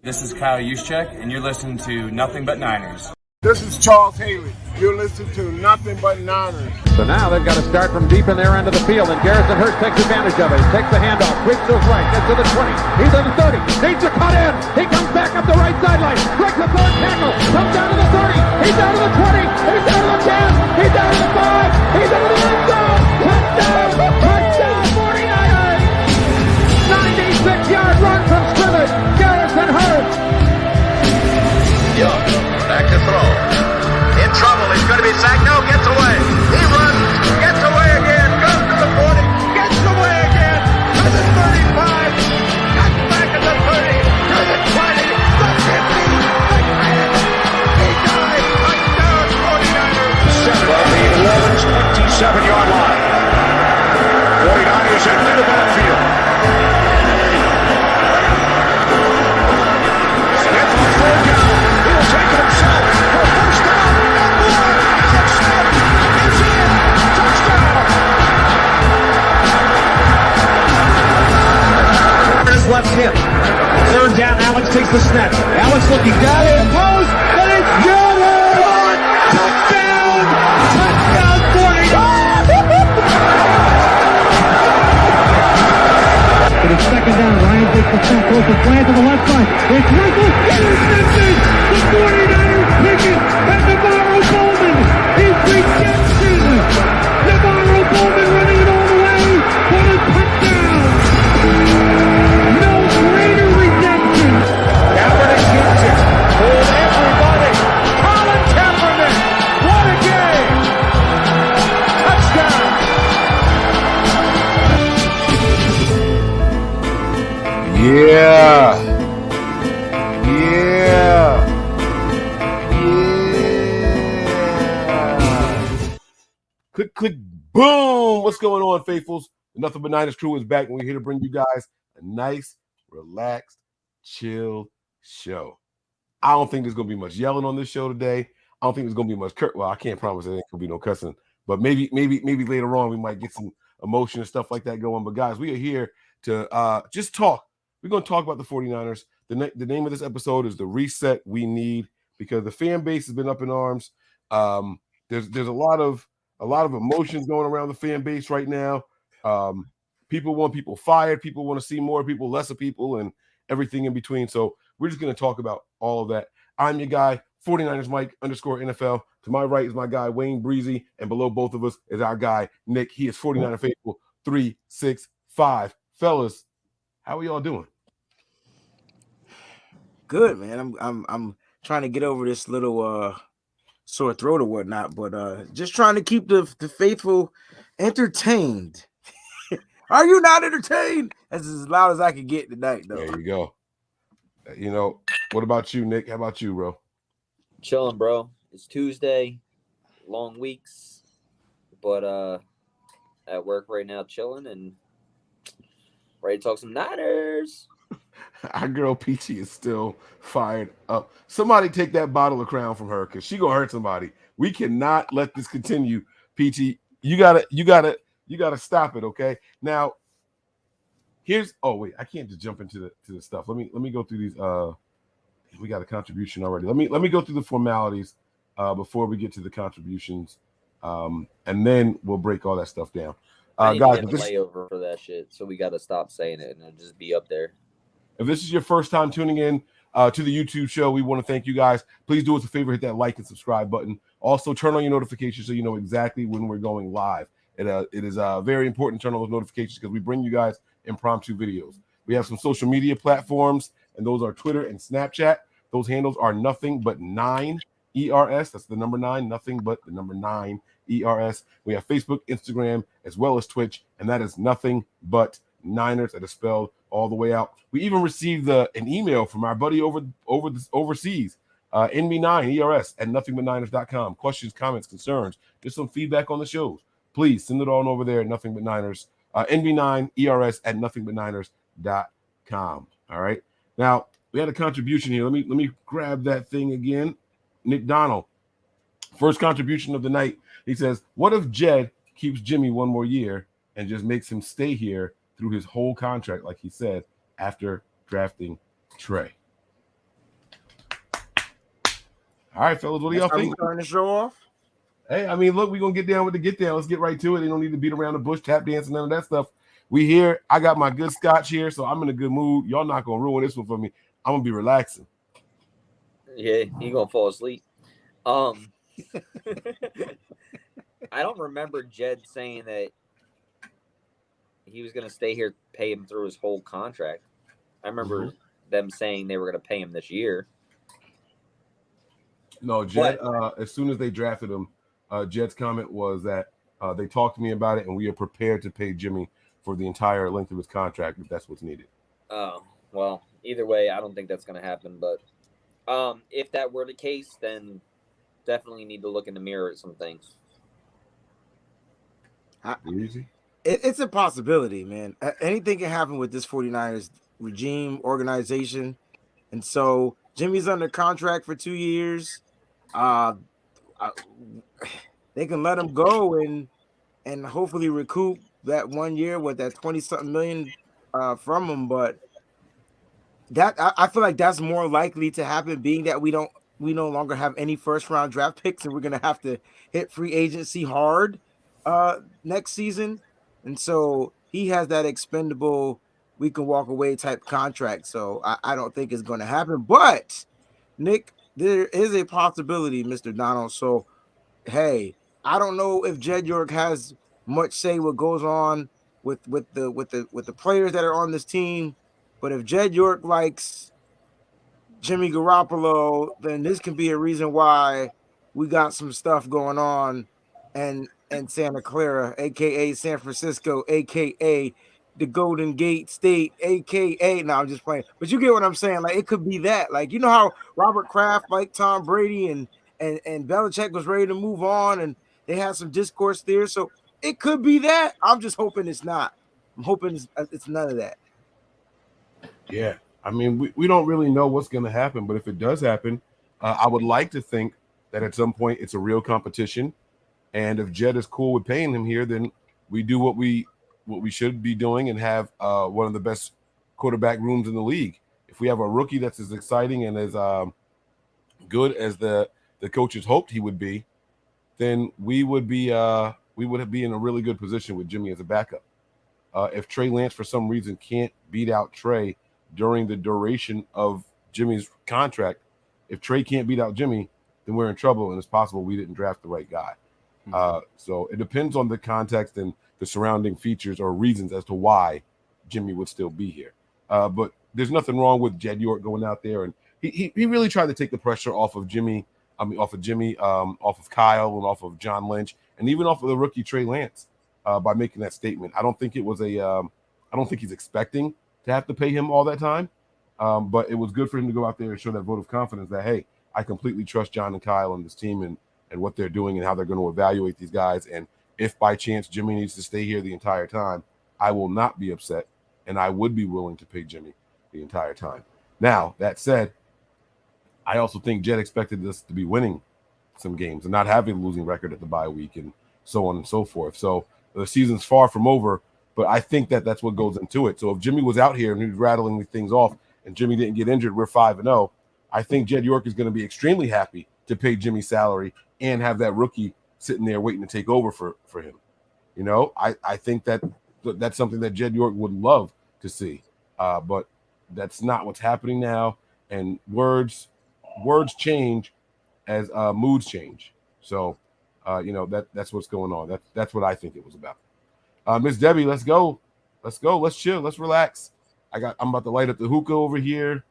This is Kyle Juszczyk, and you're listening to Nothing But Niners. This is Charles Haley. You're listening to Nothing But Niners. So now they've got to start from deep in their end of the field, and Garrison Hurst takes advantage of it. He takes the handoff, sweeps to his right, gets to the 20. He's at the 30, needs to cut in. He comes back up the right sideline, breaks the third tackle, comes down to the 30. He's down to the 20. He's down to the 10. He's down to the 5. He's into the end zone. Touchdown! Touchdown! 49ers! 96-yard run from scrimmage. Garrison Hurst. Young, back to throw. In trouble, he's going to be sacked. No, gets away. He runs, gets away again, goes to the 40, gets away again, to the 35, cuts back at the 30, to the 20, the 50, the 10. He died. Touchdown, 49ers. From the Ravens' 27-yard line. 49ers into the backfield. Smith on third down. He'll take it himself for a first down. And more. Alex Smith gets in. Touchdown. His left hip. Third down. Alex takes the snap. Alex looking down in post, and it's good. Touchdown. Touchdown 49. But it's second down. Ryan takes the snap, goes to slant to the left side. It's Russell, intercepted. The 49ers pick it, and Navarro Bowman is redemption. Navarro Bowman running it all the way for the touchdown. No greater redemption. Kaepernick gets it. Hold everybody. Colin Kaepernick. What a game. Touchdown. Yeah. Click, click, boom. What's going on, faithfuls? The Nothing But Niners crew is back, and we're here to bring you guys a nice, relaxed, chill show. I don't think there's going to be much yelling on this show today. I don't think there's going to be much Well, I can't promise there ain't going to be no cussing, but maybe later on we might get some emotion and stuff like that going. But guys, we are here to just talk. We're going to talk about the 49ers. The name of this episode is The Reset We Need, because the fan base has been up in arms. There's a lot of emotions going around the fan base right now. People want people fired. People want to see more people, lesser people, and everything in between. So we're just going to talk about all of that. I'm your guy, 49ers Mike _NFL. To my right is my guy, Wayne Breezy. And below both of us is our guy, Nick. He is 49er Faithful 365. Fellas, how are y'all doing? Good, man. I'm trying to get over this little sore throat or whatnot, but just trying to keep the faithful entertained. Are you not entertained? That's as loud as I can get tonight, though. There you go. You know, what about you, Nick? How about you, bro? Chilling, bro. It's Tuesday, long weeks, but at work right now, chilling and ready to talk some Niners. Our girl Peachy is still fired up. Somebody take that bottle of Crown from her, because she gonna hurt somebody. We cannot let this continue, Peachy. You gotta stop it, okay? Now, I can't just jump into the stuff. Let me go through these. We got a contribution already. Let me go through the formalities before we get to the contributions, and then we'll break all that stuff down. I Guys, a layover for that shit, so we got to stop saying it and it'll just be up there. If this is your first time tuning in to the YouTube show, we want to thank you guys. Please do us a favor, hit that like and subscribe button. Also, turn on your notifications so you know exactly when we're going live. It is very important to turn on those notifications because we bring you guys impromptu videos. We have some social media platforms, and those are Twitter and Snapchat. Those handles are Nothing But 9 ERS. That's the number 9, Nothing But the number 9 ERS. We have Facebook, Instagram, as well as Twitch, and that is Nothing But Niners. That is spelled all the way out. We even received an email from our buddy overseas, NB9ERS at nothingbutniners.com. Questions, comments, concerns, just some feedback on the shows. Please send it on over there at Nothing But Niners, NB9ERS at nothingbutniners.com. All right. Now, we had a contribution here. Let me grab that thing again. Nick Donald, first contribution of the night. He says, what if Jed keeps Jimmy one more year and just makes him stay here through his whole contract, like he said, after drafting Trey? All right, fellas, what do y'all That's how we think? starting the show off. Hey, I mean, look, we're going to get down with the get down. Let's get right to it. They don't need to beat around the bush, tap dance, and none of that stuff. We here. I got my good scotch here, so I'm in a good mood. Y'all not going to ruin this one for me. I'm going to be relaxing. Yeah, he going to fall asleep. I don't remember Jed saying that he was going to stay here, pay him through his whole contract. I remember them saying they were going to pay him this year. No, Jed, as soon as they drafted him, Jed's comment was that they talked to me about it, and we are prepared to pay Jimmy for the entire length of his contract if that's what's needed. Oh, well, either way, I don't think that's going to happen. But if that were the case, then definitely need to look in the mirror at some things. Easy. It's a possibility, man. Anything can happen with this 49ers regime, organization. And so Jimmy's under contract for 2 years. They can let him go and hopefully recoup that 1 year with that 20-something million from him. But that I feel like that's more likely to happen, being that we no longer have any first round draft picks, and we're gonna have to hit free agency hard next season. And so he has that expendable, we can walk away type contract. So I don't think it's going to happen. But Nick, there is a possibility, Mr. Donald. So hey, I don't know if Jed York has much say what goes on with the players that are on this team, but if Jed York likes Jimmy Garoppolo, then this can be a reason why we got some stuff going on and Santa Clara, aka San Francisco, aka the Golden Gate State, aka no, I'm just playing. But you get what I'm saying. Like, it could be that. Like, you know how Robert Kraft, like Tom Brady and Belichick was ready to move on, and they had some discourse there. So it could be that. I'm just hoping it's not. I'm hoping it's none of that. Yeah. I mean, we don't really know what's going to happen, but if it does happen, I would like to think that at some point it's a real competition. And if Jed is cool with paying him here, then we do what we should be doing and have one of the best quarterback rooms in the league. If we have a rookie that's as exciting and as good as the coaches hoped he would be, then we would be in a really good position with Jimmy as a backup. If Trey Lance for some reason can't beat out Trey during the duration of Jimmy's contract, if Trey can't beat out Jimmy, then we're in trouble, and it's possible we didn't draft the right guy. So it depends on the context and the surrounding features or reasons as to why Jimmy would still be here. But there's nothing wrong with Jed York going out there, and he really tried to take the pressure off of Jimmy, off of Kyle, and off of John Lynch, and even off of the rookie Trey Lance by making that statement. I don't think it was I don't think he's expecting to have to pay him all that time, but it was good for him to go out there and show that vote of confidence that, hey, I completely trust John and Kyle and this team and what they're doing and how they're going to evaluate these guys. And if by chance Jimmy needs to stay here the entire time, I will not be upset, and I would be willing to pay Jimmy the entire time. Now, that said, I also think Jed expected us to be winning some games and not having a losing record at the bye week and so on and so forth. So the season's far from over, but I think that's what goes into it. So if Jimmy was out here and he was rattling things off and Jimmy didn't get injured, we're 5-0. I think Jed York is going to be extremely happy to pay Jimmy's salary and have that rookie sitting there waiting to take over for him. You know, I think that's something that Jed York would love to see, but that's not what's happening now. And words change as moods change. So, that's what's going on. That's what I think it was about. Miss Debbie, let's go. Let's chill. Let's relax. I'm about to light up the hookah over here.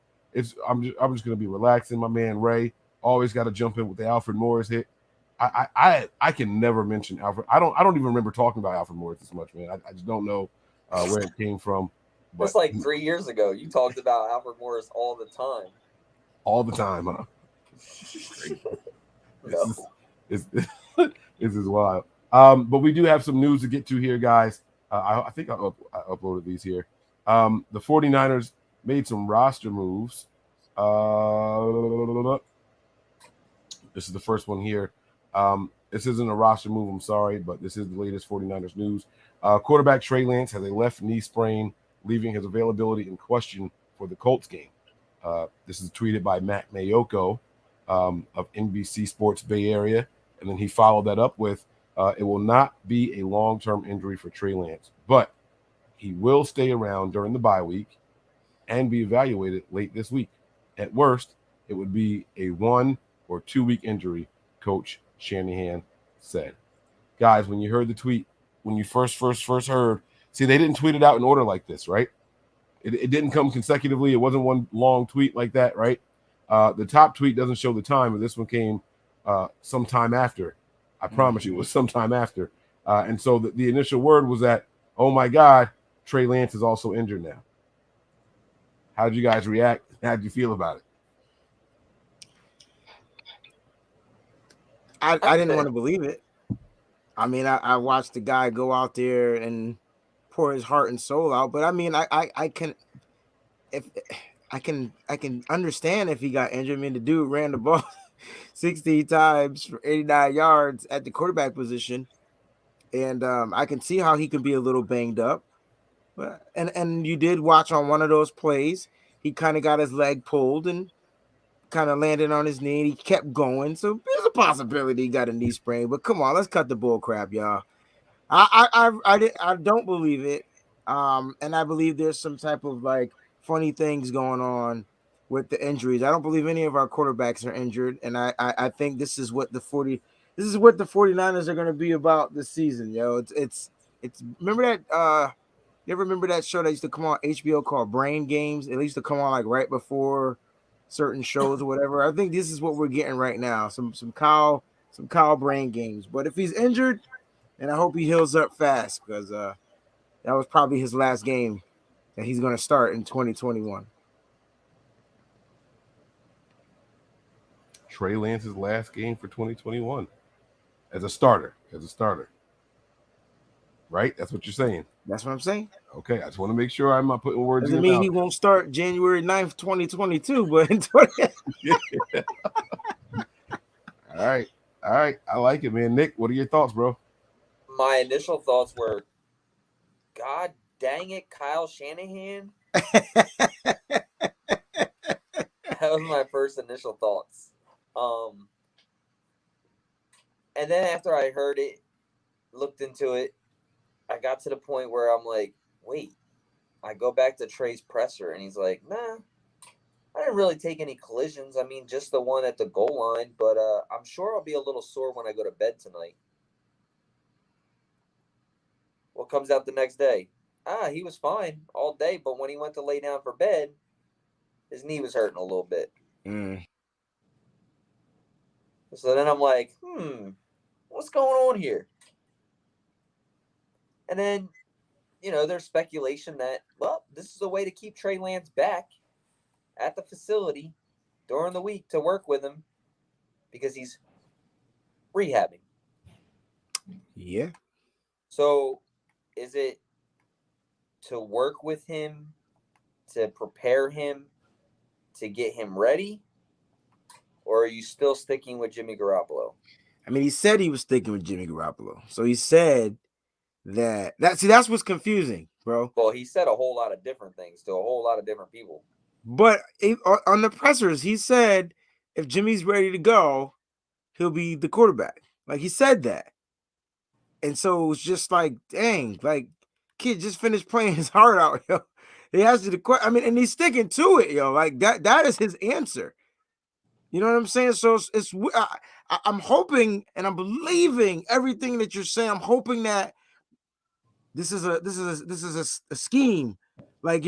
I'm just gonna be relaxing. My man Ray always got to jump in with the Alfred Morris hit. I can never mention Alfred. I don't even remember talking about Alfred Morris this much, man. I just don't know where it came from. But it's like 3 years ago. You talked about Alfred Morris all the time. All the time, huh? No. This is wild. But we do have some news to get to here, guys. I think I uploaded these here. The 49ers made some roster moves. This is the first one here. This isn't a roster move, I'm sorry, but this is the latest 49ers news. Quarterback Trey Lance has a left knee sprain, leaving his availability in question for the Colts game. This is tweeted by Matt Mayoko. of NBC Sports Bay Area. And then he followed that up with, it will not be a long-term injury for Trey Lance, but he will stay around during the bye week and be evaluated late this week. At worst, it would be a 1 or 2 week injury, Coach Shanahan said. Guys, when you heard the tweet, when you first heard, see, they didn't tweet it out in order like this, right? It didn't come consecutively. It wasn't one long tweet like that, right? The top tweet doesn't show the time, but this one came sometime after. I promise you, it was sometime after. And so the initial word was that, oh my God, Trey Lance is also injured now. How did you guys react? How did you feel about it? I didn't want to believe it. I mean, I watched the guy go out there and pour his heart and soul out. But I mean, I can understand if he got injured. I mean, the dude ran the ball 60 times for 89 yards at the quarterback position, and I can see how he can be a little banged up. And you did watch on one of those plays, he kind of got his leg pulled and kind of landed on his knee. And he kept going, so there's a possibility he got a knee sprain. But come on, let's cut the bull crap, y'all. I don't believe it. And I believe there's some type of like funny things going on with the injuries. I don't believe any of our quarterbacks are injured, and I think this is what the 49ers are going to be about this season, yo. It's remember that you ever remember that show that used to come on HBO called Brain Games? It used to come on like right before certain shows or whatever. I think this is what we're getting right now. Some Kyle Brain Games. But if he's injured, and I hope he heals up fast, because that was probably his last game that he's going to start in 2021. Trey Lance's last game for 2021 as a starter. Right? That's what you're saying. That's what I'm saying. Okay, I just want to make sure I'm not putting words in your Doesn't mean mouth. he won't start January 9th, 2022, but in All right. I like it, man. Nick, what are your thoughts, bro? My initial thoughts were, God dang it, Kyle Shanahan. That was my first initial thoughts. And then after I heard it, looked into it, I got to the point where I'm like, wait. I go back to Trey's presser, and he's like, nah, I didn't really take any collisions. I mean, just the one at the goal line, but I'm sure I'll be a little sore when I go to bed tonight. What comes out the next day? He was fine all day, but when he went to lay down for bed, his knee was hurting a little bit. So then I'm like, what's going on here? And then, there's speculation that, well, this is a way to keep Trey Lance back at the facility during the week to work with him because he's rehabbing. Yeah. So is it to work with him, to prepare him, to get him ready? Or are you still sticking with Jimmy Garoppolo? I mean, he said he was sticking with Jimmy Garoppolo. So he said that's what's confusing, bro. Well, he said a whole lot of different things to a whole lot of different people. But on the pressers, he said if Jimmy's ready to go, he'll be the quarterback. Like, he said that. And so it was just like, dang, like, kid just finished playing his heart out, yo. He asked you the question. I mean, and he's sticking to it, yo. Like, that is his answer. You know what I'm saying? So I'm hoping and I'm believing everything that you're saying. I'm hoping that this is a scheme, like,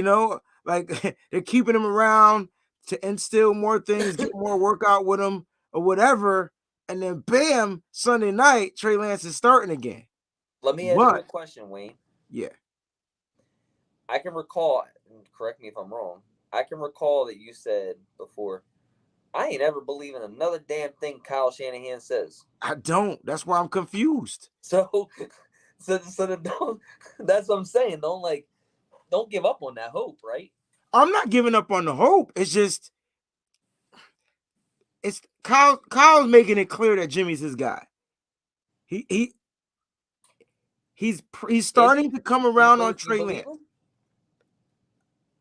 like they're keeping him around to instill more things, get more workout with him or whatever, and then bam, Sunday night, Trey Lance is starting again. Let me ask you a question, Wayne. Yeah, I can recall, and correct me if I'm wrong, I can recall that you said before, I ain't ever believing another damn thing Kyle Shanahan says. I don't. That's why I'm confused. So then don't, that's what I'm saying. Don't give up on that hope, right? I'm not giving up on the hope. It's just, it's Kyle's making it clear that Jimmy's his guy. He's starting to come around on Trey Lance.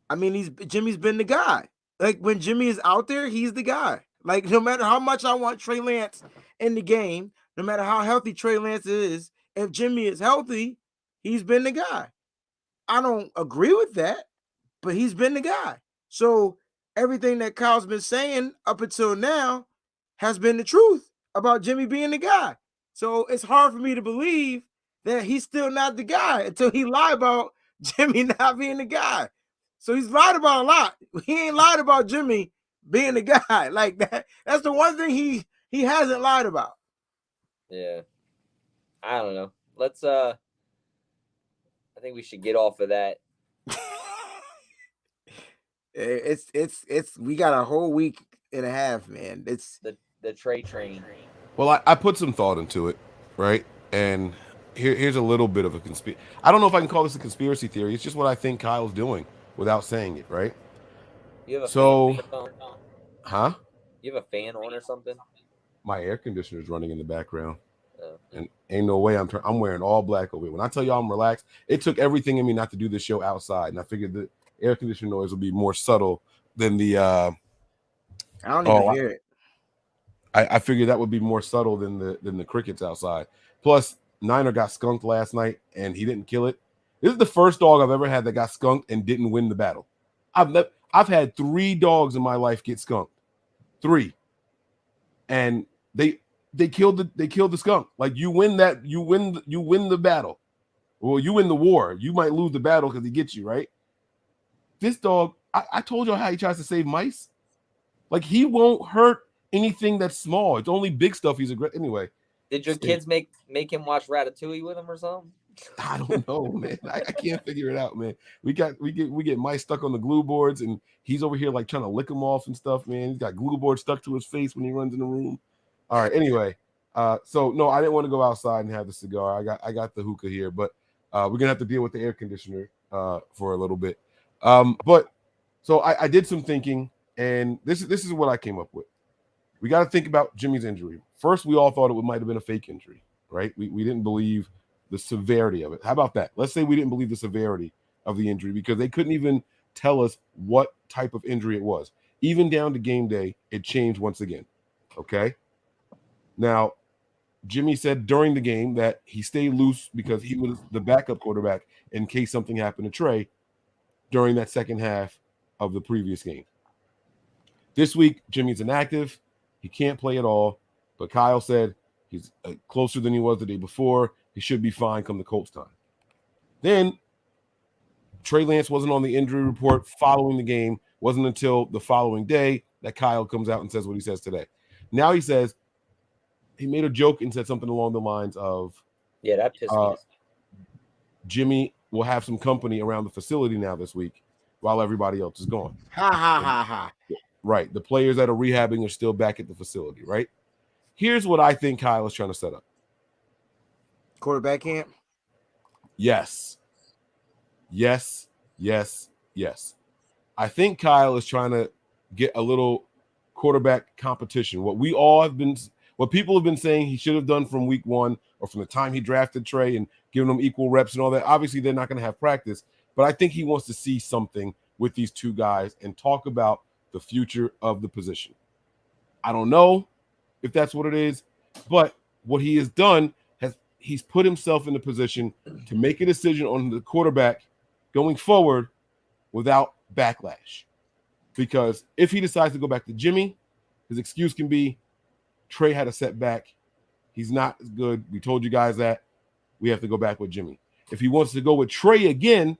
I mean, Jimmy's been the guy. Like, when Jimmy is out there, he's the guy. Like, no matter how much I want Trey Lance in the game, no matter how healthy Trey Lance is, if Jimmy is healthy, he's been the guy. I don't agree with that, but he's been the guy. So everything that Kyle's been saying up until now has been the truth about Jimmy being the guy. So it's hard for me to believe that he's still not the guy until he lied about Jimmy not being the guy. So he's lied about a lot. He ain't lied about Jimmy being the guy. Like that. That's the one thing he hasn't lied about. Yeah. I don't know. Let's I think we should get off of that. It's we got a whole week and a half, man. It's the Trey train. Well, I put some thought into it, right? And here's a little bit of a conspiracy. I don't know if I can call this a conspiracy theory. It's just what I think Kyle's doing without saying it, right? You have a So, fan on? huh? You have a fan on or something? My air conditioner is running in the background, Oh. and ain't no way I'm wearing all black over here. When I tell y'all I'm relaxed, it took everything in me not to do this show outside, and I figured the air conditioner noise would be more subtle than the. I don't even hear it. I figured that would be more subtle than the crickets outside. Plus, Niner got skunked last night, and he didn't kill it. This is the first dog I've ever had that got skunked and didn't win the battle. I've had 3 dogs in my life get skunked, 3, and they killed the skunk. Like, you win the battle. Well, you win the war. You might lose the battle because he gets you, right? This dog, I told you how he tries to save mice. Like, he won't hurt anything that's small. It's only big stuff he's aggressive. Anyway. Did your kids make him watch Ratatouille with him or something? I don't know, man. I can't figure it out, man. We get mice stuck on the glue boards, and he's over here like trying to lick them off and stuff, man. He's got glue boards stuck to his face when he runs in the room. All right. Anyway, so no, I didn't want to go outside and have the cigar. I got the hookah here, but we're gonna have to deal with the air conditioner for a little bit. But so I did some thinking, and this is what I came up with. We got to think about Jimmy's injury. First, we all thought it might have been a fake injury, right? We didn't believe the severity of it. How about that? Let's say we didn't believe the severity of the injury because they couldn't even tell us what type of injury it was. Even down to game day, it changed once again, okay? Now, Jimmy said during the game that he stayed loose because he was the backup quarterback in case something happened to Trey during that second half of the previous game. This week, Jimmy's inactive. He can't play at all, but Kyle said he's closer than he was the day before. He should be fine come the Colts time. Then Trey Lance wasn't on the injury report following the game. Wasn't until the following day that Kyle comes out and says what he says today. Now he says he made a joke and said something along the lines of, yeah, that pissed me off. Jimmy will have some company around the facility now this week while everybody else is gone. Ha, ha, ha, ha. Right. The players that are rehabbing are still back at the facility, right? Here's what I think Kyle is trying to set up. Quarterback camp? Yes. Yes. Yes. Yes. I think Kyle is trying to get a little quarterback competition. What people have been saying he should have done from week 1 or from the time he drafted Trey and giving them equal reps and all that. Obviously, they're not going to have practice, but I think he wants to see something with these 2 guys and talk about the future of the position. I don't know if that's what it is, but what he has done he's put himself in the position to make a decision on the quarterback going forward without backlash. Because if he decides to go back to Jimmy, his excuse can be Trey had a setback. He's not as good. We told you guys that. We have to go back with Jimmy. If he wants to go with Trey again,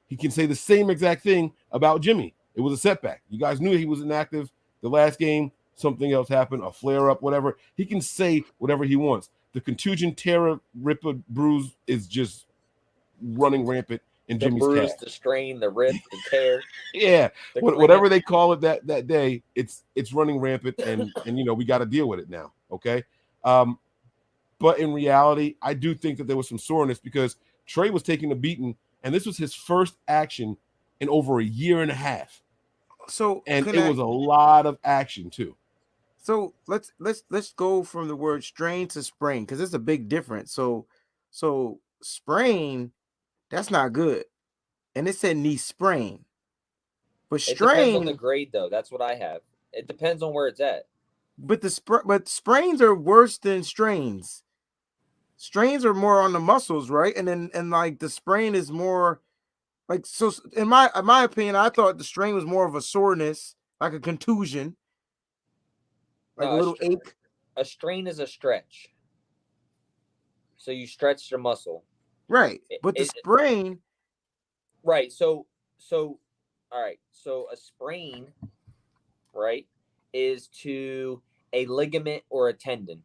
he can say the same exact thing about Jimmy. It was a setback. You guys knew he was inactive the last game. Something else happened, a flare-up, whatever. He can say whatever he wants. The contusion, tear, rip, bruise is just running rampant in Jimmy's bruise, calf. the strain, the rip, the tear. Yeah, whatever they call it that day, it's running rampant, and we got to deal with it now. Okay, but in reality, I do think that there was some soreness because Trey was taking a beating, and this was his first action in over a year and a half. So it was a lot of action too. So let's go from the word strain to sprain because it's a big difference. So sprain, that's not good, and it said knee sprain. But strain, it depends on the grade though. That's what I have. It depends on where it's at. But sprains are worse than strains. Strains are more on the muscles, right? And like the sprain is more like, so in my opinion, I thought the strain was more of a soreness, like a contusion, like No, a little ache. A strain is a stretch. So you stretch your muscle. Right. But the sprain. Right. So all right. So a sprain, right, is to a ligament or a tendon.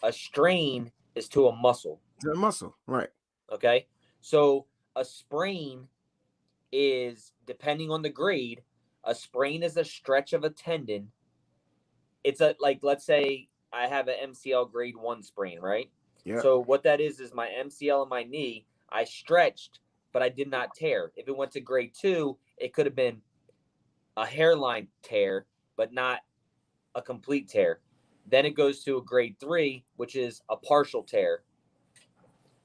A strain is to a muscle. The muscle, right. Okay. So a sprain is, depending on the grade, a sprain is a stretch of a tendon. It's like, let's say I have an MCL grade 1 sprain, right? Yeah. So what that is my MCL in my knee, I stretched, but I did not tear. If it went to grade 2, it could have been a hairline tear, but not a complete tear. Then it goes to a grade 3, which is a partial tear.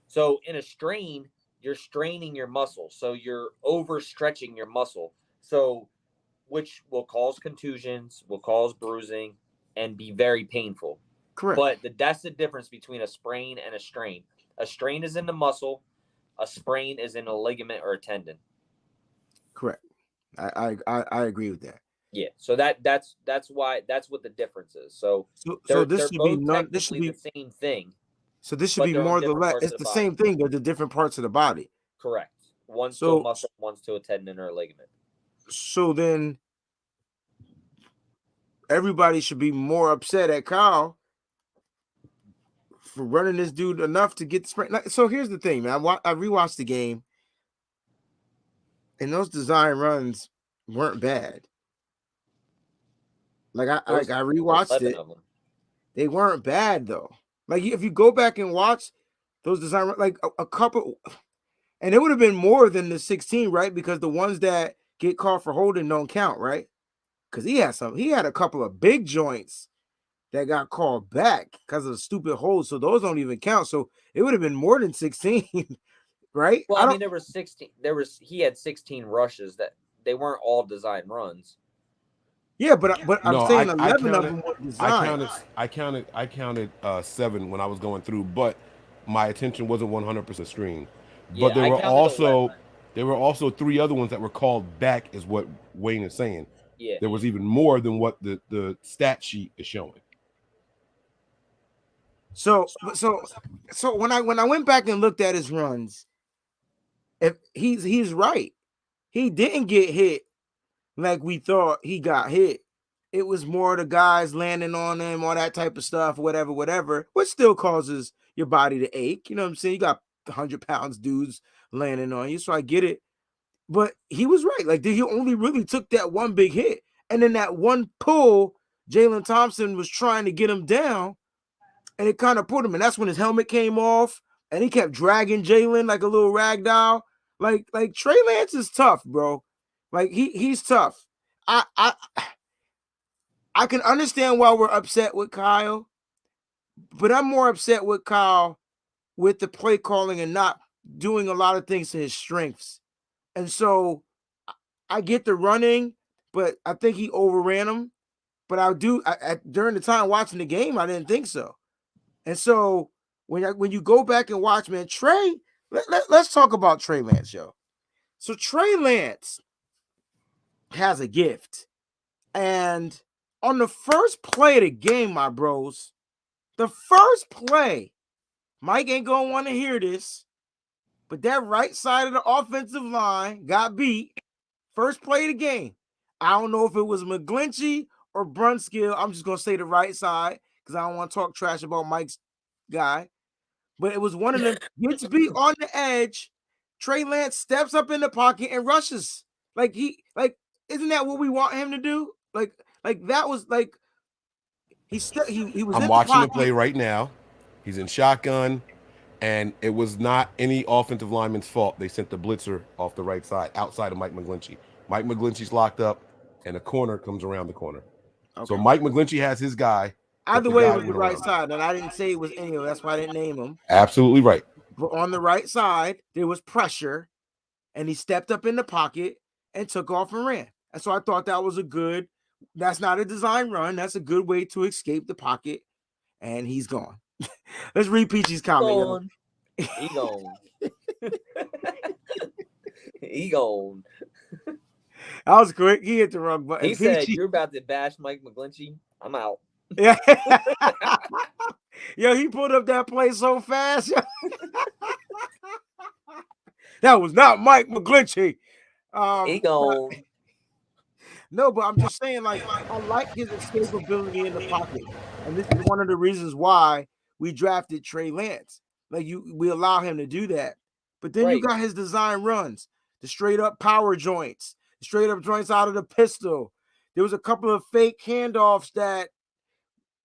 So in a strain, you're straining your muscle. So you're overstretching your muscle. So which will cause contusions, will cause bruising, and be very painful. Correct. But that's the difference between a sprain and a strain. A strain is in the muscle. A sprain is in a ligament or a tendon. Correct. I agree with that. Yeah. So that's why, that's what the difference is. So this should be the same thing. So this should be more or less. It's the same thing, but the different parts of the body. Correct. One's to a muscle, one's to a tendon or a ligament. So then everybody should be more upset at Kyle for running this dude enough to get the sprain. So here's the thing, man. I rewatched the game, and those design runs weren't bad. Like I rewatched it. They weren't bad though. Like if you go back and watch those design, like a couple, and it would have been more than the 16, right? Because the ones that get called for holding don't count, right? Because he had a couple of big joints that got called back because of the stupid holds. So those don't even count. So it would have been more than 16, right? Well, I mean, there was 16. He had 16 rushes that they weren't all design runs. Yeah, but I'm saying 11 of them were designed. I counted 7 when I was going through, but my attention wasn't 100% screen. But there were also 3 other ones that were called back, is what Wayne is saying. Yeah, there was even more than what the stat sheet is showing. So when I went back and looked at his runs, if he's right, he didn't get hit like we thought he got hit. It was more the guys landing on him, all that type of stuff, whatever, which still causes your body to ache. You know what I'm saying? You got 100 pounds dudes landing on you, so I get it. But he was right. Like he only really took that one big hit, and then that one pull, Jalen Thompson was trying to get him down, and it kind of put him. And that's when his helmet came off, and he kept dragging Jalen like a little rag doll. Like Trey Lance is tough, bro. Like he's tough. I can understand why we're upset with Kyle, but I'm more upset with Kyle with the play calling and not doing a lot of things to his strengths. And so I get the running, but I think he overran him. But during the time watching the game, I didn't think so. And so when you go back and watch, man, Trey, let's talk about Trey Lance, yo. So Trey Lance has a gift. And on the first play of the game, my bros, the first play, Mike ain't going to want to hear this, but that right side of the offensive line got beat. First play of the game. I don't know if it was McGlinchey or Brunskill. I'm just going to say the right side because I don't want to talk trash about Mike's guy. But it was one of them, gets beat on the edge. Trey Lance steps up in the pocket and rushes. Isn't that what we want him to do? Like that was like he was. I'm watching the play right now. He's in shotgun, and it was not any offensive lineman's fault. They sent the blitzer off the right side, outside of Mike McGlinchey. Mike McGlinchey's locked up, and a corner comes around the corner. Okay. So Mike McGlinchey has his guy. Either way, it was the right side, and I didn't say it was any of. That's why I didn't name him. Absolutely right. But on the right side, there was pressure, and he stepped up in the pocket and took off and ran. And so I thought that was a good That's not a design run. That's a good way to escape the pocket, and he's gone. Let's read Peachy's comment. Gone. He gone. He gone. That was quick. He hit the wrong button. He said, "You're about to bash Mike McGlinchey. I'm out." Yeah. Yo, he pulled up that play so fast. That was not Mike McGlinchey. He gone. No, but I'm just saying, like, I like his escapability in the pocket. And this is one of the reasons why we drafted Trey Lance. Like, we allow him to do that. But then you got his design runs, the straight up power joints, the straight up joints out of the pistol. There was a couple of fake handoffs that,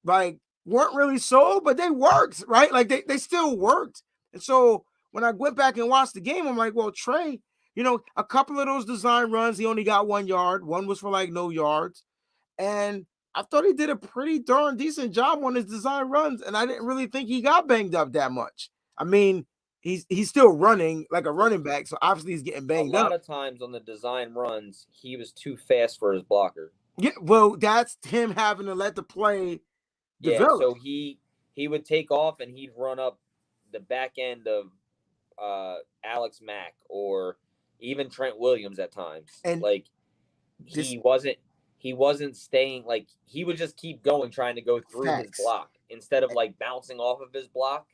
like, weren't really sold, but they worked, right? Like, they still worked. And so when I went back and watched the game, I'm like, well, Trey, you know, a couple of those design runs, he only got 1 yard. One was for like no yards. And I thought he did a pretty darn decent job on his design runs. And I didn't really think he got banged up that much. I mean, he's still running like a running back. So obviously he's getting banged up. A lot of times on the design runs, he was too fast for his blocker. Yeah, well, that's him having to let the play develop. Yeah, so he would take off and he'd run up the back end of Alex Mack or even Trent Williams at times. And like he wasn't staying, like he would just keep going, trying to go through his block instead of like bouncing off of his block.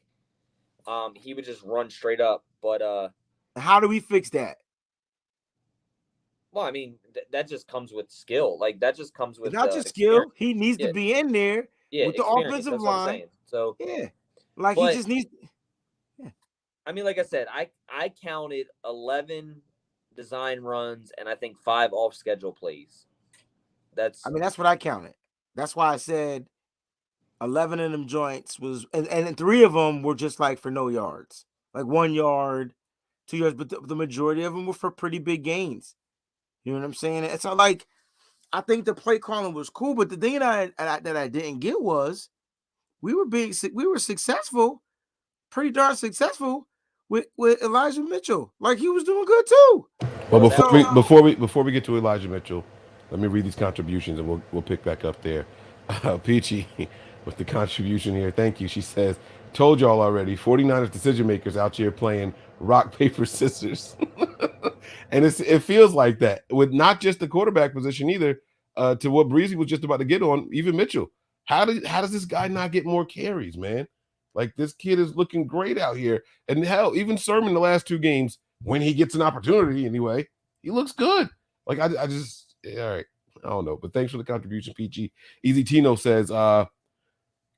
He would just run straight up. But how do we fix that? Well, I mean, that just comes with skill. Like that just comes with not just skill. He needs to be in there with the offensive line. So yeah, like he just needs. Yeah. I mean, like I said, I counted 11 design runs and I think 5 off schedule plays. That's what I counted. That's why I said 11 of them joints was, and 3 of them were just like for no yards, like 1 yard, 2 yards, but the majority of them were for pretty big gains. You know what I'm saying? It's not like, I think the play calling was cool, but the thing that I didn't get was we were successful, pretty darn successful with Elijah Mitchell. Like he was doing good too. Well, before we get to Elijah Mitchell, let me read these contributions and we'll pick back up there. Peachy with the contribution here. Thank you. She says, told y'all already, 49ers decision makers out here playing rock, paper, scissors. And it feels like that with not just the quarterback position either, to what Breezy was just about to get on, even Mitchell. How does this guy not get more carries, man? Like this kid is looking great out here. And hell, even Sermon the last 2 games, when he gets an opportunity anyway, he looks good. Like I just, all right. I don't know, but thanks for the contribution, PG. Easy Tino says,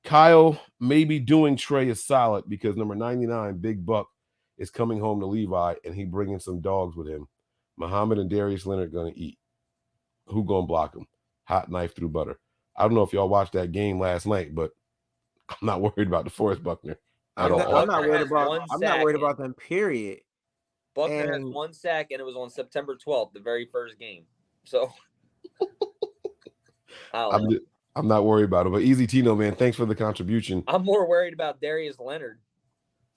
Kyle may be doing Trey a solid because number 99, Big Buck, is coming home to Levi and he bringing some dogs with him. Muhammad and Darius Leonard going to eat. Who going to block him? Hot knife through butter. I don't know if y'all watched that game last night, but I'm not worried about DeForest Buckner. I'm not worried about them, period. Buckner has 1 sack, and it was on September 12th, the very first game. So I'm not worried about it. But Easy Tino, man, thanks for the contribution. I'm more worried about Darius Leonard.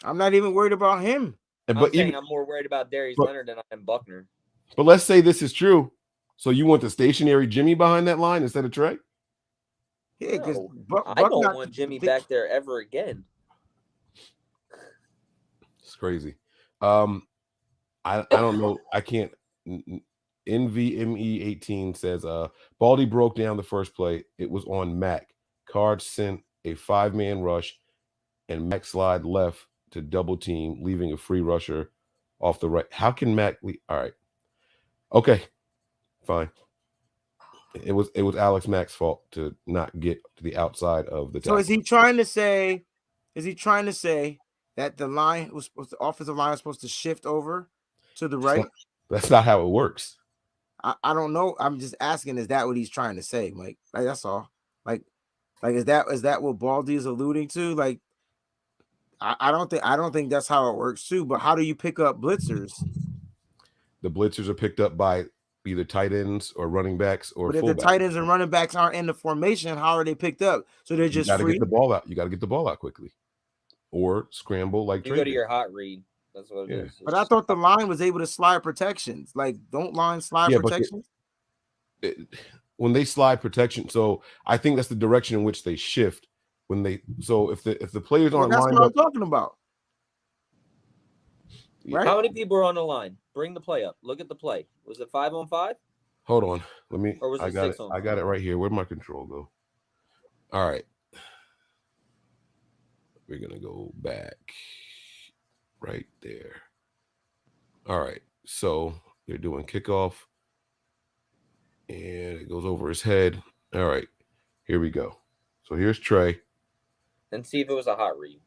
I'm not even worried about him. I'm more worried about Darius Leonard than I am Buckner. But let's say this is true. So you want the stationary Jimmy behind that line instead of Trey? Yeah, because I don't want Jimmy back there ever again. It's crazy. I don't know. I can't. NVME 18 says Baldy broke down the first play. It was on Mac. Card sent a 5-man rush, and Mac slide left to double team, leaving a free rusher off the right. How can Mac leave? All right. Okay. Fine. It was Alex Mack's fault to not get to the outside of the tackle. So is he trying to say that the offensive line was supposed to shift over to the right? That's not how it works. I don't know. I'm just asking, is that what he's trying to say? Like that's all. Like is that what Baldy is alluding to? Like I don't think that's how it works too. But how do you pick up blitzers? The blitzers are picked up by either tight ends or running backs or fullbacks. But if the tight ends and running backs aren't in the formation, how are they picked up? So they're just free? Get the ball out. You got to get the ball out quickly, or scramble like you go to your hot read. That's what it is. But I thought the line was able to slide protections. Like, don't line slide protections? when they slide protection, so I think that's the direction in which they shift when they. So if the players aren't that's lined what up, I'm talking about. Right? How many people are on the line? Bring the play up. Look at the play. Was it 5-on-5? hold on, let me. Or was it I got it. 6-on-5? I got it right here. Where'd my control go? All right, we're gonna go back right there. All right, so they're doing kickoff, and it goes over his head. All right, here we go. So here's Trey. And see if it was a hot read.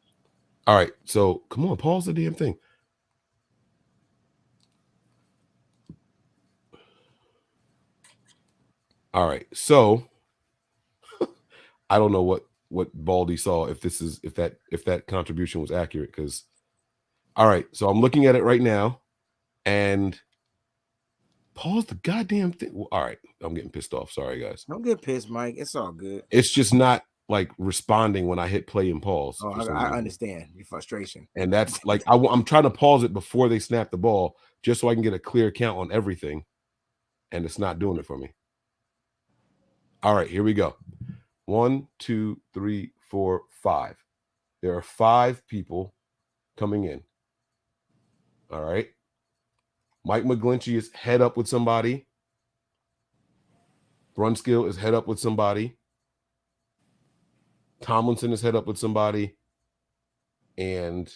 All right, so come on, pause the damn thing. All right, so I don't know what Baldy saw, if that contribution was accurate, because all right, so I'm looking at it right now, and pause the goddamn thing. Well, all right, I'm getting pissed off. Sorry, guys. Don't get pissed, Mike. It's all good. It's just not like responding when I hit play and pause. Oh, I understand your frustration. And that's like I'm trying to pause it before they snap the ball, just so I can get a clear count on everything, and it's not doing it for me. All right, here we go. 1, 2, 3, 4, 5. There are 5 people coming in. All right. Mike McGlinchey is head up with somebody. Brunskill is head up with somebody. Tomlinson is head up with somebody. And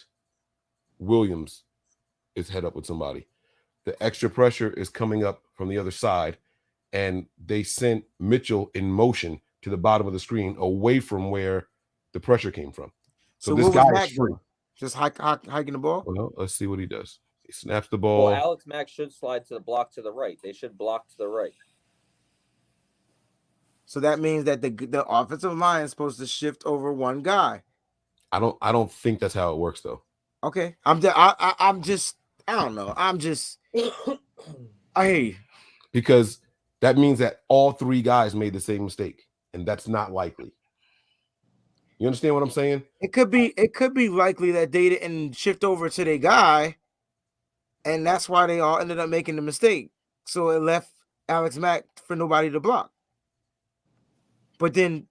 Williams is head up with somebody. The extra pressure is coming up from the other side, and they sent Mitchell in motion to the bottom of the screen away from where the pressure came from. So this guy is free. Just hiking the ball? Well, let's see what he does. He snaps the ball. Well, Alex Mack should slide to the block to the right. They should block to the right. So that means that the offensive line is supposed to shift over one guy. I don't think that's how it works, though. Okay. I don't know. I hear you. Because that means that all 3 guys made the same mistake, and that's not likely. You understand what I'm saying? It could be likely that they didn't shift over to their guy, and that's why they all ended up making the mistake. So it left Alex Mack for nobody to block. But then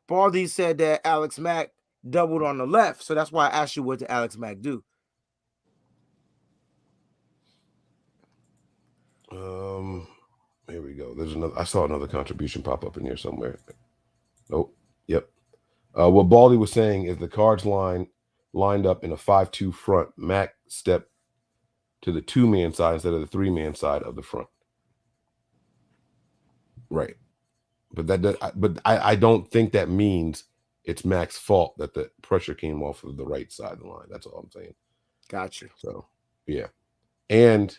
Baldy said that Alex Mack doubled on the left. So that's why I asked you, what did Alex Mack do? Here we go. There's another. I saw another contribution pop up in here somewhere. Nope. Yep. What Baldy was saying is the Cards lined up in a 5-2 front. Mack stepped to the 2-man side instead of the 3-man side of the front. Right. But I don't think that means it's Mack's fault that the pressure came off of the right side of the line. That's all I'm saying. Gotcha. So yeah. And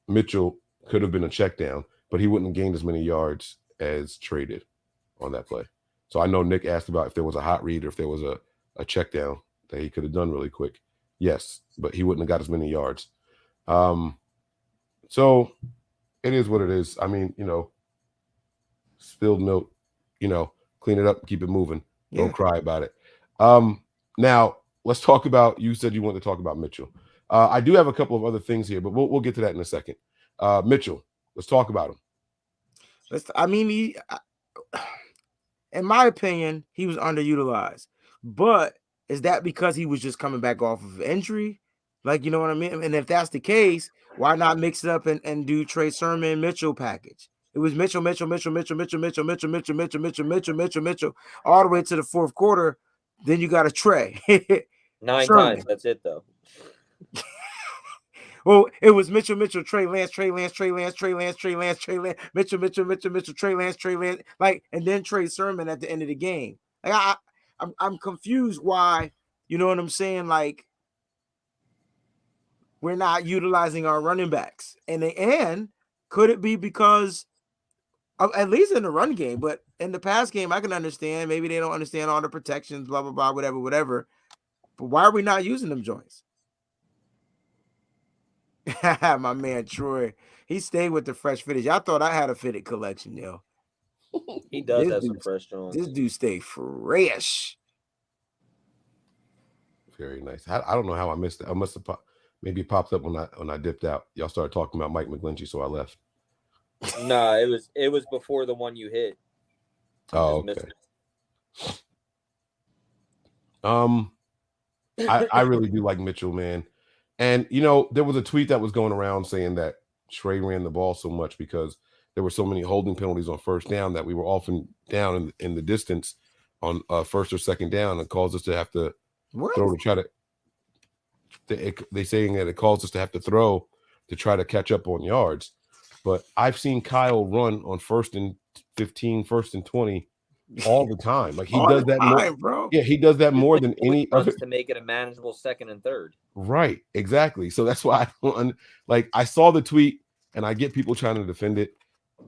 Mitchell could have been a check down, but he wouldn't have gained as many yards as Trey did on that play. So I know Nick asked about if there was a hot read or if there was a check down that he could have done really quick. Yes, but he wouldn't have got as many yards. So it is what it is. I mean, spilled milk, clean it up, keep it moving. Yeah. Don't cry about it. Now let's talk about, you said you wanted to talk about Mitchell. I do have a couple of other things here, but we'll get to that in a second. Mitchell, let's talk about him. In my opinion, he was underutilized. But is that because he was just coming back off of injury? Like, you know what I mean? And if that's the case, why not mix it up and do Trey Sermon Mitchell package? It was Mitchell, all the way to the fourth quarter. Then you got a Trey. 9 Sermon. times. That's it, though. Well, it was Mitchell, Trey Lance, Mitchell, Trey Lance, like, and then Trey Sermon at the end of the game. Like, I'm confused why, you know what I'm saying? Like, we're not utilizing our running backs, and could it be because of, at least in the run game, but in the pass game, I can understand maybe they don't understand all the protections, blah blah blah, whatever. But why are we not using them joints? My man Troy, he stayed with the fresh fitted. I thought I had a fitted collection, yo. He does have some fresh joints. This dude stay fresh. Very nice. I don't know how I missed it. I must have maybe it popped up when I dipped out. Y'all started talking about Mike McGlinchey, so I left. Nah, it was before the one you hit. Oh, Just okay. missed I really do like Mitchell, man. And there was a tweet that was going around saying that Trey ran the ball so much because there were so many holding penalties on first down that we were often down in the distance on first or second down, and caused us to have to throw to try to. They saying that it caused us to have to throw to try to catch up on yards. But I've seen Kyle run on 1st and 15, 1st and 20 all the time. Like he All does the that time, more. bro. Yeah, he does that more than any other. runs to make it a manageable 2nd and 3rd. Right, exactly. So that's why I saw the tweet and I get people trying to defend it.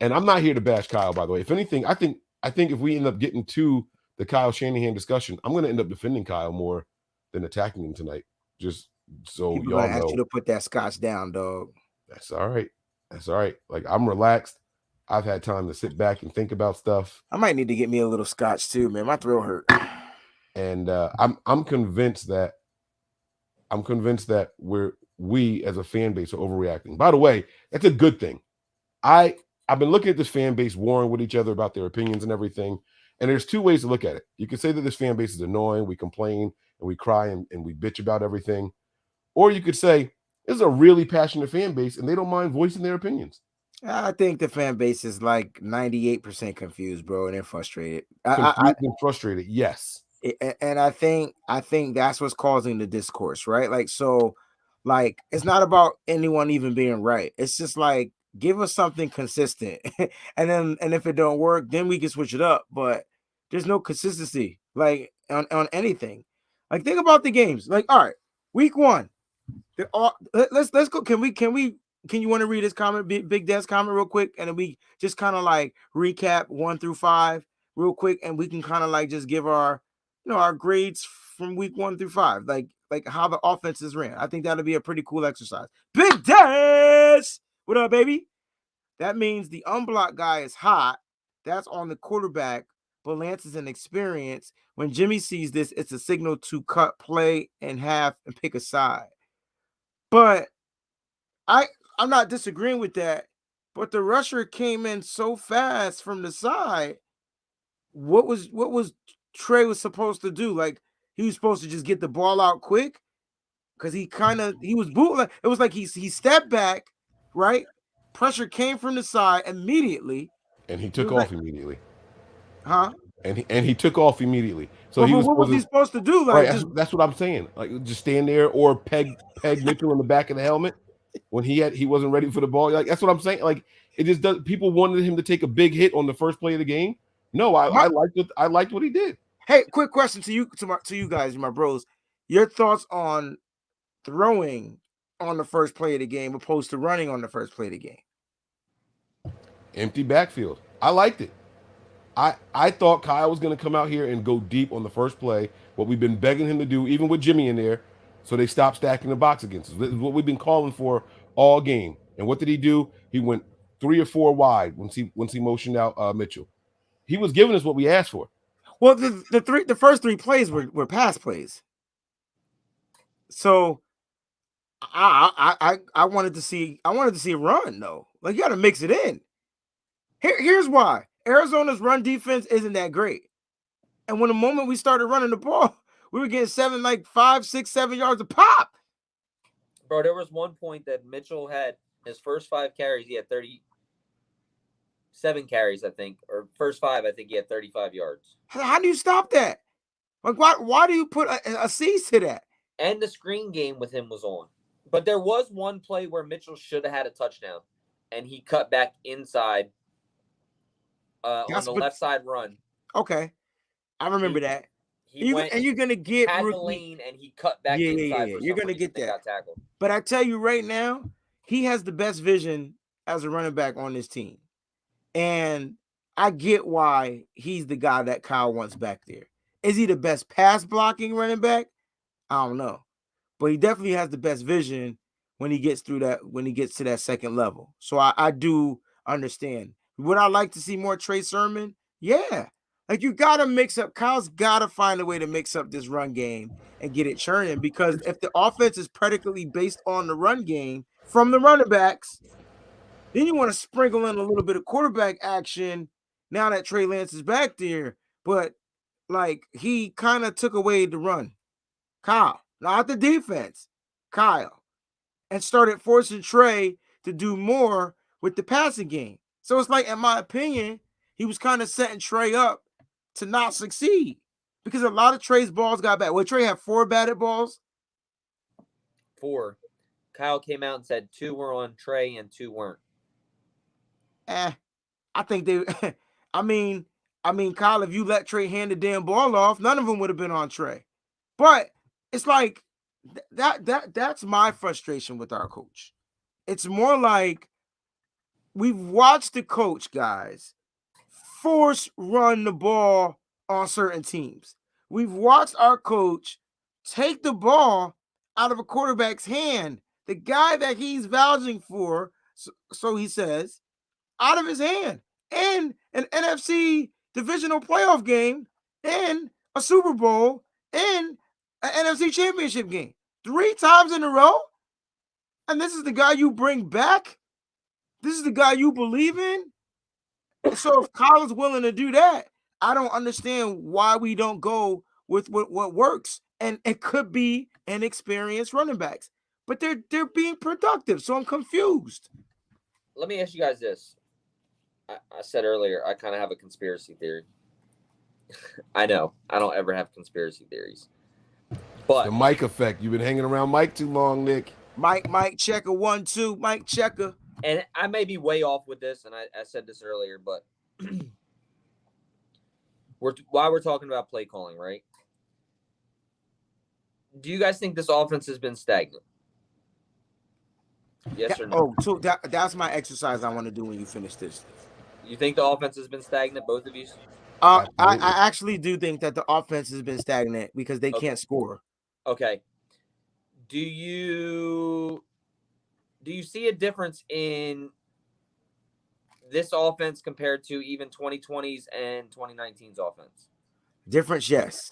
And I'm not here to bash Kyle, by the way. If anything, I think if we end up getting to the Kyle Shanahan discussion, I'm going to end up defending Kyle more than attacking him tonight. Just so People y'all gonna ask know. you to put that scotch down, dog. That's all right. That's all right. Like I'm relaxed. I've had time to sit back and think about stuff. I might need to get me a little scotch too, man. My throat hurt. And I'm convinced that we as a fan base are overreacting. By the way, that's a good thing. I've been looking at this fan base warring with each other about their opinions and everything. And there's two ways to look at it. You can say that this fan base is annoying, we complain and we cry and we bitch about everything. Or you could say this is a really passionate fan base and they don't mind voicing their opinions. I think the fan base is like 98% confused, bro, and they're frustrated. Confused and frustrated, yes. And I think that's what's causing the discourse, right? Like, so, like, it's not about anyone even being right. It's just like, give us something consistent, and if it don't work, then we can switch it up. But there's no consistency, like on anything. Like, think about the games. Like, all right, week 1, let's go. Can you want to read this comment, Big Dad's comment, real quick, and then we just kind of like recap 1 through 5 real quick, and we can kind of like just give our our grades from week 1 through 5, like how the offenses ran. I think that'll be a pretty cool exercise. Big Dad's, what up, baby? That means the unblocked guy is hot. That's on the quarterback, but Lance is an experience. When Jimmy sees this, it's a signal to cut play in half and pick a side. But I'm not disagreeing with that, but the rusher came in so fast from the side. What was Trey was supposed to do? Like, he was supposed to just get the ball out quick because he was bootleg. It was like he stepped back, right? Pressure came from the side immediately, and he took off immediately. Huh? And he took off immediately. So what was he supposed to do? Like, right, that's what I'm saying. Like, just stand there or peg Mitchell in the back of the helmet when he wasn't ready for the ball. Like, that's what I'm saying. Like, it just does. People wanted him to take a big hit on the first play of the game. No, I liked what he did. Hey, quick question to you guys, my bros. Your thoughts on throwing on the first play of the game opposed to running on the first play of the game? Empty backfield. I liked it. I thought Kyle was going to come out here and go deep on the first play, what we've been begging him to do, even with Jimmy in there, so they stopped stacking the box against us. This is what we've been calling for all game. And what did he do? He went 3 or 4 wide once he motioned out Mitchell. He was giving us what we asked for. Well, the first 3 plays were pass plays. So I wanted to see a run though. Like, you got to mix it in. Here's why. Arizona's run defense isn't that great. And when the moment we started running the ball, we were getting 5, 6, 7 yards a pop. Bro, there was one point that Mitchell had his first 5 carries. He had 37 carries, I think, or first 5. I think he had 35 yards. How do you stop that? Like, why do you put a cease to that? And the screen game with him was on. But there was one play where Mitchell should have had a touchdown, and he cut back inside on the left side run. Okay, I remember that. You're gonna get had the lane, and he cut back inside. Yeah. You're gonna get that. Got tackled. But I tell you right now, he has the best vision as a running back on this team, and I get why he's the guy that Kyle wants back there. Is he the best pass blocking running back? I don't know, but he definitely has the best vision when he gets to that second level. So I do understand. Would I like to see more Trey Sermon? Yeah. Like, you got to mix up. Kyle's got to find a way to mix up this run game and get it churning, because if the offense is predicated based on the run game from the running backs, Then you want to sprinkle in a little bit of quarterback action now that Trey Lance is back there. But like he kind of took away the run. Kyle, not the defense, Kyle, and started forcing Trey to do more with the passing game. So it's like, in my opinion, he was kind of setting Trey up to not succeed because a lot of Trey's balls got bad. Well, Trey had 4 batted balls. 4. Kyle came out and said 2 were on Trey and 2 weren't. I think they. I mean, Kyle, if you let Trey hand the damn ball off, none of them would have been on Trey. But it's like that's my frustration with our coach. It's more like we've watched the coach, guys, force run the ball on certain teams. We've watched our coach take the ball out of a quarterback's hand, the guy that he's vouching for, so he says, out of his hand, in an NFC divisional playoff game, in a Super Bowl, in an NFC championship game. 3 times in a row? And this is the guy you bring back? This is the guy you believe in? So if Kyle's willing to do that, I don't understand why we don't go with what works. And it could be inexperienced running backs, but they're being productive. So I'm confused. Let me ask you guys this. I said earlier, I kind of have a conspiracy theory. I know. I don't ever have conspiracy theories. But the Mike effect. You've been hanging around Mike too long, Nick. Mike checker 1, 2. Mike checker. And I may be way off with this, and I said this earlier, but while we're talking about play calling, right? Do you guys think this offense has been stagnant? Yes or no? Oh, so that's my exercise I want to do when you finish this. You think the offense has been stagnant, both of you? I actually do think that the offense has been stagnant because they can't score. Okay. Do you see a difference in this offense compared to even 2020's and 2019's offense? Difference, yes.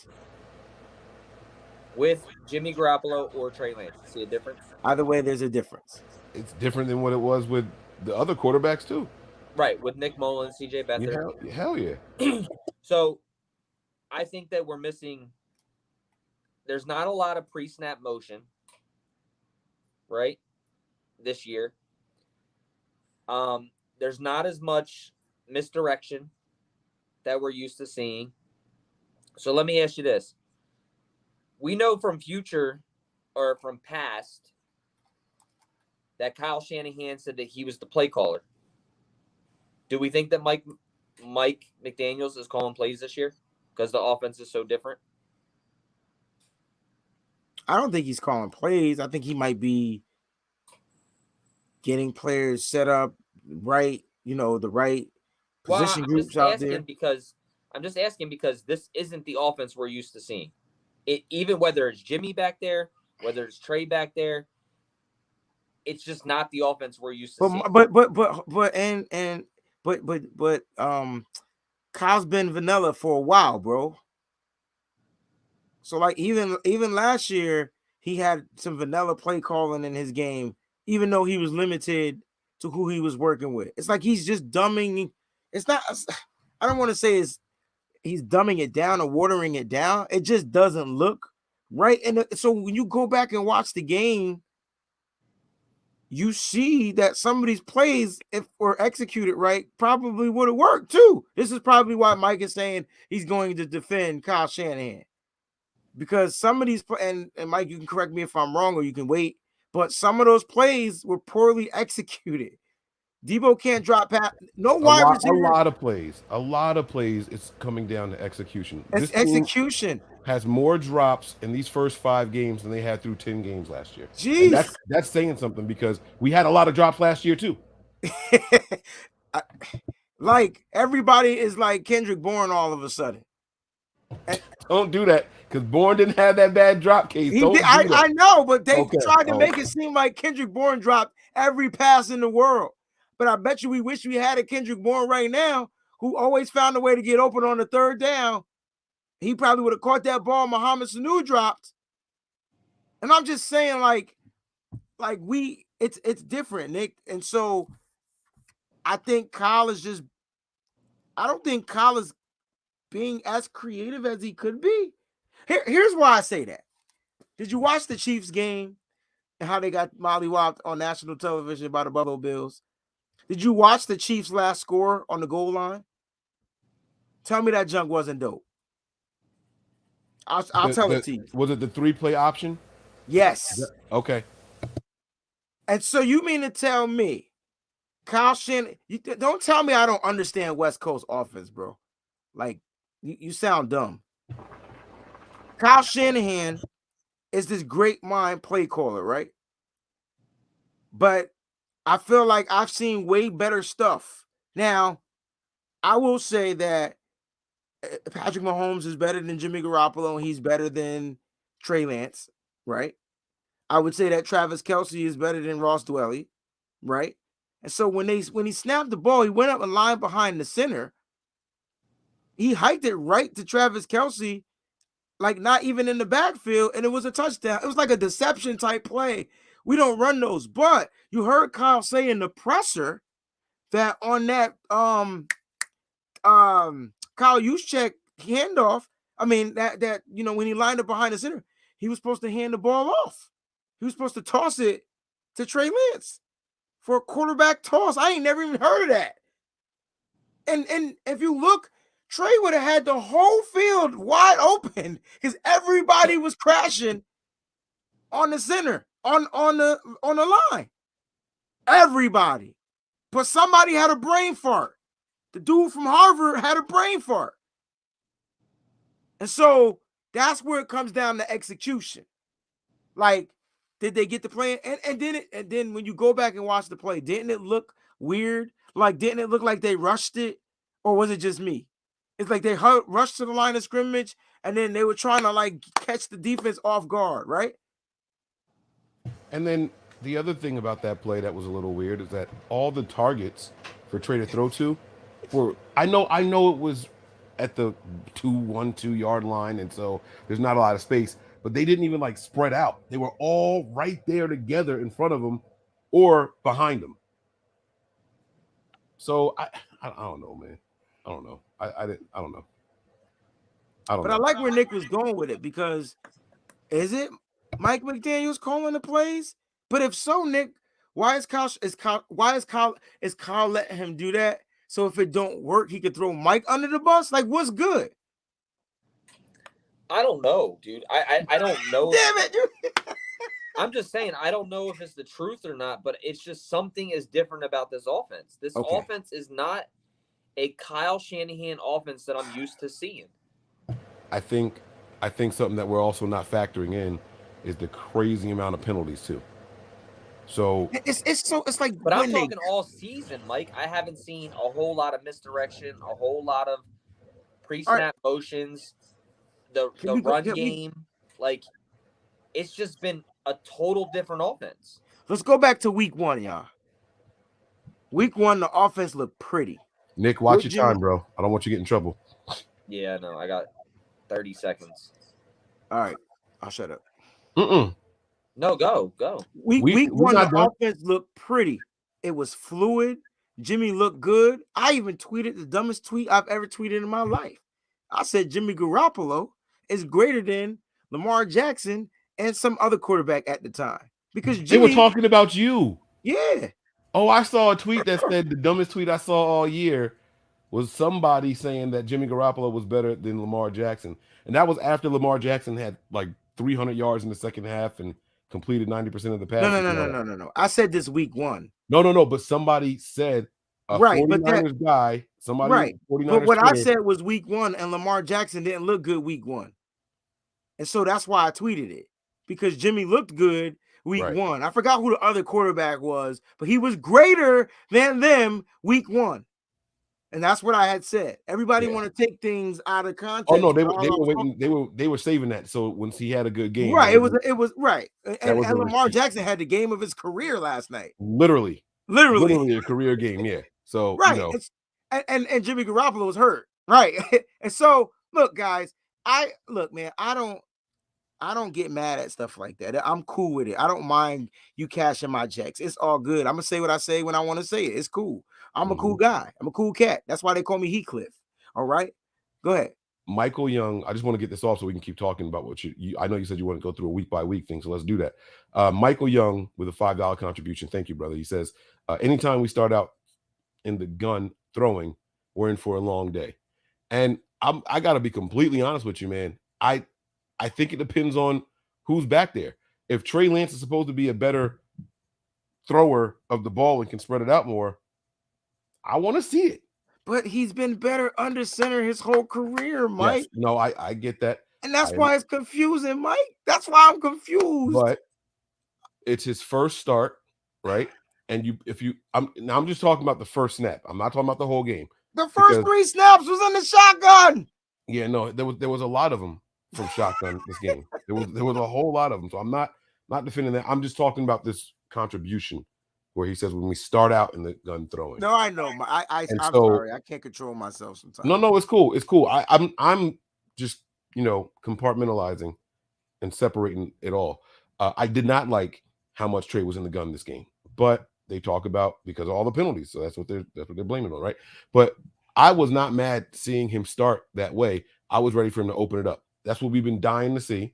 With Jimmy Garoppolo or Trey Lance, see a difference? Either way, there's a difference. It's different than what it was with the other quarterbacks too. Right, with Nick Mullins, CJ Beathard. Yeah, hell yeah. So I think that we're missing. There's not a lot of pre-snap motion, right? This year. There's not as much misdirection that we're used to seeing. So let me ask you this. We know from future or from past that Kyle Shanahan said that he was the play caller. Do we think that Mike McDaniels is calling plays this year because the offense is so different? I don't think he's calling plays. I think he might be getting players set up right, the right position groups out there. I'm just asking because this isn't the offense we're used to seeing. Even whether it's Jimmy back there, whether it's Trey back there, it's just not the offense we're used to seeing. But Kyle's been vanilla for a while, bro. So like even last year, he had some vanilla play calling in his game, even though he was limited to who he was working with. It's like he's just dumbing. It's not. I don't want to say he's dumbing it down or watering it down. It just doesn't look right. And so when you go back and watch the game, you see that some of these plays, if were executed right, probably would have worked too. This is probably why Mike is saying he's going to defend Kyle Shanahan. Because some of these, and Mike, you can correct me if I'm wrong or you can wait, but some of those plays were poorly executed. Debo can't drop past. No wide receiver. A lot of plays. It's coming down to execution. It's execution. Has more drops in these first 5 games than they had through 10 games last year. Jeez. That's saying something because we had a lot of drops last year too. Like everybody is like Kendrick Bourne all of a sudden. Don't do that because Bourne didn't have that bad drop case. I know, but they tried to make it seem like Kendrick Bourne dropped every pass in the world. But I bet you we wish we had a Kendrick Bourne right now who always found a way to get open on the third down. He probably would have caught that ball Mohamed Sanu dropped. And I'm just saying, it's different, Nick. And so I think Kyle is just. I don't think Kyle is being as creative as he could be. Here's why I say that. Did you watch the Chiefs game and how they got mollywopped on national television by the Buffalo Bills? Did you watch the Chiefs' last score on the goal line? Tell me that junk wasn't dope. I'll tell it to you. Was it the 3-play option? Yes. Okay. And so you mean to tell me, Kyle Shanahan, don't tell me I don't understand West Coast offense, bro. Like, you sound dumb. Kyle Shanahan is this great mind play caller, right? But I feel like I've seen way better stuff. Now, I will say that Patrick Mahomes is better than Jimmy Garoppolo, and he's better than Trey Lance, right? I would say that Travis Kelce is better than Ross Dwelly, right? And so when he snapped the ball, he went up and lined behind the center. He hiked it right to Travis Kelce, like not even in the backfield, and it was a touchdown. It was like a deception type play. We don't run those, but you heard Kyle say in the presser that on that Kyle Juszczyk handoff, I mean that when he lined up behind the center, he was supposed to hand the ball off. He was supposed to toss it to Trey Lance for a quarterback toss. I ain't never even heard of that. And if you look, Trey would have had the whole field wide open because everybody was crashing on the center, on the line. Everybody. But somebody had a brain fart. The dude from Harvard had a brain fart. And so that's where it comes down to execution. Like, did they get the play? And then when you go back and watch the play, didn't it look weird? Like, didn't it look like they rushed it? Or was it just me? It's like they rushed to the line of scrimmage and then they were trying to like catch the defense off guard, right? And then the other thing about that play that was a little weird is that all the targets for Trey to throw to were, I know it was at the 2-1-2 yard line, and so there's not a lot of space, but they didn't even like spread out. They were all right there together in front of him or behind him. So I don't know, man. I don't know. I don't know. I like where Nick was going with it, because is it Mike McDaniel's calling the plays? But if so, Nick, why is Kyle letting him do that? So if it don't work, he could throw Mike under the bus? Like, what's good? I don't know, dude. I don't know. Damn it, dude. I'm just saying, I don't know if it's the truth or not, but it's just something is different about this offense. This offense is not a Kyle Shanahan offense that I'm used to seeing. I think something that we're also not factoring in is the crazy amount of penalties too. So it's like, but I'm talking all season, Mike. I haven't seen a whole lot of misdirection, a whole lot of pre-snap motions, the run game. Like, it's just been a total different offense. Let's go back to week 1, y'all. Week 1, the offense looked pretty. Nick, watch your time, bro. I don't want you to get in trouble. Yeah, no, I got 30 seconds. All right, I'll shut up. No, go. Week 1, the offense looked pretty. It was fluid. Jimmy looked good. I even tweeted the dumbest tweet I've ever tweeted in my life. I said Jimmy Garoppolo is greater than Lamar Jackson and some other quarterback at the time. Because Jimmy, they were talking about you. Yeah. Oh, I saw a tweet that said the dumbest tweet I saw all year was somebody saying that Jimmy Garoppolo was better than Lamar Jackson. And that was after Lamar Jackson had like 300 yards in the second half and completed 90% of the passes. No. I said this week 1. No. But somebody said a 49ers guy, somebody. Right. 49ers but what Twitter, I said was week 1, and Lamar Jackson didn't look good week 1. And so that's why I tweeted it, because Jimmy looked good week 1. I forgot who the other quarterback was, but he was greater than them week 1. And that's what I had said. Everybody want to take things out of context. Oh no, they were waiting. They were saving that. So once he had a good game, right? It was right. And Lamar Jackson had the game of his career last night. Literally a career game. Yeah. So right. And Jimmy Garoppolo was hurt. Right. And so look, guys, I don't get mad at stuff like that. I'm cool with it. I don't mind you cashing my checks. It's all good. I'm gonna say what I say when I want to say it. It's cool. I'm a cool guy. I'm a cool cat. That's why they call me Heathcliff. All right, go ahead. Michael Young, I just want to get this off so we can keep talking about what you I know you said you want to go through a week by week thing, so let's do that. Michael Young with a $5 contribution. Thank you, brother. He says, anytime we start out in the gun throwing, we're in for a long day. And I got to be completely honest with you, man. I think it depends on who's back there. If Trey Lance is supposed to be a better thrower of the ball and can spread it out more, I want to see it. But he's been better under center his whole career, Mike. Yes. No, I get that. And that's why it's confusing, Mike. That's why I'm confused. But it's his first start, right? And I'm just talking about the first snap. I'm not talking about the whole game. The first 3 snaps was in the shotgun. Yeah, no, there was a lot of them from shotgun this game. There was a whole lot of them. So I'm not defending that. I'm just talking about this contribution where he says when we start out in the gun throwing. No, I know. I'm sorry. I can't control myself sometimes. No, it's cool. It's cool. I'm just, compartmentalizing and separating it all. I did not like how much Trey was in the gun this game, but they talk about because of all the penalties. So that's what they're blaming on, right? But I was not mad seeing him start that way. I was ready for him to open it up. That's what we've been dying to see.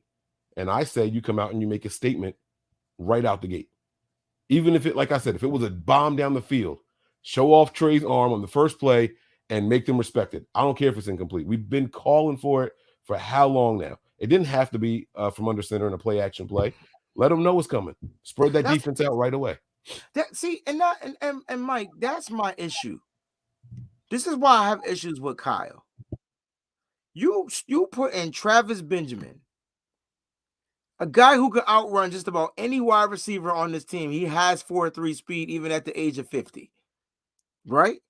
And I say you come out and you make a statement right out the gate. Even if it, like I said, if it was a bomb down the field, show off Trey's arm on the first play and make them respect it. I don't care if it's incomplete. We've been calling for it for how long now? It didn't have to be from under center in a play action play. Let them know what's coming. Spread that defense out right away. And Mike, that's my issue. This is why I have issues with Kyle. You put in Travis Benjamin, a guy who can outrun just about any wide receiver on this team. He has 4.3 speed even at the age of 50. Right?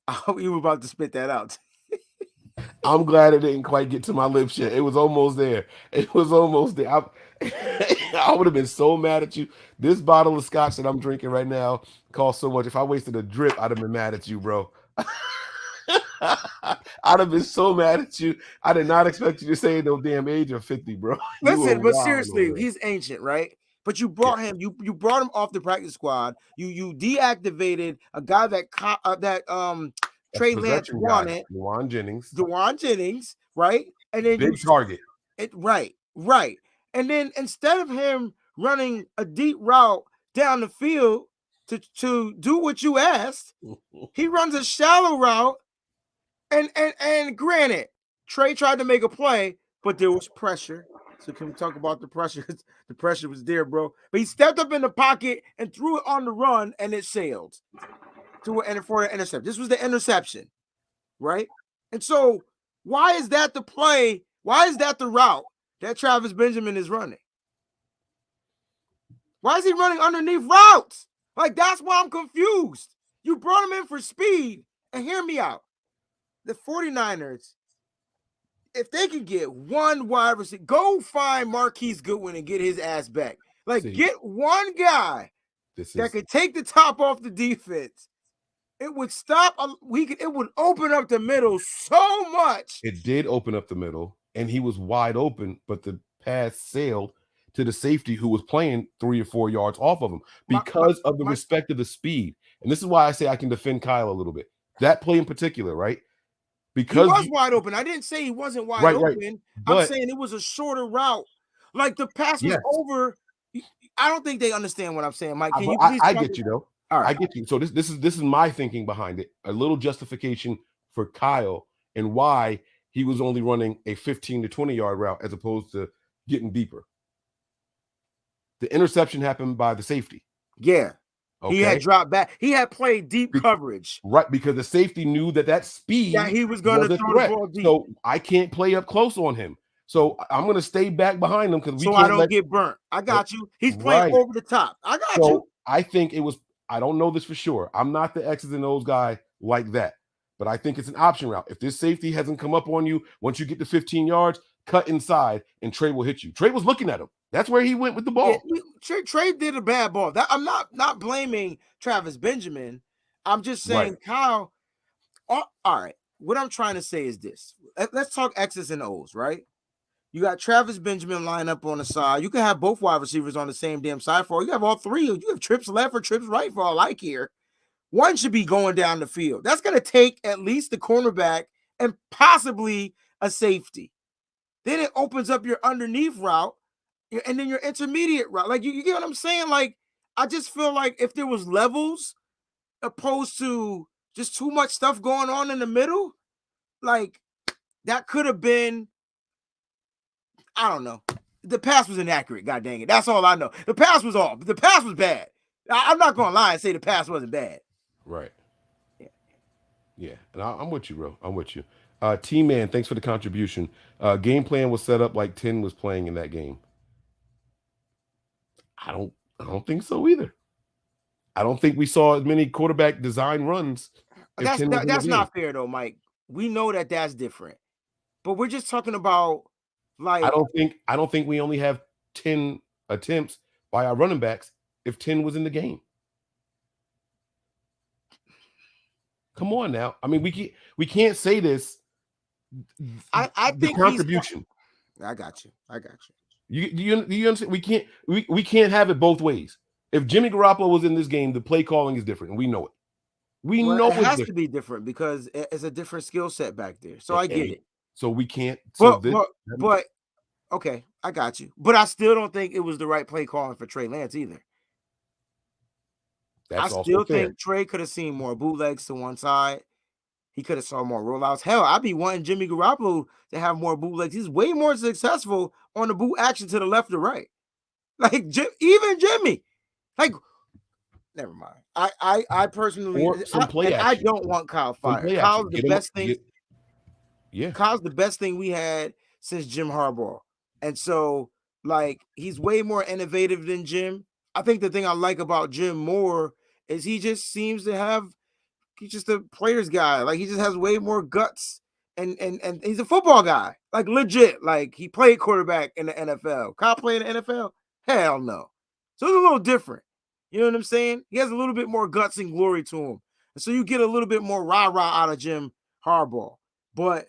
I hope you were about to spit that out. I'm glad it didn't quite get to my lips yet. It was almost there. I would have been so mad at you. This bottle of scotch that I'm drinking right now costs so much. If I wasted a drip, I'd have been mad at you, bro. I'd have been so mad at you. I did not expect you to say no damn age of 50, bro. Listen, but seriously, he's ancient, right? But you brought him, you brought him off the practice squad. You deactivated a guy that Trey Lance wanted. Dewan Jennings, right? And then big target. Right. And then instead of him running a deep route down the field to do what you asked, he runs a shallow route. And granted, Trey tried to make a play, but there was pressure. So can we talk about the pressure? The pressure was there, bro. But he stepped up in the pocket and threw it on the run, and it sailed for the interception. This was the interception, right? And so why is that the play? Why is that the route that Travis Benjamin is running? Why is he running underneath routes? Like, that's why I'm confused. You brought him in for speed, and hear me out. The 49ers, if they can get one wide receiver, go find Marquise Goodwin and get his ass back. Get one guy that could take the top off the defense. It would stop. It would open up the middle so much. It did open up the middle, and he was wide open, but the pass sailed to the safety who was playing 3 or 4 yards off of him because of the respect of the speed. And this is why I say I can defend Kyle a little bit. That play in particular, right? Because he was wide open. I didn't say he wasn't wide open. I'm saying it was a shorter route. Like, the pass was over. I don't think they understand what I'm saying, Mike. Can you please? I get you, though. All right. I get you. So this is my thinking behind it. A little justification for Kyle and why he was only running a 15 to 20 yard route as opposed to getting deeper. The interception happened by the safety. Yeah. Okay. He had dropped back. He had played deep coverage. Right, because the safety knew that speed he was going to throw the ball deep. So I can't play up close on him. So I'm going to stay back behind him because I don't get burnt. I got you. He's playing over the top. I got you. I think it was. I don't know this for sure. I'm not the X's and O's guy like that, but I think it's an option route. If this safety hasn't come up on you, once you get to 15 yards, cut inside and Trey will hit you. Trey was looking at him. That's where he went with the ball. Yeah, Trey did a bad ball. I'm not blaming Travis Benjamin. I'm just saying, Kyle. All right. What I'm trying to say is this. Let's talk X's and O's, right? You got Travis Benjamin lined up on the side. You can have both wide receivers on the same damn side for. You have all three. You have trips left or trips right for all I care. one should be going down the field. That's going to take at least the cornerback and possibly a safety. Then it opens up your underneath route and then your intermediate route. Like, you get what I'm saying? Like, I just feel like if there was levels opposed to just too much stuff going on in the middle, like, that could have been, I don't know. The pass was inaccurate. God dang it. That's all I know. The pass was off. The pass was bad. I'm not going to lie and say the pass wasn't bad. Right. Yeah. Yeah. And I'm with you, bro. I'm with you. T-Man, thanks for the contribution. Game plan was set up like 10 was playing in that game. I don't think so either. I don't think we saw as many quarterback design runs. That's not fair though, Mike. We know that that's different. But we're just talking about, like, I don't think we only have 10 attempts by our running backs if 10 was in the game. Come on now. I mean, we can't say this. I think contribution. I got you. You understand? We can't have it both ways. If Jimmy Garoppolo was in this game, the play calling is different, and we know it. It has to be different because it's a different skill set back there. So I get it. So we can't. But okay, I got you. But I still don't think it was the right play calling for Trey Lance either. I still think Trey could have seen more bootlegs to one side. He could have saw more rollouts. Hell, I'd be wanting Jimmy Garoppolo to have more bootlegs. He's way more successful on the boot action to the left or right. Like, even Jimmy. Like, never mind. I personally, I don't want Kyle fired. Kyle's the best thing. Kyle's the best thing we had since Jim Harbaugh. And so, like, he's way more innovative than Jim. I think the thing I like about Jim more is he just seems to have, he's just a player's guy. Like, he just has way more guts. And he's a football guy. Like, legit. Like, he played quarterback in the NFL. Kyle played in the NFL? Hell no. So it's a little different. You know what I'm saying? He has a little bit more guts and glory to him. And so you get a little bit more rah-rah out of Jim Harbaugh. But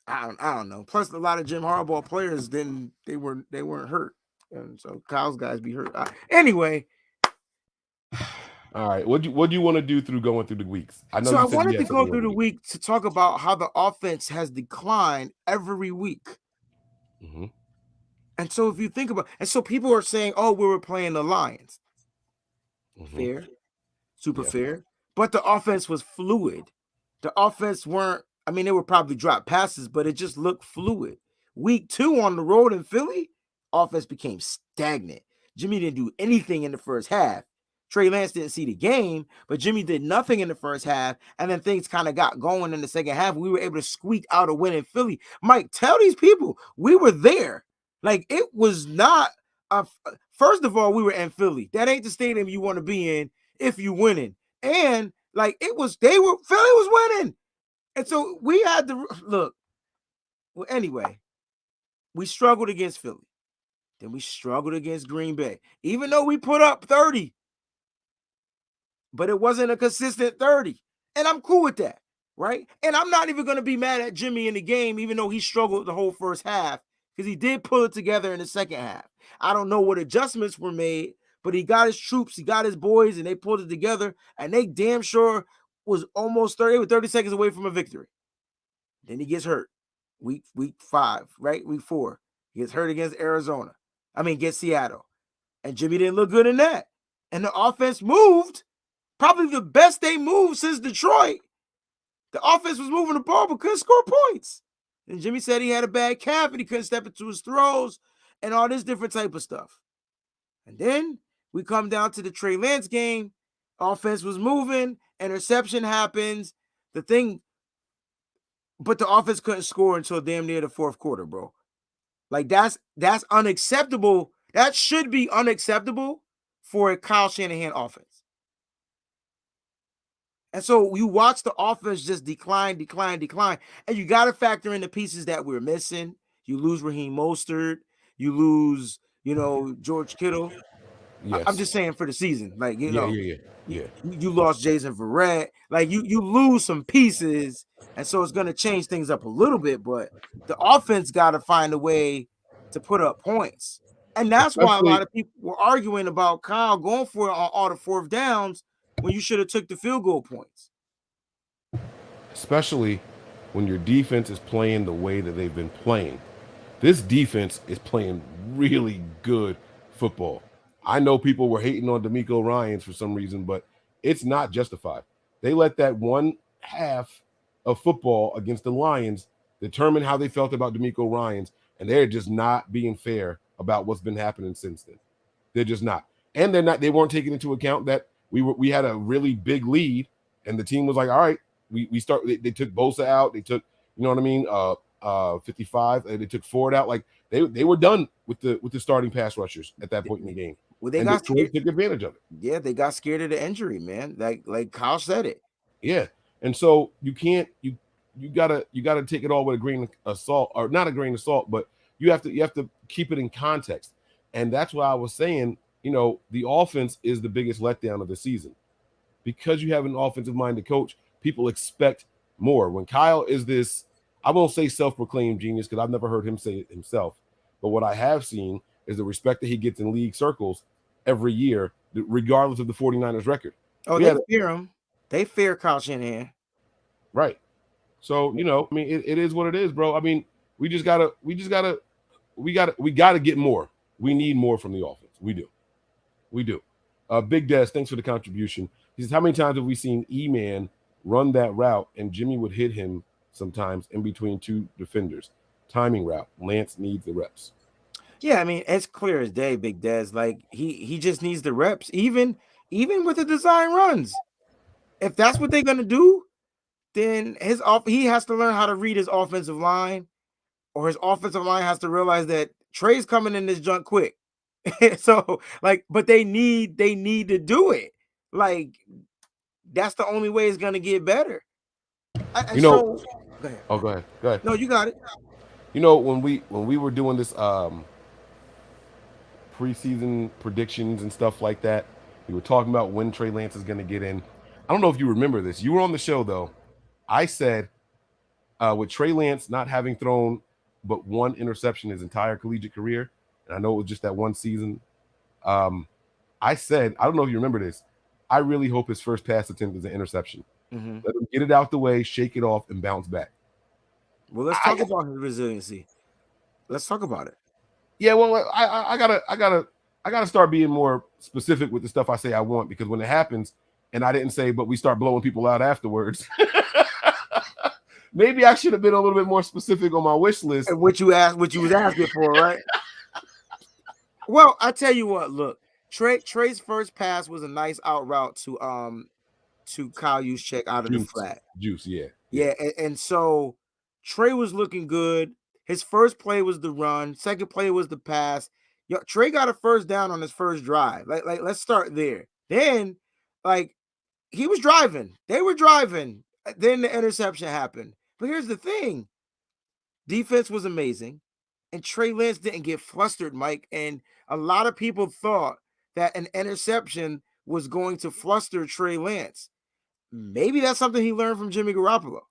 I don't know. Plus, a lot of Jim Harbaugh players they weren't hurt. And so Kyle's guys be hurt. Anyway. All right. What do you want to do going through the weeks? I wanted to go through the week to talk about how the offense has declined every week. Mm-hmm. And so if you think about, and so people are saying, oh, we were playing the Lions. Mm-hmm. Fair. Super fair. But the offense was fluid. The offense they were probably drop passes, but it just looked fluid. Week 2 on the road in Philly, offense became stagnant. Jimmy didn't do anything in the first half. Trey Lance didn't see the game, but Jimmy did nothing in the first half, and then things kind of got going in the second half. We were able to squeak out a win in Philly. Mike, tell these people we were there. Like, it was not first of all, we were in Philly. That ain't the stadium you want to be in if you winning. And like, Philly was winning. And so we had to look. Well, anyway, we struggled against Philly. Then we struggled against Green Bay, even though we put up 30. But it wasn't a consistent 30. And I'm cool with that, right? And I'm not even going to be mad at Jimmy in the game, even though he struggled the whole first half, because he did pull it together in the second half. I don't know what adjustments were made, but he got his troops, he got his boys, and they pulled it together, and they damn sure was almost 30 seconds away from a victory. Then he gets hurt. Week 5, right? Week 4. He gets hurt against against Seattle. And Jimmy didn't look good in that. And the offense moved. Probably the best they moved since Detroit. The offense was moving the ball but couldn't score points. And Jimmy said he had a bad calf and he couldn't step into his throws and all this different type of stuff. And then we come down to the Trey Lance game. Offense was moving. Interception happens. But the offense couldn't score until damn near the fourth quarter, bro. Like, that's unacceptable. That should be unacceptable for a Kyle Shanahan offense. And so you watch the offense just decline. And you got to factor in the pieces that we're missing. You lose Raheem Mostert. You lose, George Kittle. Yes. I'm just saying for the season. Like, you lost Jason Verrett. Like, you lose some pieces. And so it's going to change things up a little bit. But the offense got to find a way to put up points. And that's why a lot of people were arguing about Kyle going for it on all the fourth downs. when you should have took the field goal points. Especially when your defense is playing the way that they've been playing. This defense is playing really good football. I know people were hating on D'Amico Ryans for some reason, but it's not justified. They let that one half of football against the Lions determine how they felt about D'Amico Ryans, and they're just not being fair about what's been happening since then. They're just not. And they weren't taking into account that we had a really big lead, and the team was like, all right, they took Bosa out, they took, you know what I mean, 55, and they took Ford out. Like they were done with the starting pass rushers at that point in the game. Well, they and got Detroit scared. took advantage of it. Yeah, they got scared of the injury, man. Like Kyle said it. Yeah, and so you can't you gotta take it all with a grain of salt, or not a grain of salt, but you have to keep it in context. And that's why I was saying, you know, the offense is the biggest letdown of the season because you have an offensive-minded coach. People expect more. When Kyle is this, I won't say self-proclaimed genius because I've never heard him say it himself, but what I have seen is the respect that he gets in league circles every year, regardless of the 49ers record. Oh, they fear him. They fear Kyle Shanahan. Right. So, you know, I mean, it is what it is, bro. I mean, we gotta get more. We need more from the offense. We do. Big Des, thanks for the contribution. He says, how many times have we seen E-Man run that route and Jimmy would hit him sometimes in between two defenders? Timing route. Lance needs the reps. Yeah, I mean, it's clear as day, Big Des. Like he just needs the reps, even with the design runs. If that's what they're gonna do, then he has to learn how to read his offensive line, or his offensive line has to realize that Trey's coming in this junk quick. So, like, but they need to do it. Like, that's the only way it's gonna get better. Go ahead. No, you got it. You know, when we were doing this preseason predictions and stuff like that, we were talking about when Trey Lance is going to get in. I don't know if you remember this. You were on the show though. I said with Trey Lance not having thrown but one interception his entire collegiate career, and I know it was just that one season. I said, I don't know if you remember this, I really hope his first pass attempt is an interception. Mm-hmm. Let him get it out the way, shake it off, and bounce back. Well, let's talk about his resiliency. Let's talk about it. Yeah, well, I gotta start being more specific with the stuff I say I want, because when it happens, and I didn't say, but we start blowing people out afterwards. Maybe I should have been a little bit more specific on my wish list. And what you was asking for, right? Well, I tell you what, look, Trey's first pass was a nice out route to Kyle Juszczyk out of the flat. Yeah. And so Trey was looking good. His first play was the run. Second play was the pass. Yo, Trey got a first down on his first drive. Like let's start there. Then, like, he was driving. They were driving. Then the interception happened. But here's the thing. Defense was amazing. And Trey Lance didn't get flustered, Mike. And a lot of people thought that an interception was going to fluster Trey Lance. Maybe that's something he learned from Jimmy Garoppolo.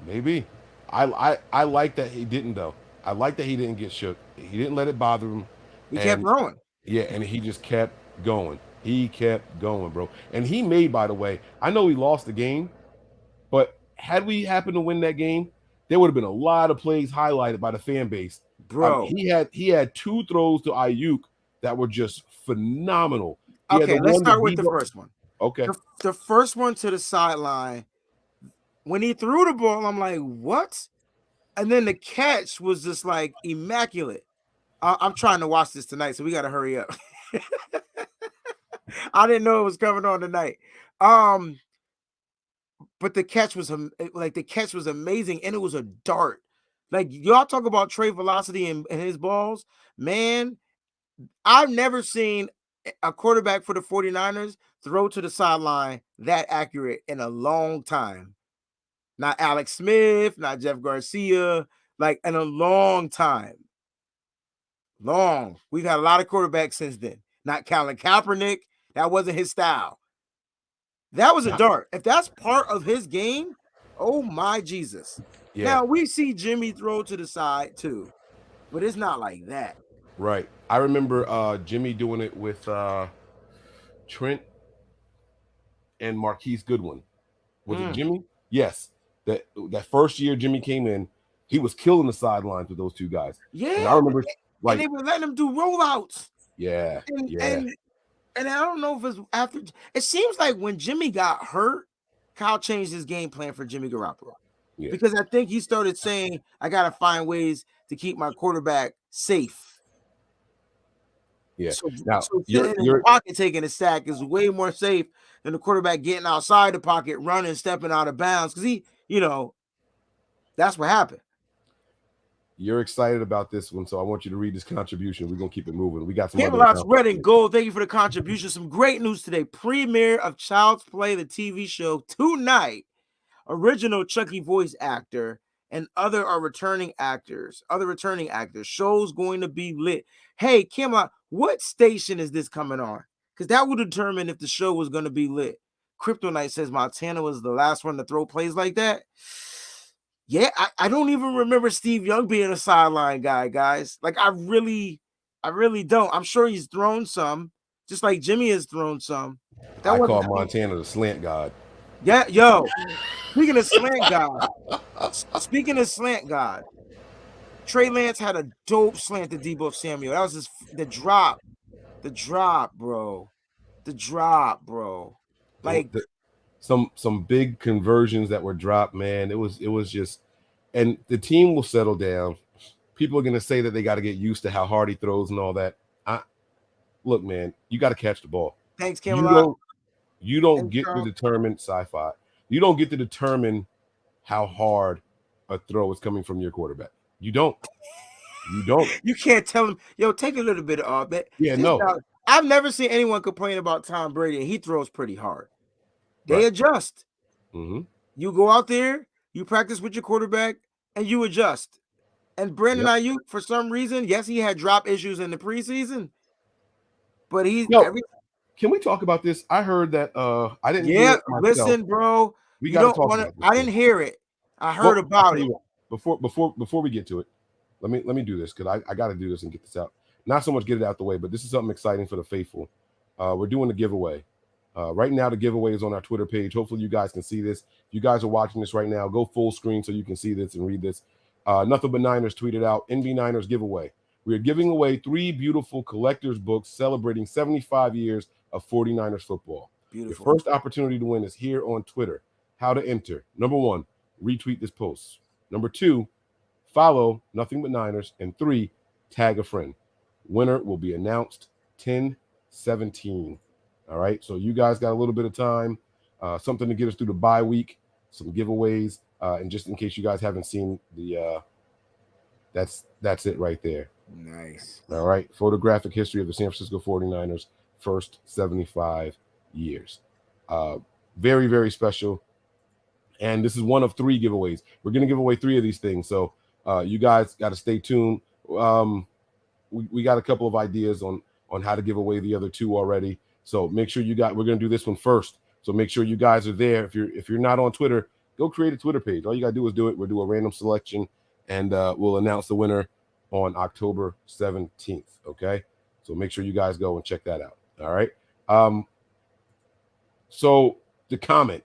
Maybe. I like that he didn't, though. I like that he didn't get shook. He didn't let it bother him. He kept growing. Yeah, and he just kept going. He kept going, bro. And he made, by the way, I know he lost the game, but had we happened to win that game, there would have been a lot of plays highlighted by the fan base. Bro. He had two throws to Aiyuk that were just phenomenal. Okay, let's start with the first one. Okay. The first one to the sideline, when he threw the ball, I'm like, what? And then the catch was just like immaculate. I'm trying to watch this tonight, so we got to hurry up. I didn't know it was coming on tonight. But the catch was amazing, and it was a dart. Like, y'all talk about Trey velocity and his balls, man. I've never seen a quarterback for the 49ers throw to the sideline that accurate in a long time. Not Alex Smith, not Jeff Garcia, like in a long time. Long. We've had a lot of quarterbacks since then. Not Colin Kaepernick. That wasn't his style. That was a dart. If that's part of his game, oh my Jesus. Yeah. Now, we see Jimmy throw to the side too, but it's not like that. Right. I remember Jimmy doing it with Trent and Marquise Goodwin. Was it Jimmy? Yes. That first year Jimmy came in, he was killing the sidelines with those two guys. Yeah. And I remember and they were letting him do rollouts. Yeah. And I don't know if it's after. It seems like when Jimmy got hurt, Kyle changed his game plan for Jimmy Garoppolo. Yeah. Because I think he started saying, I got to find ways to keep my quarterback safe. Yeah. So Now, sitting in the pocket taking a sack is way more safe than the quarterback getting outside the pocket, running, stepping out of bounds. Because he, that's what happened. You're excited about this one, so I want you to read this contribution. We're going to keep it moving. We got some Camelot's Red and Gold. Thank you for the contribution. Some great news today. Premiere of Child's Play, the TV show, tonight. Original Chucky voice actor and other returning actors. Show's going to be lit. Hey, Camelot, what station is this coming on? Because that will determine if the show was going to be lit. Kryptonite says Montana was the last one to throw plays like that. Yeah, I don't even remember Steve Young being a sideline guy, guys. Like, I really don't. I'm sure he's thrown some, just like Jimmy has thrown some. I call Montana the slant god. Yeah, yo. Speaking of slant god, Trey Lance had a dope slant to Deebo Samuel. That was the drop, bro. Like some big conversions that were dropped, man. It was just, and the team will settle down. People are gonna say that they got to get used to how hard he throws and all that. Look, man, you got to catch the ball. Thanks, Cameron. You don't get to determine sci-fi. You don't get to determine how hard a throw is coming from your quarterback. You don't. You can't tell him, yo, take a little bit off that. Yeah, no. I've never seen anyone complain about Tom Brady, and he throws pretty hard. They adjust. Mm-hmm. You go out there, you practice with your quarterback, and you adjust. And Brandon Aiyuk, for some reason, yes, he had drop issues in the preseason, but can we talk about this? I heard that I didn't. Yeah, listen, bro. We got to talk about this. I didn't hear it. I heard about it. Before we get to it, let me do this because I got to do this and get this out. Not so much get it out the way, but this is something exciting for the faithful. We're doing a giveaway. Right now, the giveaway is on our Twitter page. Hopefully, you guys can see this. If you guys are watching this right now, go full screen so you can see this and read this. Nothing But Niners tweeted out, NB Niners giveaway. We are giving away 3 beautiful collector's books celebrating 75 years of 49ers football. Beautiful. Your first opportunity to win is here on Twitter. How to enter. Number 1, retweet this post. Number 2, follow Nothing But Niners. And 3, tag a friend. Winner will be announced 10/17. All right, so you guys got a little bit of time, something to get us through the bye week, some giveaways, and just in case you guys haven't seen the, that's it right there. Nice. All right, photographic history of the San Francisco 49ers, first 75 years. Very, very special. And this is one of 3 giveaways. We're going to give away 3 of these things, so you guys got to stay tuned. We got a couple of ideas on how to give away the other 2 already. So make sure we're going to do this one first. So make sure you guys are there. If you're not on Twitter, go create a Twitter page. All you got to do is do it. We'll do a random selection, and we'll announce the winner on October 17th. Okay. So make sure you guys go and check that out. All right. So the comment,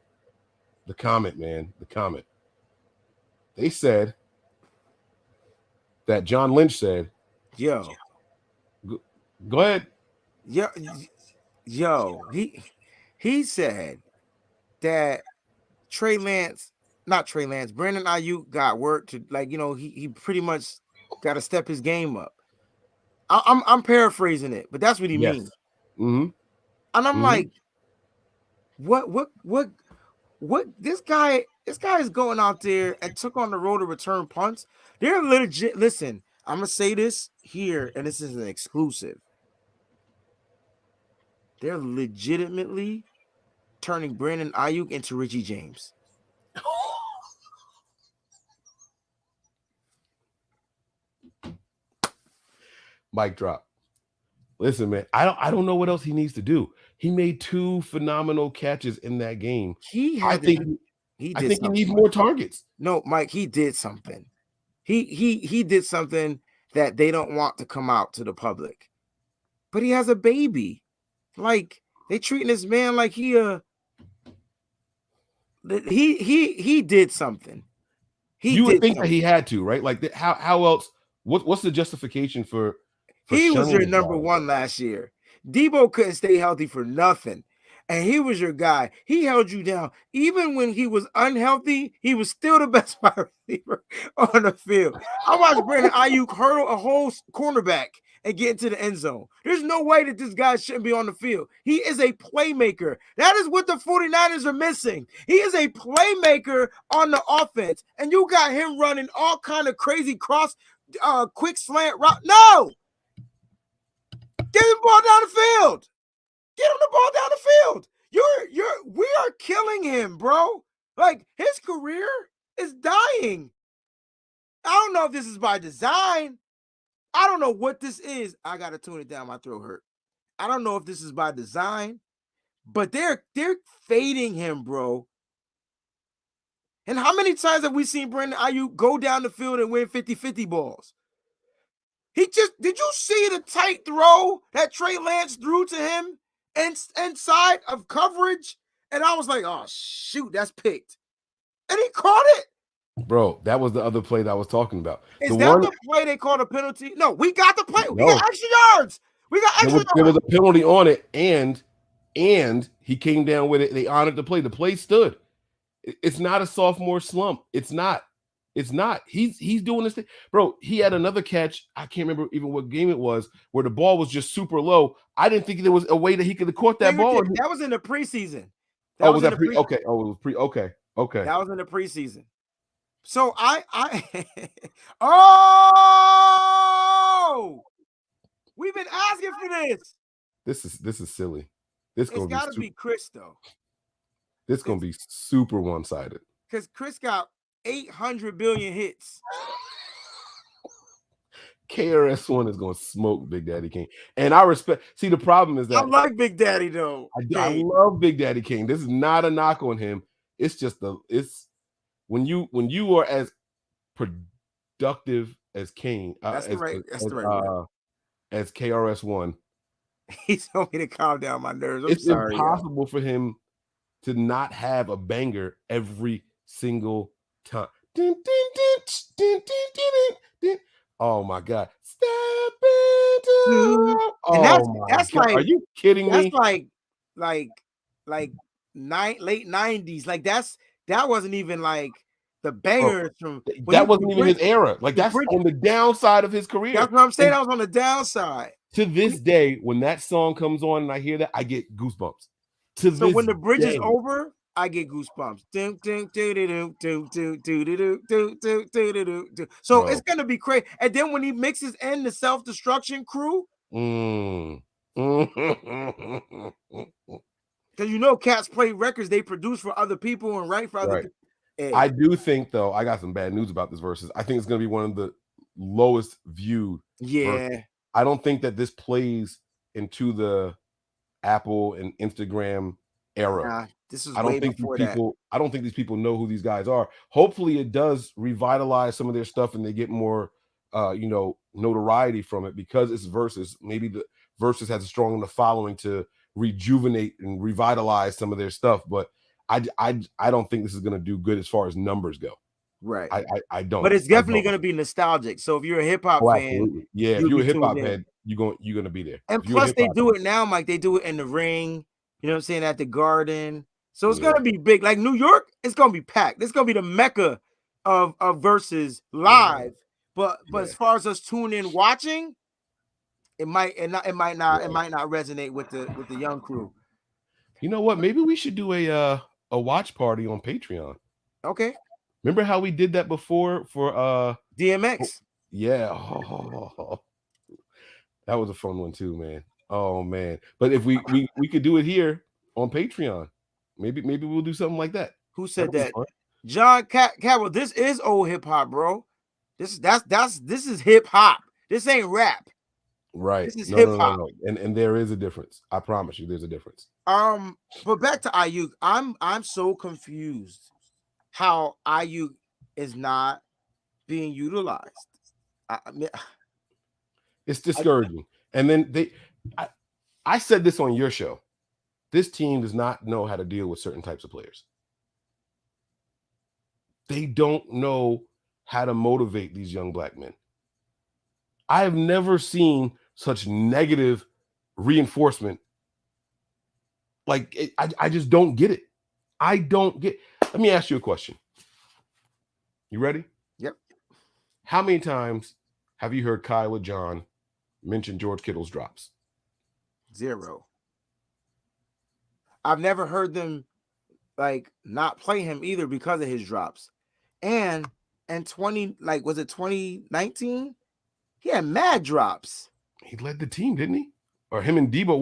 they said that John Lynch said, yo, go ahead. Yo, he said that Brandon Aiyuk got work to, like, he pretty much got to step his game up. I'm paraphrasing it, but that's what he means. Mm-hmm. And I'm like, what this guy is going out there and took on the role to return punts. They're legit. Listen, I'm gonna say this here, and this is an exclusive. They're legitimately turning Brandon Aiyuk into Richie James. Mic drop. Listen, man, I don't know what else he needs to do. He made 2 phenomenal catches in that game. I think he needs more targets. No, Mike, he did something. He did something that they don't want to come out to the public. But he has a baby. Like, They treating this man like he did something. You would think that he had to, right? Like how else? What's the justification for He was shunning your this number guy? one last year. Debo couldn't stay healthy for nothing. And he was your guy. He held you down. Even when he was unhealthy, he was still the best wide receiver on the field. I watched Brandon Aiyuk hurdle a whole cornerback and get into the end zone. There's no way that this guy shouldn't be on the field. He is a playmaker. That is what the 49ers are missing. He is a playmaker on the offense. And you got him running all kind of crazy quick slant route. No! Get him the ball down the field. Get him the ball down the field. We are killing him, bro. Like, his career is dying. I don't know if this is by design. I don't know what this is. I gotta tune it down. My throat hurt. I don't know if this is by design, but they're fading him, bro. And how many times have we seen Brandon Aiyuk go down the field and win 50-50 balls? Did you see the tight throw that Trey Lance threw to him inside of coverage? And I was like, oh, shoot, that's picked. And he caught it. Bro, that was the other play that I was talking about. Is that the play they called a penalty? No, we got the play. No. We got extra yards. There was a penalty on it, and he came down with it. They honored the play. The play stood. It's not a sophomore slump. It's not. He's doing this thing. Bro, he had another catch. I can't remember even what game it was, where the ball was just super low. I didn't think there was a way that he could have caught that ball. That was in the preseason. Was that pre? Okay. Oh, it was pre. Okay. That was in the preseason. So oh, we've been asking for this. This is silly. It's got to be Chris though. This gonna be super one-sided. Because Chris got 800 billion hits. KRS-One is gonna smoke Big Daddy Kane, and I respect. See, the problem is that I like Big Daddy though. I love Big Daddy Kane. This is not a knock on him. It's just it's when you are as productive as Kane, as KRS-One. He told me to calm down my nerves. It's impossible for him to not have a banger every single time. Oh my God. Step into that's like, are you kidding me? That's like late 90s. Like that wasn't even like the bangers from that wasn't even his era. Like that's on the downside of his career. That's what I'm saying. I was on the downside. To this day, when that song comes on and I hear that, I get goosebumps. So when the bridge is over, I get goosebumps. So it's gonna be crazy. And then when he mixes in the self-destruction crew, because cats play records they produce for other people and write for other people. I do think though, I got some bad news about this versus. I think it's gonna be one of the lowest viewed. Yeah. I don't think that this plays into the Apple and Instagram era. Nah, this is I don't think these people know who these guys are. Hopefully it does revitalize some of their stuff and they get more notoriety from it because it's versus. Maybe the versus has a strong enough following to rejuvenate and revitalize some of their stuff, but I don't think this is going to do good as far as numbers go. Right. I don't. But it's definitely going to be nostalgic. So if you're a hip hop fan, yeah, if you're a hip hop head, you're going to be there. And plus they do it now, Mike. They do it in the ring. You know what I'm saying? At the Garden. So it's going to be big. Like New York, it's going to be packed. It's going to be the mecca of versus live. But as far as us tuning in watching, it might not resonate with the young crew. You know what? Maybe we should do a watch party on Patreon. Okay. Remember how we did that before for DMX? Yeah. That was a fun one too, man. Oh man. But if we could do it here on Patreon, maybe we'll do something like that. Who said that? John Carroll, this is old hip hop, bro. This is hip hop. This ain't rap. Right. This is hip hop. No. And there is a difference. I promise you there's a difference. But back to Aiyuk. I'm so confused how Aiyuk is not being utilized. It's discouraging. And then I said this on your show. this team does not know how to deal with certain types of players. They don't know how to motivate these young black men. I have never seen such negative reinforcement. Like, I just don't get it. I don't get. Let me ask you a question. You ready? Yep. How many times have you heard Kyle or John mention George Kittle's drops? 0. I've never heard them like not play him either because of his drops. And 20, like, was it 2019? He had mad drops. He led the team, didn't he? Or him and Debo.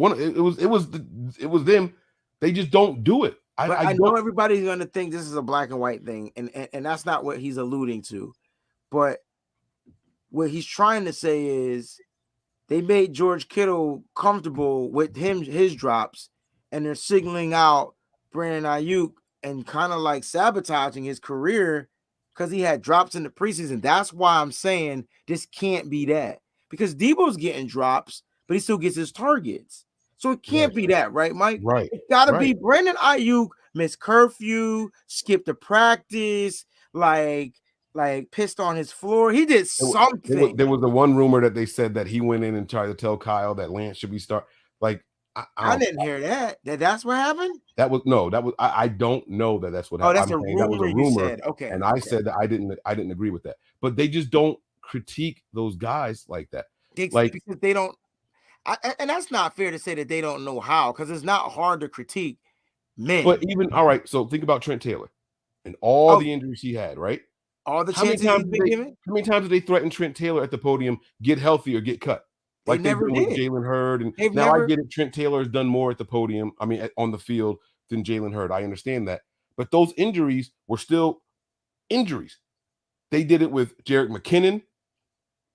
It was them. They just don't do it. I know everybody's gonna think this is a black and white thing, and that's not what he's alluding to. But what he's trying to say is they made George Kittle comfortable with his drops, and they're signaling out Brandon Aiyuk and kind of like sabotaging his career because he had drops in the preseason. That's why I'm saying this can't be that, because Debo's getting drops, but he still gets his targets. So it can't be that, right, Mike? Right. It's got to be Brandon Aiyuk missed curfew, skipped a practice, like pissed on his floor. He did something. There was the one rumor that they said that he went in and tried to tell Kyle that Lance should be start. Like, I didn't hear that. That's what happened? I don't know that that's what happened. Oh, that's a rumor. That was a rumor. You said. Okay. And I said that I didn't agree with that. But they just don't critique those guys like that. Because they don't. And that's not fair to say that they don't know how, because it's not hard to critique men. But even all right, so think about Trent Taylor and all the injuries he had, right? All the chances he's been given. How many times did they threaten Trent Taylor at the podium, get healthy or get cut? Like they never did with Jalen Hurd. And I get it. Trent Taylor has done more at the podium, on the field, than Jalen Hurd. I understand that. But those injuries were still injuries. They did it with Jerick McKinnon.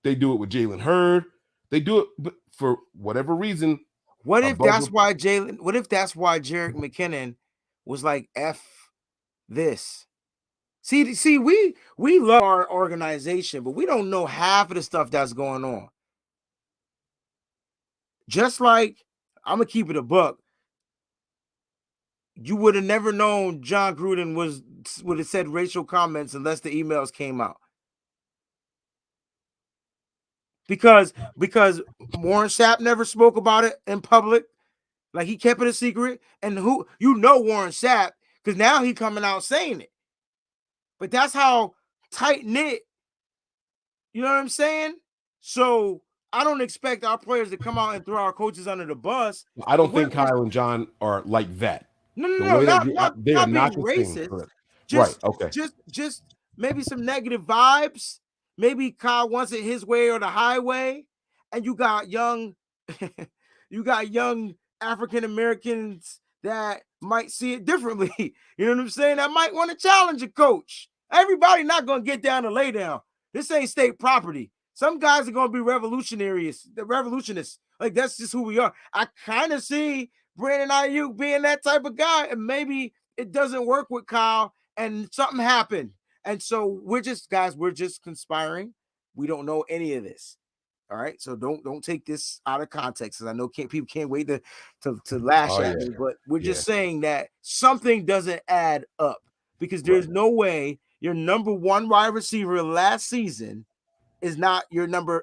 They do it with Jalen Hurd. They do it for whatever reason. What if that's why Jerick McKinnon was like, F this? See, we love our organization, but we don't know half of the stuff that's going on. Just like, I'm gonna keep it a buck. You would have never known John Gruden would have said racial comments unless the emails came out. Because Warren Sapp never spoke about it in public. Like, he kept it a secret. And Warren Sapp, because now he coming out saying it. But that's how tight-knit, you know what I'm saying? So I don't expect our players to come out and throw our coaches under the bus. I don't think Kyle and John are like that. No, they are not racist. Right, okay. Just maybe some negative vibes. Maybe Kyle wants it his way or the highway, and you got young African Americans that might see it differently. You know what I'm saying? That might want to challenge a coach. Everybody not going to get down and lay down. This ain't state property. Some guys are going to be revolutionists. Like, that's just who we are. I kind of see Brandon Aiyuk being that type of guy, and maybe it doesn't work with Kyle, and something happened. And so we're just conspiring. We don't know any of this. All right. So don't take this out of context, because I know people can't wait to lash at me. But we're just saying that something doesn't add up, because there's no way your number one wide receiver last season is your number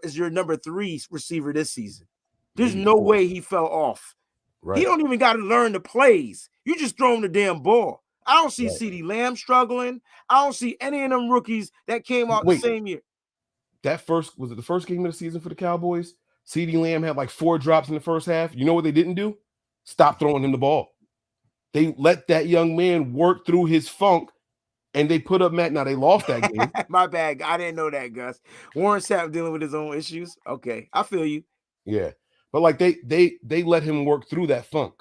3 receiver this season. There's no way he fell off. Right. He don't even got to learn the plays. You just throw him the damn ball. I don't see CeeDee Lamb struggling. I don't see any of them rookies that came out the same year. Was it the first game of the season for the Cowboys? CeeDee Lamb had like 4 drops in the first half. You know what they didn't do? Stop throwing him the ball. They let that young man work through his funk, and they put up Matt. Now, they lost that game. My bad. I didn't know that, Gus. Warren Sapp dealing with his own issues. Okay, I feel you. Yeah. But like they let him work through that funk.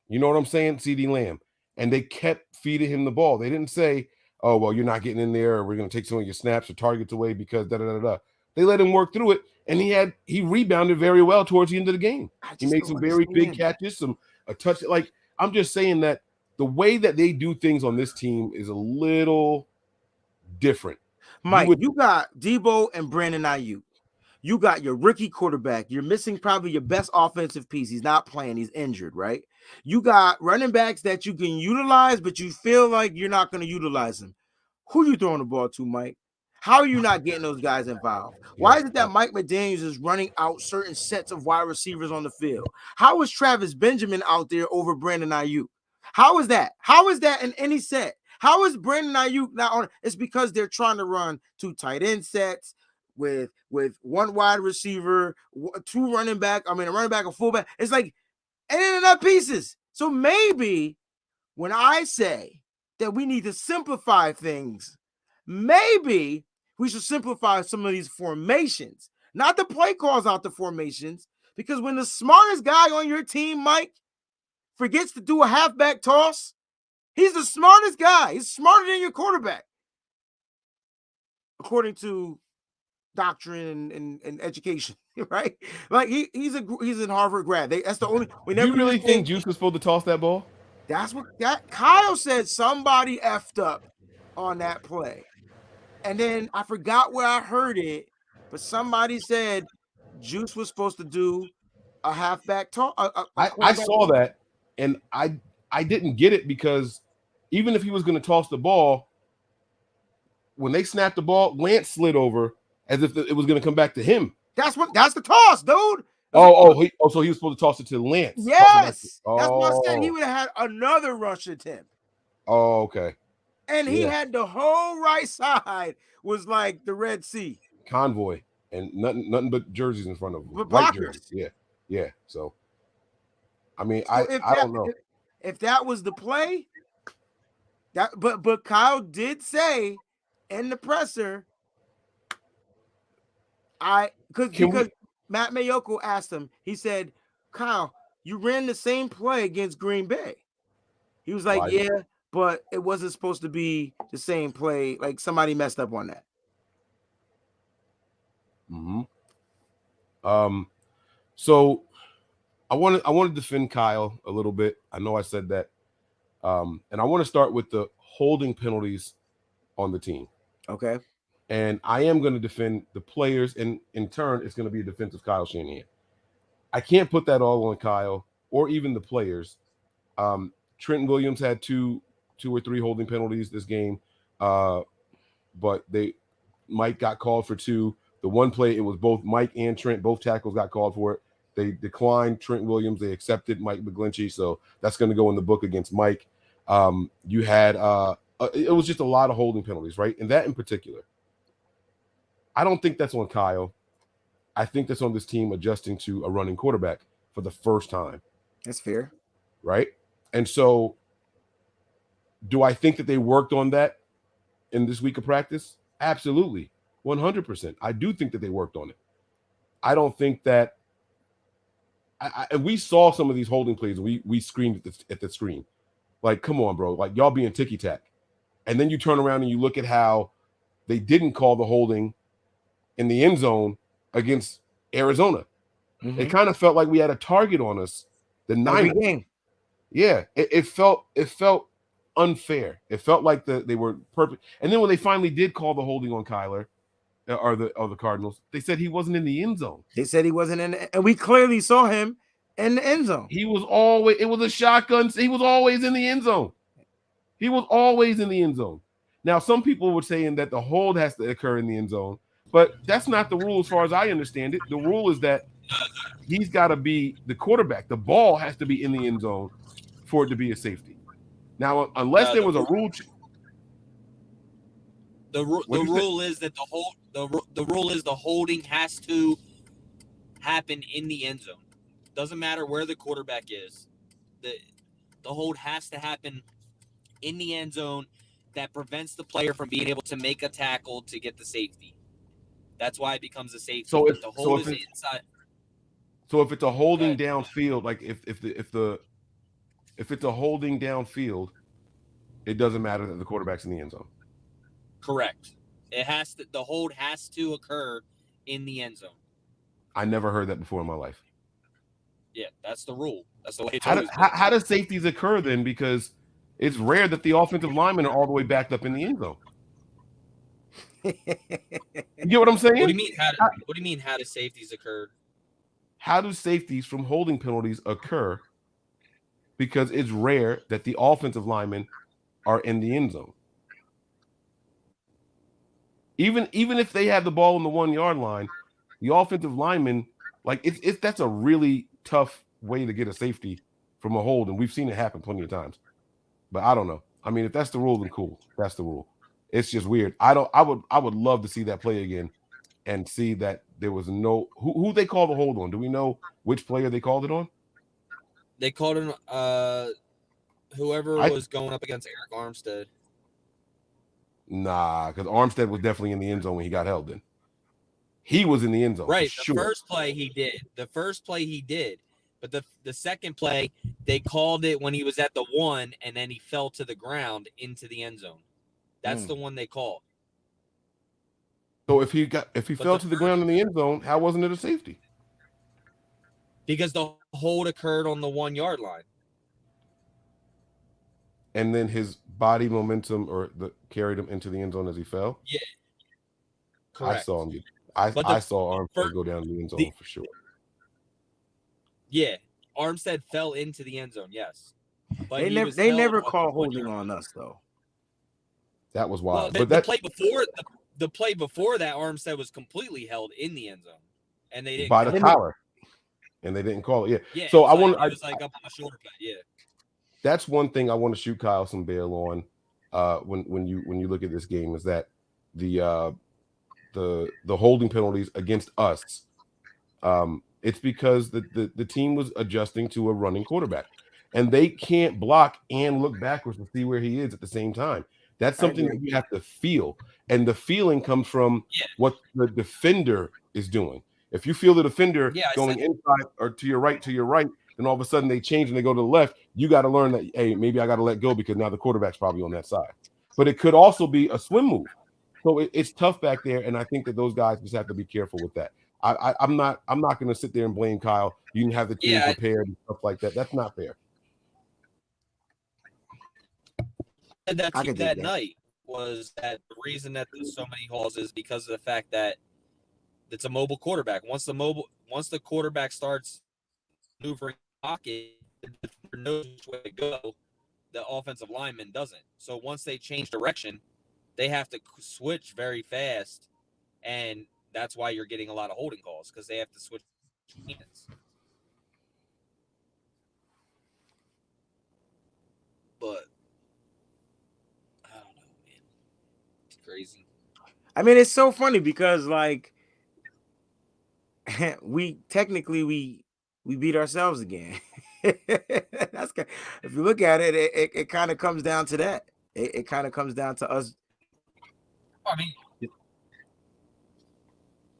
You know what I'm saying? CeeDee Lamb. And they kept feeding him the ball. They didn't say, oh, well, you're not getting in there, or we're going to take some of your snaps or targets away because da-da-da-da. They let him work through it, and he rebounded very well towards the end of the game. He made some very big catches, a touch. Like, I'm just saying that the way that they do things on this team is a little different. Mike, you got Debo and Brandon Aiyuk. You got your rookie quarterback. You're missing probably your best offensive piece. He's not playing. He's injured, right? You got running backs that you can utilize, but you feel like you're not going to utilize them. Who you throwing the ball to, Mike? How are you not getting those guys involved? Why is it that Mike McDaniels is running out certain sets of wide receivers on the field? How is Travis Benjamin out there over Brandon Aiyuk? How is that? How is that in any set? How is Brandon Aiyuk not on? It's because they're trying to run 2 tight end sets with 1 wide receiver, 2 running back. I mean, a running back, a fullback. It's like ain't enough pieces. So maybe when I say that we need to simplify things, maybe we should simplify some of these formations, not the play calls out the formations, because when the smartest guy on your team, Mike, forgets to do a halfback toss, he's the smartest guy. He's smarter than your quarterback, according to doctrine and education, right? Like he's a Harvard grad. That's the only. We never. You really think Juice was supposed to toss that ball? That's what Kyle said. Somebody effed up on that play, and then I forgot where I heard it, but somebody said Juice was supposed to do a halfback toss. I saw that, and I didn't get it because even if he was going to toss the ball, when they snapped the ball, Lance slid over as if it was going to come back to him. That's the toss, dude. So he was supposed to toss it to Lance. Yes, that's what I said. He would have had another rush attempt. Oh, okay. And he had the whole right side was like the Red Sea convoy, and nothing but jerseys in front of him. But white blockers. jerseys. Yeah. So, I mean, So I don't know if that was the play. But Kyle did say in the presser, because Matt Mayoko asked him, he said, Kyle, you ran the same play against Green Bay. He was like, yeah, but it wasn't supposed to be the same play. Like somebody messed up on that. So I want to defend Kyle a little bit. I know I said that. And I want to start with the holding penalties on the team. Okay. And I am going to defend the players, and in turn, it's going to be a defense of Kyle Shanahan. I can't put that all on Kyle or even the players. Trenton Williams had two or three holding penalties this game, but Mike got called for 2. The one play, it was both Mike and Trent, both tackles got called for it. They declined Trent Williams. They accepted Mike McGlinchey, so that's going to go in the book against Mike. You had it was just a lot of holding penalties, right? And that in particular, I don't think that's on Kyle. I think that's on this team adjusting to a running quarterback for the first time. That's fair. Right? And so do I think that they worked on that in this week of practice? Absolutely. 100%. I do think that they worked on it. I don't think that we saw some of these holding plays. We screamed at the screen. Like, come on, bro. Like, y'all being ticky-tack. And then you turn around and you look at how they didn't call the holding in the end zone against Arizona. Mm-hmm. It kind of felt like we had a target on us the Niners game. Yeah, it felt unfair. It felt like they were perfect. And then when they finally did call the holding on Kyler or the Cardinals, they said he wasn't in the end zone. They said he wasn't in, and we clearly saw him in the end zone. It was a shotgun. He was always in the end zone. Now, some people were saying that the hold has to occur in the end zone, but that's not the rule as far as I understand it. The rule is that he's got to be the quarterback. The ball has to be in the end zone for it to be a safety. Now, unless there was a rule change. The rule is that the rule is the holding has to happen in the end zone. Doesn't matter where the quarterback is. The hold has to happen in the end zone. That prevents the player from being able to make a tackle to get the safety. That's why it becomes a safety. So if the hold is inside. So if it's a holding downfield, like if it's a holding downfield, it doesn't matter that the quarterback's in the end zone. Correct. The hold has to occur in the end zone. I never heard that before in my life. Yeah, that's the rule. That's the way it's how does safeties occur then? Because it's rare that the offensive linemen are all the way backed up in the end zone. You get what I'm saying? What do you mean? What do you mean? How do safeties occur? How do safeties from holding penalties occur? Because it's rare that the offensive linemen are in the end zone. Even if they have the ball on the 1 yard line, the offensive lineman, like it's that's a really tough way to get a safety from a hold, and we've seen it happen plenty of times. But I don't know. I mean, if that's the rule, then cool. That's the rule. It's just weird. I would love to see that play again and see that there was no who they called the hold on. Do we know which player they called it on? They called him whoever was going up against Eric Armstead. Nah, because Armstead was definitely in the end zone when he got held in. He was in the end zone. Right. For The sure. first play he did. But the second play, they called it when he was at the 1 and then he fell to the ground into the end zone. That's the one they called. So if he fell to the ground in the end zone, how wasn't it a safety? Because the hold occurred on the 1 yard line. And then his body momentum carried him into the end zone as he fell. Yeah. Correct. I saw him. I saw Armstead go down the end zone for sure. Yeah, Armstead fell into the end zone. Yes, but they never call holding on us though. That was wild. Well, but the play before that, Armstead was completely held in the end zone, and they didn't by the collar, and they didn't call it. Yeah. Yeah. So it was like up on the shoulder pad. Yeah. That's one thing I want to shoot Kyle some bail on. When you look at this game is that the holding penalties against us. It's because the team was adjusting to a running quarterback, and they can't block and look backwards to see where he is at the same time. That's something that you have to feel, and the feeling comes from what the defender is doing. If you feel the defender going inside or to your right, then all of a sudden they change and they go to the left. You got to learn that, hey, maybe I got to let go because now the quarterback's probably on that side. But it could also be a swim move. So it's tough back there, and I think that those guys just have to be careful with that. I'm not going to sit there and blame Kyle. You didn't have the team prepared and stuff like that. That's not fair. And that night was that the reason that there's so many calls is because of the fact that it's a mobile quarterback. Once the quarterback starts maneuvering the pocket, the defender knows which way to go. The offensive lineman doesn't. So once they change direction, they have to switch very fast, and that's why you're getting a lot of holding calls because they have to switch hands. But I don't know, man. It's crazy. I mean, it's so funny because like we beat ourselves again. That's if you look at it, it kind of comes down to that. It kind of comes down to us. I mean,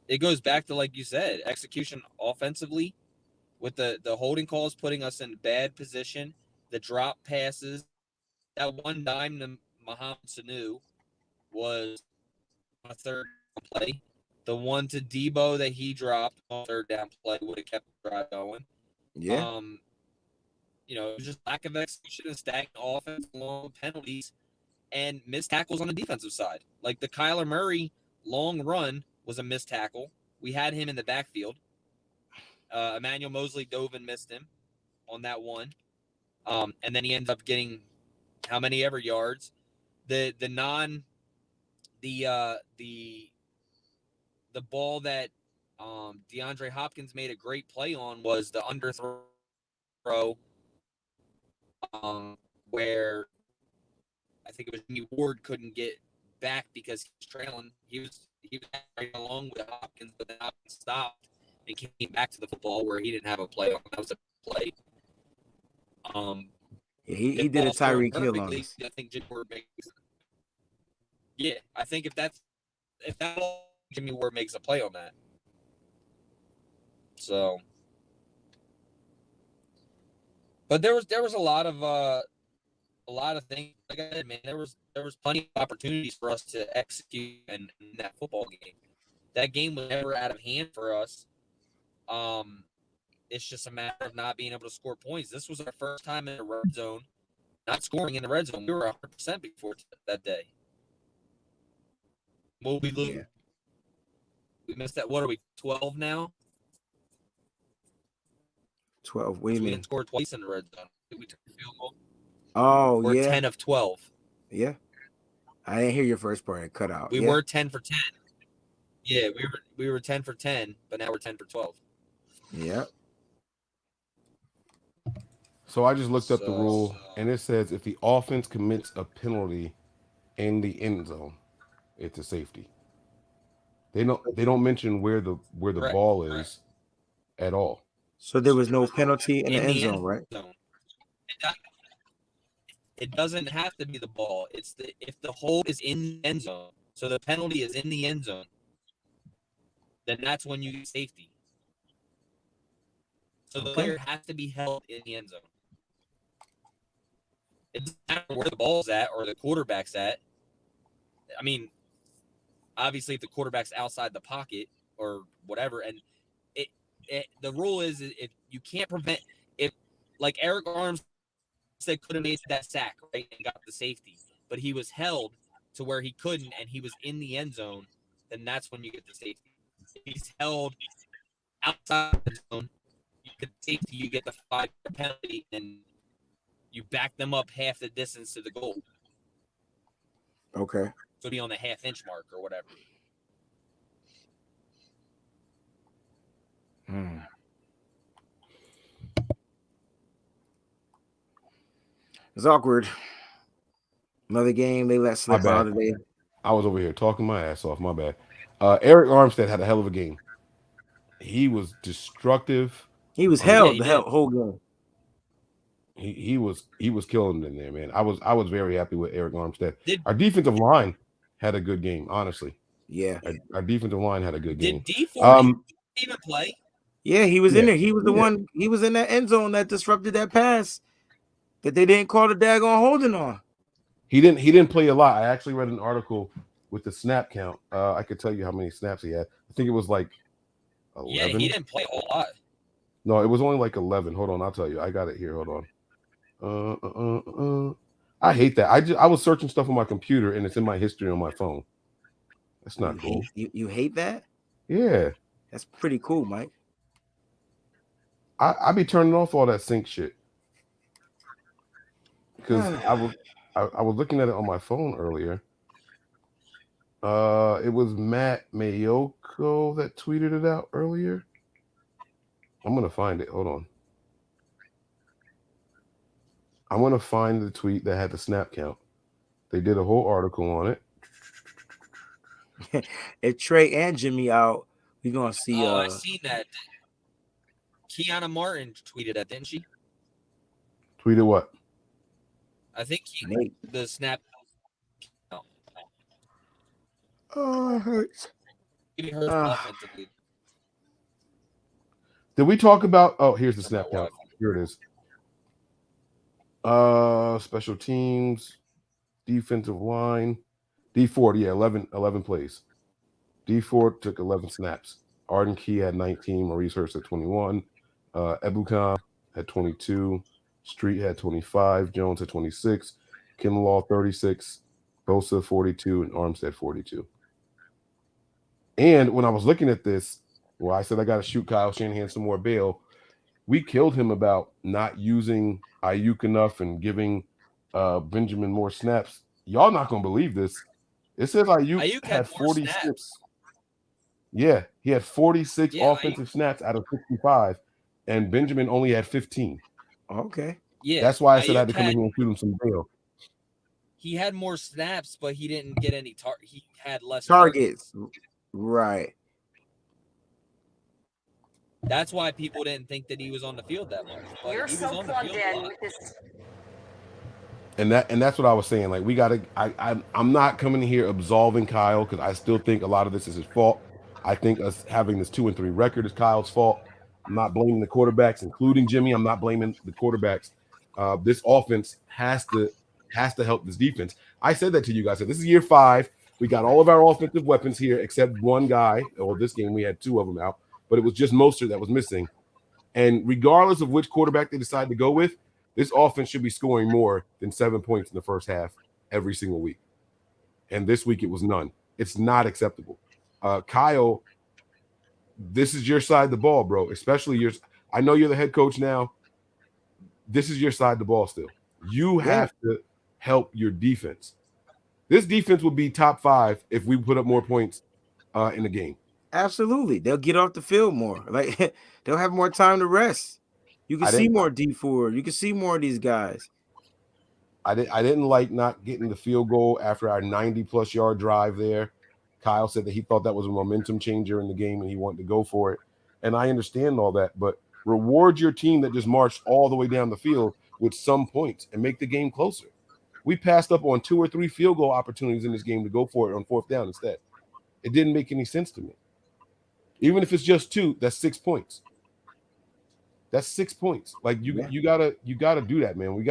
it goes back to, like you said, execution offensively with the holding calls putting us in bad position, the drop passes. That one dime to Mohamed Sanu was on a third play. The one to Debo that he dropped on third down play would have kept the drive going. Yeah. It was just lack of execution and stagnant offense, long penalties, and missed tackles on the defensive side. Like the Kyler Murray long run was a missed tackle. We had him in the backfield. Emmanuel Mosley dove and missed him on that one. And then he ends up getting how many ever yards. The ball that DeAndre Hopkins made a great play on was the underthrow where I think it was Jimmy Ward couldn't get back because he was trailing. He was right along with Hopkins, but then Hopkins stopped and came back to the football where he didn't have a play on. That was a play. He did a Tyreek Hill on us. I think Jimmy Ward makes. Yeah, I think if that Jimmy Ward makes a play on that. So, but there was a lot of things. Like I said, man, there was plenty of opportunities for us to execute in that football game. That game was never out of hand for us. It's just a matter of not being able to score points. This was our first time in the red zone, not scoring in the red zone. We were 100% before that day. We'll be losing. Yeah. We missed that. What are we, 12 now? 12. What do you We mean? didn't score twice in the red zone. We took a field goal. Oh, We're yeah. 10 of 12. Yeah. I didn't hear your first part. It cut out. We Yeah. were 10 for 10. Yeah, we were 10 for 10, but now we're 10 for 12. Yeah. So I just looked up the rule, and it says if the offense commits a penalty in the end zone, it's a safety. They don't mention where the Correct, ball is at all. So there was no penalty in the end zone, right? It doesn't have to be the ball. It's if the hold is in the end zone, so the penalty is in the end zone, then that's when you get safety. So the player has to be held in the end zone. It doesn't matter where the ball's at or the quarterback's at. I mean, obviously, if the quarterback's outside the pocket or whatever, and the rule is if you can't prevent, if like Eric Armstead could have made that sack, right, and got the safety, but he was held to where he couldn't, and he was in the end zone, then that's when you get the safety. If he's held outside the zone, you get the safety, you get the 5 penalty, and you back them up half the distance to the goal. Okay. So be on the half-inch mark or whatever. It's awkward. Another game they let slip out today. I was over here talking my ass off. My bad. Eric Armstead had a hell of a game. He was destructive. He was held the whole game. He was killing it in there, man. I was very happy with Eric Armstead. Our defensive line had a good game, honestly. Yeah. Our defensive line had a good game. Did D4 even play? Yeah, he was in there. He was the one. He was in that end zone that disrupted that pass that they didn't call the daggone holding on. He didn't play a lot. I actually read an article with the snap count. I could tell you how many snaps he had. I think it was like 11. Yeah, he didn't play a whole lot. No, it was only like 11. Hold on, I'll tell you. I got it here. Hold on. I hate that. I was searching stuff on my computer and it's in my history on my phone. That's not cool. You hate that? Yeah. That's pretty cool, Mike. I be turning off all that sync shit. Because I was looking at it on my phone earlier. It was Matt Mayoko that tweeted it out earlier. I'm gonna find it. Hold on. I'm gonna find the tweet that had the snap count. They did a whole article on it. If Trey and Jimmy out, we're gonna see. I seen that. Kiana Martin tweeted that, didn't she? Tweeted what? I think the snap. Oh, it hurts. It hurts offensively. Did we talk about? Oh, here's the snap count. Here it is. Special teams, defensive line, D4. Yeah, 11 plays. D4 took 11 snaps. Arden Key had 19. Maurice Hurst had 21. Ebukam had 22. Street had 25. Jones had 26. Kinlaw 36. Bosa 42, and Armstead 42. And when I was looking at this, well, I said I got to shoot Kyle Shanahan some more bail. We killed him about not using Aiyuk enough and giving Benjamin more snaps. Y'all not gonna believe this. It says Aiyuk had 46 snaps. Yeah, he had 46 offensive snaps out of 65, and Benjamin only had 15. Okay. Yeah, that's why I said I had to come in here and shoot him some bail. He had more snaps, but he didn't get any he had less targets. Right. That's why people didn't think that he was on the field that much. But You're so plugged in with this. And that's what I was saying. Like, we gotta. I'm not coming here absolving Kyle because I still think a lot of this is his fault. I think us having this 2-3 record is Kyle's fault. I'm not blaming the quarterbacks, including Jimmy. I'm not blaming the quarterbacks. This offense has to help this defense. I said that to you guys. I said, this is year 5. We got all of our offensive weapons here except one guy. Or this game we had 2 of them out, but it was just Mostert that was missing. And regardless of which quarterback they decide to go with, this offense should be scoring more than 7 points in the first half every single week. And this week it was none. It's not acceptable. Kyle, this is your side of the ball, bro. Especially yours. I know you're the head coach now. This is your side of the ball still. You have to help your defense. This defense would be top 5 if we put up more points in the game. Absolutely. They'll get off the field more. Like they'll have more time to rest. You can see more D4. You can see more of these guys. I didn't like not getting the field goal after our 90-plus yard drive there. Kyle said that he thought that was a momentum changer in the game and he wanted to go for it. And I understand all that, but reward your team that just marched all the way down the field with some points and make the game closer. We passed up on 2 or 3 field goal opportunities in this game to go for it on 4th down instead. It didn't make any sense to me. Even if it's just 2, that's 6 points. That's 6 points. Like you gotta do that, man.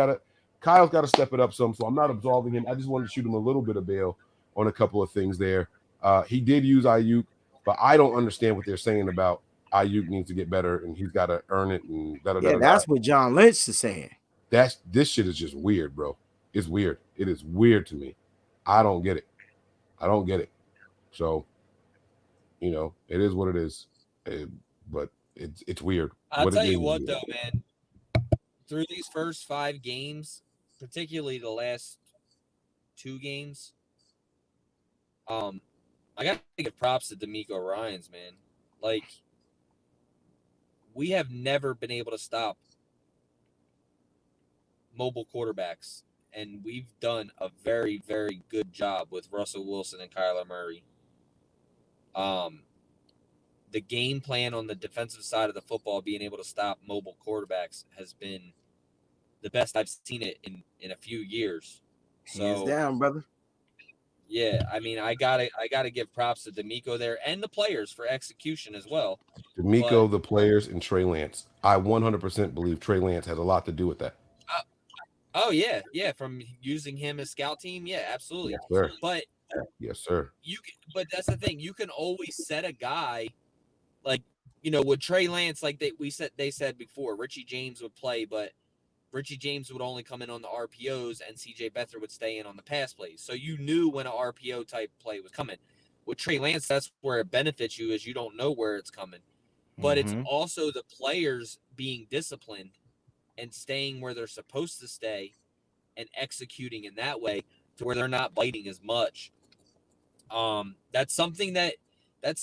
Kyle's got to step it up some. So I'm not absolving him. I just wanted to shoot him a little bit of bail on a couple of things there. He did use Aiyuk, but I don't understand what they're saying about Aiyuk needs to get better and he's got to earn it. And that's what John Lynch is saying. This shit is just weird, bro. It's weird. It is weird to me. I don't get it. So, it is what it is. But it's weird. I'll tell you what, though, man. Through these first 5 games, particularly the last 2 games, I got to give props to D'Amico Ryans, man. Like, we have never been able to stop mobile quarterbacks, and we've done a very, very good job with Russell Wilson and Kyler Murray. The game plan on the defensive side of the football, being able to stop mobile quarterbacks, has been the best I've seen it in a few years. So, hands down, brother. Yeah, I mean, I gotta give props to D'Amico there and the players for execution as well. D'Amico, the players, and Trey Lance. I 100% believe Trey Lance has a lot to do with that. Oh yeah, from using him as scout team, yeah, absolutely. Yes, sir. But yes, sir. But that's the thing. You can always set a guy, like with Trey Lance, like they said before, Richie James would play, but Richie James would only come in on the RPOs and CJ Beathard would stay in on the pass plays. So you knew when an RPO type play was coming. With Trey Lance, that's where it benefits you, is you don't know where it's coming. But it's also the players being disciplined and staying where they're supposed to stay and executing in that way to where they're not biting as much. That's something that I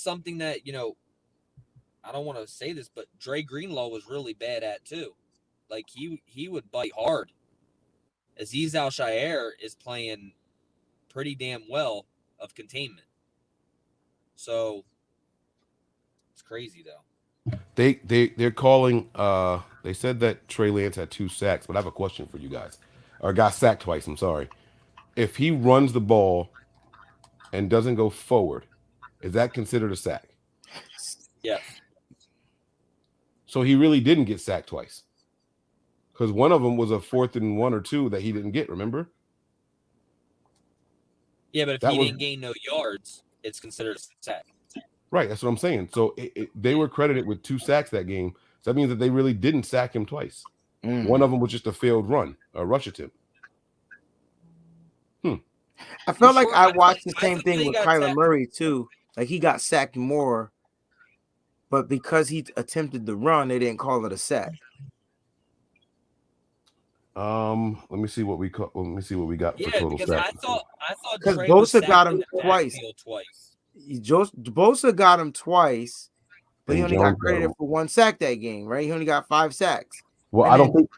don't want to say this, but Dre Greenlaw was really bad at too. Like he would bite hard. Azeez Al-Shaair is playing pretty damn well of containment. So it's crazy though. They're calling. They said that Trey Lance had 2 sacks, but I have a question for you guys. Or got sacked twice. I'm sorry. If he runs the ball and doesn't go forward, is that considered a sack? Yes. So he really didn't get sacked twice. Because one of them was a 4th and 1 or 2 that he didn't get, remember? Yeah, but if he didn't gain no yards, it's considered a sack. Right, that's what I'm saying. So they were credited with 2 sacks that game. So that means that they really didn't sack him twice. One of them was just a failed run, a rush attempt. I felt like I watched the same thing with Kyler Murray too. Like he got sacked more, but because he attempted the run, they didn't call it a sack. Let me see what we got for total because sacks. I thought because Bosa got him twice. Bosa got him twice, but he only got credited for 1 sack that game, right? He only got 5 sacks. Well, I don't think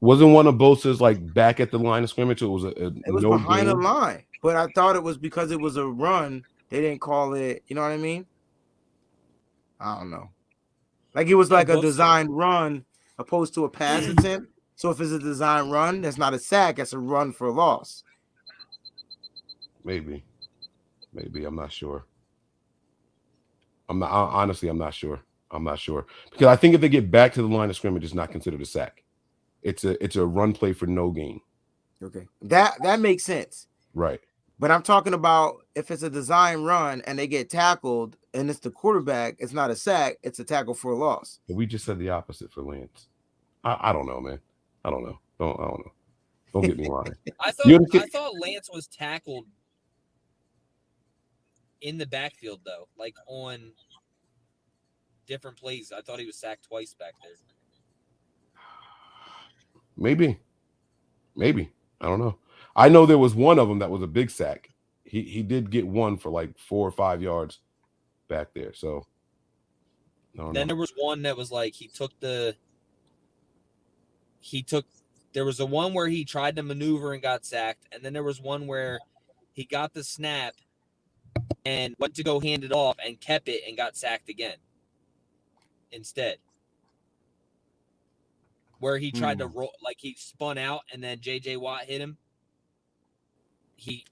wasn't one of Bosa's like back at the line of scrimmage. It was behind the line, but I thought it was because it was a run. They didn't call it. You know what I mean? I don't know. Like it was like a designed run opposed to a pass attempt. So if it's a design run, that's not a sack. That's a run for a loss. Maybe. I'm not sure. I'm not sure. Because I think if they get back to the line of scrimmage, it's not considered a sack. It's a run play for no gain. Okay. That makes sense. Right. But I'm talking about if it's a design run and they get tackled and it's the quarterback, it's not a sack, it's a tackle for a loss. We just said the opposite for Lance. I don't know, man. I don't know. I don't know. Don't get me lying. I thought Lance was tackled. in the backfield though, like on different plays. I thought he was sacked twice back there. Maybe. I don't know. I know there was one of them that was a big sack. He did get one for like 4 or 5 yards back there. So I don't know. There was one that was like there was a one where he tried to maneuver and got sacked, and then there was one where he got the snap and went to go hand it off and kept it and got sacked again instead. Where he tried to roll, like he spun out and then J.J. Watt hit him. He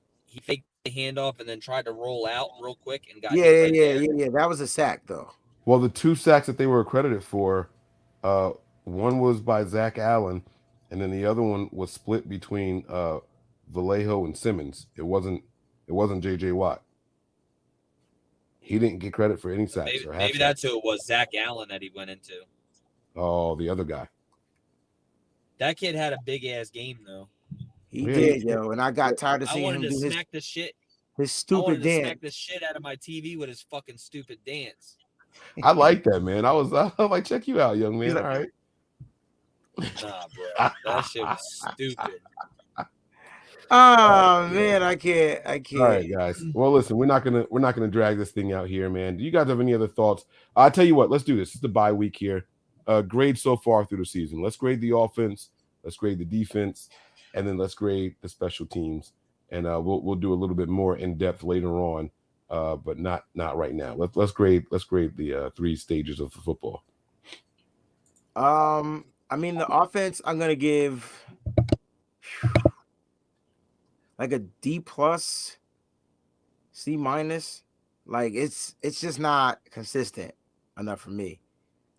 faked the handoff and then tried to roll out real quick and got hit there. That was a sack though. Well, the 2 sacks that they were accredited for, one was by Zach Allen, and then the other one was split between Vallejo and Simmons. It wasn't J.J. Watt. He didn't get credit for any sacks. Maybe that's who it was, Zach Allen, that he went into. Oh, the other guy. That kid had a big ass game though. He did, yo, and I got tired of seeing him do his smack his stupid dance. Smack the shit out of my TV with his fucking stupid dance. I like that, man. I was like, check you out, young man. All right. Nah, bro. That shit was stupid. Oh man, I can't. All right, guys. Well, listen, we're not gonna drag this thing out here, man. Do you guys have any other thoughts? I'll tell you what. Let's do this. It's the bye week here. Grade so far through the season. Let's grade the offense. Let's grade the defense, and then let's grade the special teams. And we'll do a little bit more in depth later on, but not right now. Let's grade the 3 stages of the football. I mean, the offense, I'm gonna give like a D+, C-. Like it's just not consistent enough for me.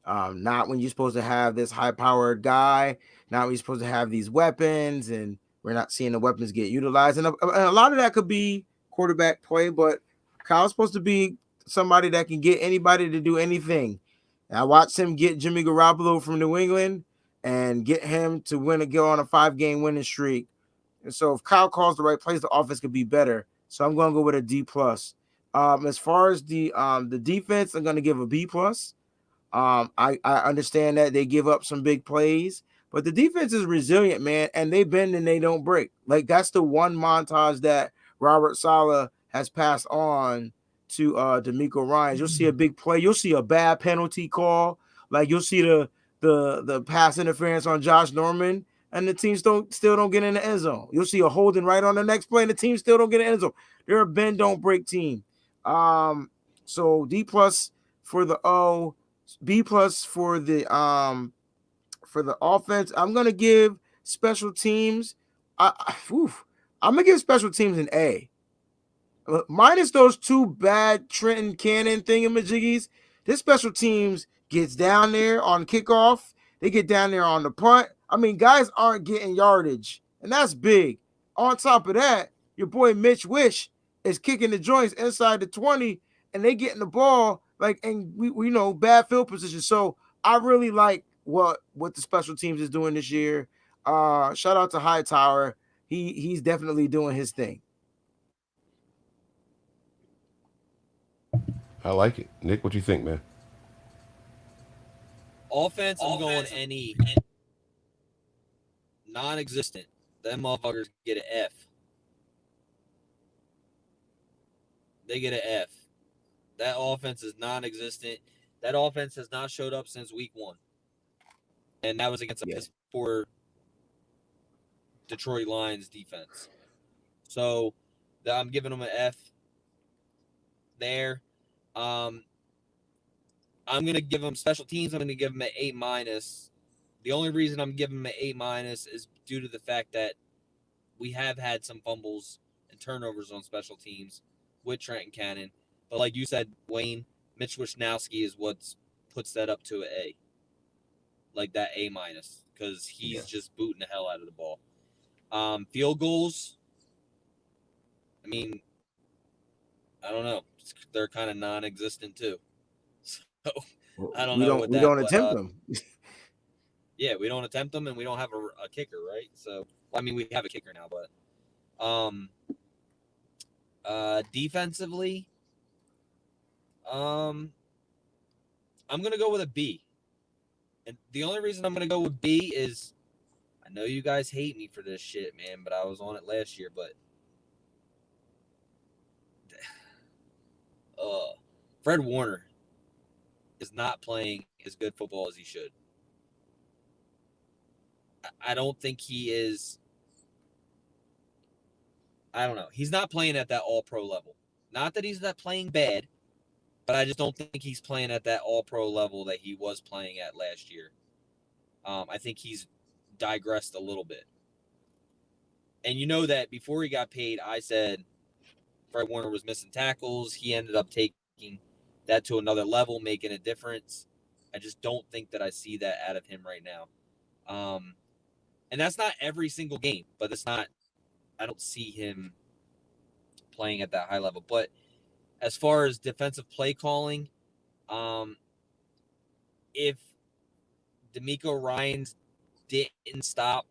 Not when you're supposed to have this high-powered guy, not when you're supposed to have these weapons, and we're not seeing the weapons get utilized. And a lot of that could be quarterback play, but Kyle's supposed to be somebody that can get anybody to do anything. And I watched him get Jimmy Garoppolo from New England and get him to go on a 5-game winning streak. And so if Kyle calls the right plays, the offense could be better. So I'm going to go with a D+. As far as the defense, I'm going to give a B+. I understand that they give up some big plays, but the defense is resilient, man, and they bend and they don't break. Like that's the one montage that Robert Saleh has passed on to D'Amico Ryans. You'll see a big play, you'll see a bad penalty call, like you'll see the pass interference on Josh Norman, and the team still don't get in the end zone. You'll see a holding right on the next play, and the team still don't get in the end zone. They're a bend don't break team. So D+ for the O. B+ for the offense. I'm gonna give special teams. I'm gonna give special teams an A. Minus those 2 bad Trenton Cannon thingamajiggies. This special teams gets down there on kickoff. They get down there on the punt. I mean, guys aren't getting yardage, and that's big. On top of that, your boy Mitch Wish is kicking the joints inside the 20, and they getting the ball. And we know bad field position. So I really like what the special teams is doing this year. Shout out to Hightower. He's definitely doing his thing. I like it. Nick, what you think, man? Offense, I'm going any. Non-existent. Them motherfuckers get an F. They get an F. That offense is non-existent. That offense has not showed up since week 1. And that was against a piss-poor Detroit Lions defense. So I'm giving them an F there. I'm going to give them special teams. I'm going to give them an A-. The only reason I'm giving them an A- is due to the fact that we have had some fumbles and turnovers on special teams with Trenton Cannon. But like you said, Wayne, Mitch Wishnowsky is what puts that up to an A. Like that A-, because he's just booting the hell out of the ball. Field goals, I mean, I don't know. They're kind of non-existent too. So I don't know. We don't attempt them. Yeah, we don't attempt them, and we don't have a kicker, right? So, I mean, we have a kicker now, but defensively, I'm gonna go with a B. And the only reason I'm gonna go with B is I know you guys hate me for this shit, man, but I was on it last year. But Fred Warner is not playing as good football as he should. I don't think he is. I don't know. He's not playing at that all-pro level. Not that he's not playing bad, but I just don't think he's playing at that all-pro level that he was playing at last year. I think he's digressed a little bit. And you know that before he got paid, I said Fred Warner was missing tackles. He ended up taking that to another level, making a difference. I just don't think that I see that out of him right now. And that's not every single game, but it's not, I don't see him playing at that high level. But as far as defensive play calling, if D'Amico Ryans didn't stop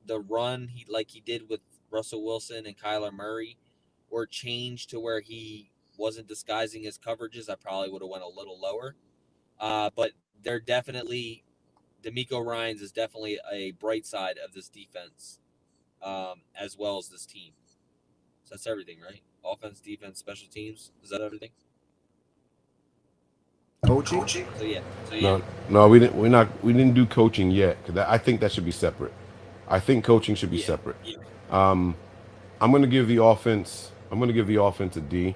the run like he did with Russell Wilson and Kyler Murray, or change to where he wasn't disguising his coverages, I probably would have went a little lower. But they're definitely, D'Amico Ryans is definitely a bright side of this defense, as well as this team. So that's everything, right? Offense, defense, special teams. Is that everything? Coaching? So yeah. No, we didn't. We didn't do coaching yet because I think that should be separate. I think coaching should be separate. Yeah. I'm going to give the offense. I'm going to give the offense a D.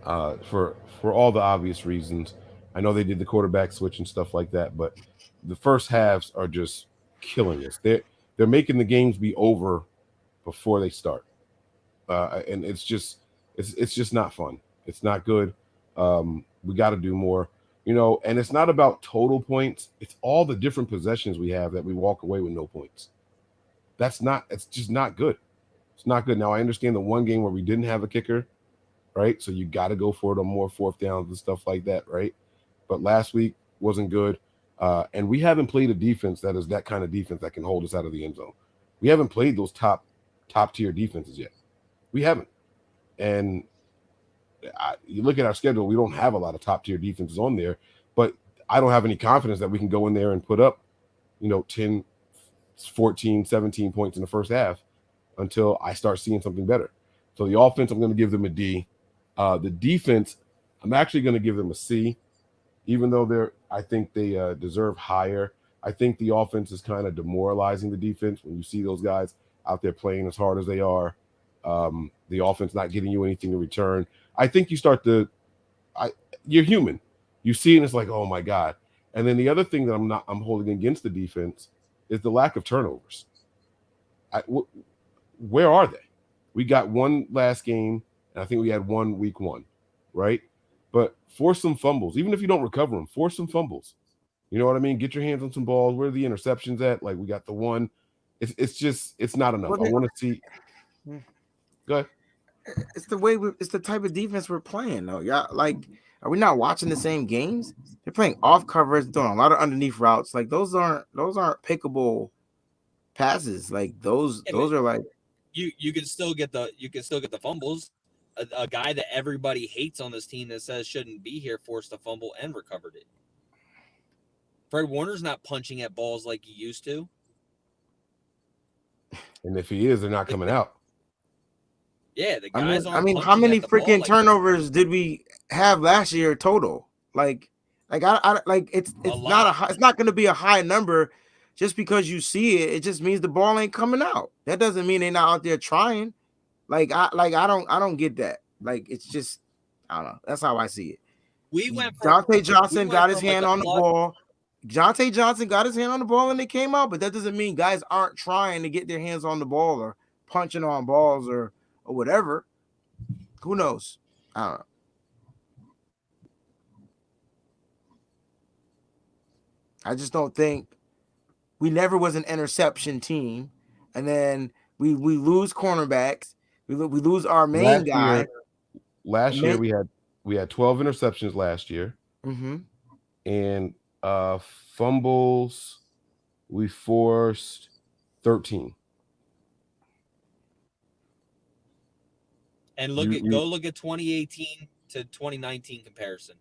For all the obvious reasons. I know they did the quarterback switch and stuff like that, but the first halves are just killing us. They're making the games be over before they start, and it's just not fun. It's not good. We got to do more, and it's not about total points. It's all the different possessions we have that we walk away with no points. It's just not good. It's not good. Now I understand the one game where we didn't have a kicker, right? So you got to go for it on more fourth downs and stuff like that, right? But last week wasn't good. And we haven't played a defense that is that kind of defense that can hold us out of the end zone. We haven't played those top tier defenses yet. We haven't. And you look at our schedule, we don't have a lot of top tier defenses on there, but I don't have any confidence that we can go in there and put up, 10, 14, 17 points in the first half until I start seeing something better. So the offense, I'm going to give them a D. The defense, I'm actually going to give them a C, even though I think they deserve higher. I think the offense is kind of demoralizing the defense when you see those guys out there playing as hard as they are. The offense not getting you anything in return. I think you you're human. You see it and it's like, oh my God. And then the other thing that I'm holding against the defense is the lack of turnovers. Where are they? We got one last game, and I think we had one week 1, right? But force some fumbles. Even if you don't recover them, force some fumbles. You know what I mean? Get your hands on some balls. Where are the interceptions at? Like, we got the one. It's not enough. I want to see. Go ahead. It's the type of defense we're playing, though. Yeah, like, are we not watching the same games? They're playing off coverage, doing a lot of underneath routes. Like, those aren't pickable passes. Like, those are like. You can still get the fumbles. A guy that everybody hates on this team that says shouldn't be here forced a fumble and recovered it. Fred Warner's not punching at balls like he used to. And if he is, they're not coming out. Yeah, the guys aren't. I mean, how many freaking turnovers did we have last year total? Like I like it's not going to be a high number just because you see it. It just means the ball ain't coming out. That doesn't mean they're not out there trying. I don't get that. Like, it's just, I don't know. That's how I see it. Dante Johnson got his hand on the ball. Jontae Johnson got his hand on the ball and it came out, but that doesn't mean guys aren't trying to get their hands on the ball or punching on balls or whatever. Who knows? I don't know. I just don't think we never was an interception team, and then we lose cornerbacks. We lose our main guy. Last year we had 12 interceptions last year, and fumbles we forced 13. And go look at 2018 to 2019 comparison.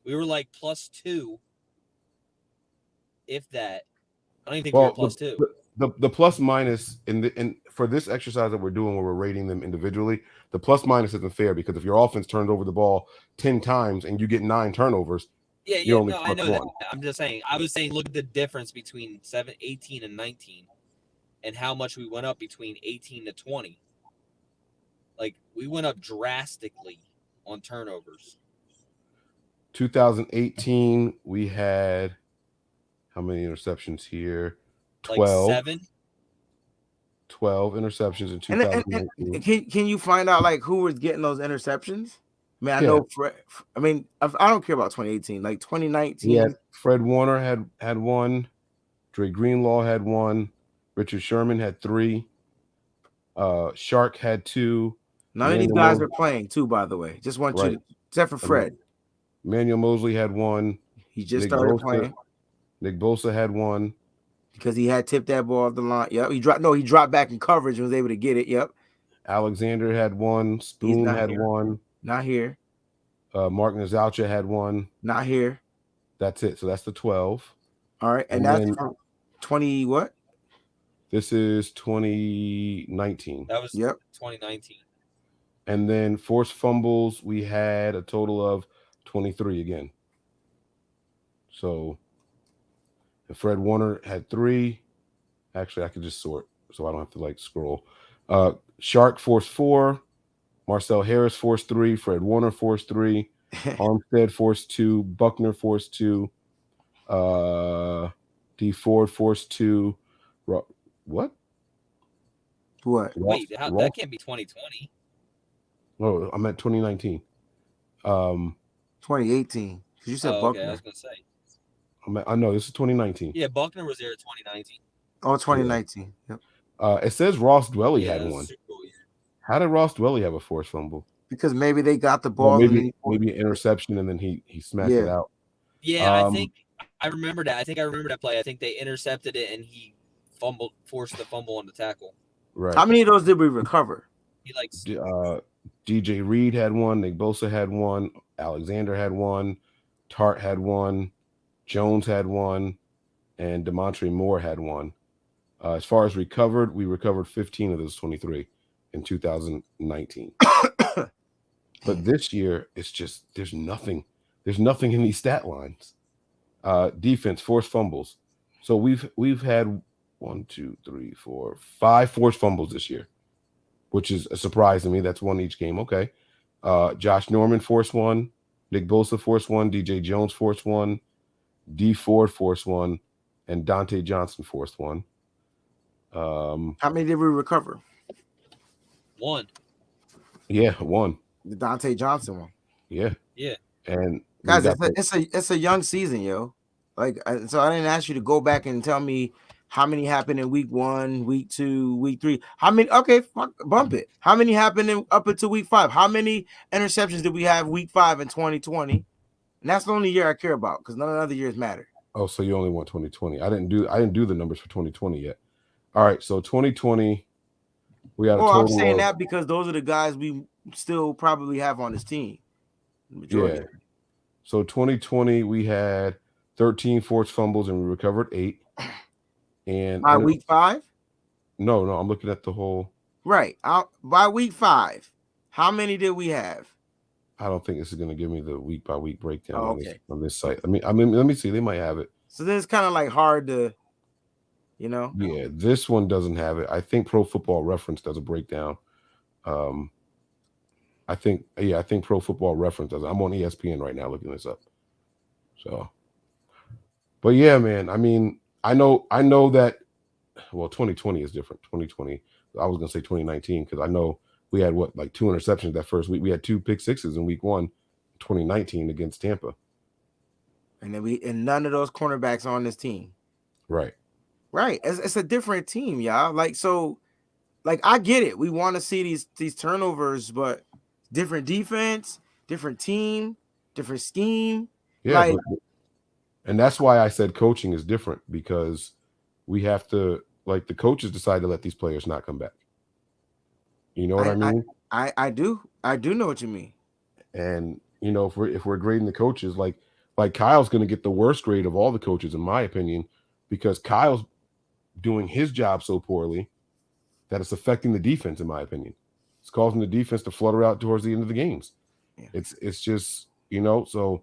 We were like +2, if that. I don't even think we were +2. The plus minus in for this exercise that we're doing where we're rating them individually, the plus minus isn't fair because if your offense turned over the ball 10 times and you get 9 turnovers, Yeah, only no, I know +1. that. I'm just saying. I was saying, look at the difference between 18 and 19, and how much we went up between 18 to 20. Like we went up drastically on turnovers. 2018, we had how many interceptions here? 12. Like 7. 12 interceptions in 2019. And can you find out like who was getting those interceptions? I mean, I Yeah. know. I don't care about 2018. Like 2019. Yeah, Fred Warner had 1. Dre Greenlaw had 1. Richard Sherman had 3. Shark had 2. None of these guys are playing too, by the way. Just want you to, except for Fred. Manuel Mosley had 1. He just started playing. Nick Bosa had 1. Because he had tipped that ball off the line. Yep. He dropped back in coverage and was able to get it. Yep. Alexander had 1. Spoon had 1. Not here. Mark Nazalcha had 1. Not here. That's it. So that's the 12. All right. And that's from 20 what? This is 2019. That was 2019. And then forced fumbles, we had a total of 23 again. So Fred Warner had 3. Actually, I could just sort so I don't have to like scroll. Shark forced 4. Marcel Harris forced 3. Fred Warner forced 3. Armstead forced 2. Buckner forced 2. D Ford forced 2. What? Wait, that can't be 2020. Oh, I'm at 2019. 2018. Because you said Buckner. Okay, I was gonna say. I know this is 2019. Yeah, Buckner was there in 2019. Oh, 2019. Yeah. Yep. It says Ross Dwelly had 1. How did Ross Dwelly have a forced fumble? Because maybe they got the ball. Maybe an interception and then he smacked it out. Yeah, I think I remember that. I think I remember that play. I think they intercepted it and he forced the fumble on the tackle. Right. How many of those did we recover? He likes DJ Reed had 1. Nick Bosa had 1. Alexander had 1. Tart had 1. Jones had 1. And Demontre Moore had 1. As far as recovered, we recovered 15 of those 23 in 2019. But this year, it's just there's nothing in these stat lines. Defense, forced fumbles. So we've had 1, 2, 3, 4, 5 forced fumbles this year, which is a surprise to me. That's 1 each game. Okay. Josh Norman forced 1. Nick Bosa forced 1. DJ Jones forced 1. D Ford forced 1. And Dante Johnson forced 1. How many did we recover? 1. Yeah, 1. The Dante Johnson one. Yeah. Yeah. And guys, it's a young season, yo. Like, so I didn't ask you to go back and tell me how many happened in week 1, week 2, week 3. How many? Okay, bump it. How many happened up until week 5? How many interceptions did we have week 5 in 2020? And that's the only year I care about because none of the other years matter. Oh, so you only want 2020. I didn't do the numbers for 2020 yet. All right, so 2020, we got a total. I'm saying that because those are the guys we still probably have on this team. Yeah. So 2020, we had 13 forced fumbles and we recovered 8. And by week 5? No, I'm looking at the whole. Right. By week 5, how many did we have? I don't think this is going to give me the week by week breakdown on this site. I mean, let me see. They might have it. So then it's kind of like hard to, you know. Yeah, this one doesn't have it. I think Pro Football Reference does a breakdown. I think Pro Football Reference does. I'm on ESPN right now looking this up. So, but yeah, man. I mean, I know that. Well, 2020 is different. 2020. I was gonna say 2019 because I know we had 2 interceptions that first week. We had 2 pick sixes in week 1, 2019 against Tampa. And then none of those cornerbacks on this team. Right. It's a different team, y'all. I get it. We want to see these turnovers, but different defense, different team, different scheme. Yeah. And that's why I said coaching is different because we have to the coaches decide to let these players not come back. You know what I mean? I do know what you mean. And if we're grading the coaches, like Kyle's going to get the worst grade of all the coaches, in my opinion, because Kyle's doing his job so poorly that it's affecting the defense, in my opinion. It's causing the defense to flutter out towards the end of the games. Yeah. It's just, so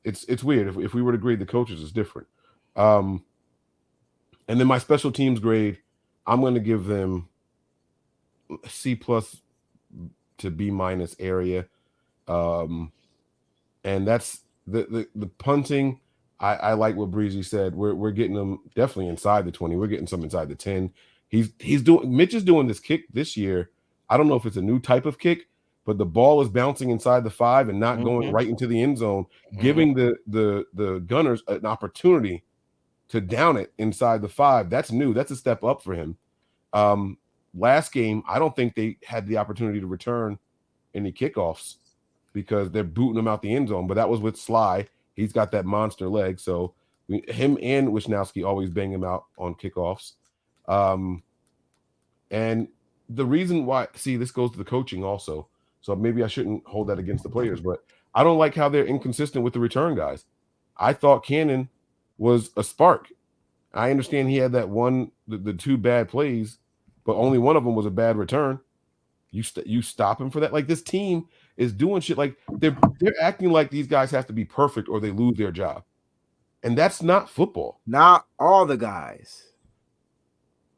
it's weird. If we were to grade the coaches, it's different. And then my special teams grade, I'm going to give them C+ to B- area. And that's the punting. I like what Breezy said. We're getting them definitely inside the 20. We're getting some inside the 10. Mitch is doing this kick this year. I don't know if it's a new type of kick, but the ball is bouncing inside the 5 and not going right into the end zone, giving the Gunners an opportunity to down it inside the 5. That's new. That's a step up for him. Last game, I don't think they had the opportunity to return any kickoffs because they're booting him out the end zone. But that was with Sly. He's got that monster leg. So him and Wisnowski always bang him out on kickoffs. And the reason why, this goes to the coaching also. So maybe I shouldn't hold that against the players, but I don't like how they're inconsistent with the return guys. I thought Cannon was a spark. I understand he had that the 2 bad plays, but only one of them was a bad return. You stop him for that. Like, this team is doing shit like they're acting like these guys have to be perfect or they lose their job. And that's not football. Not all the guys.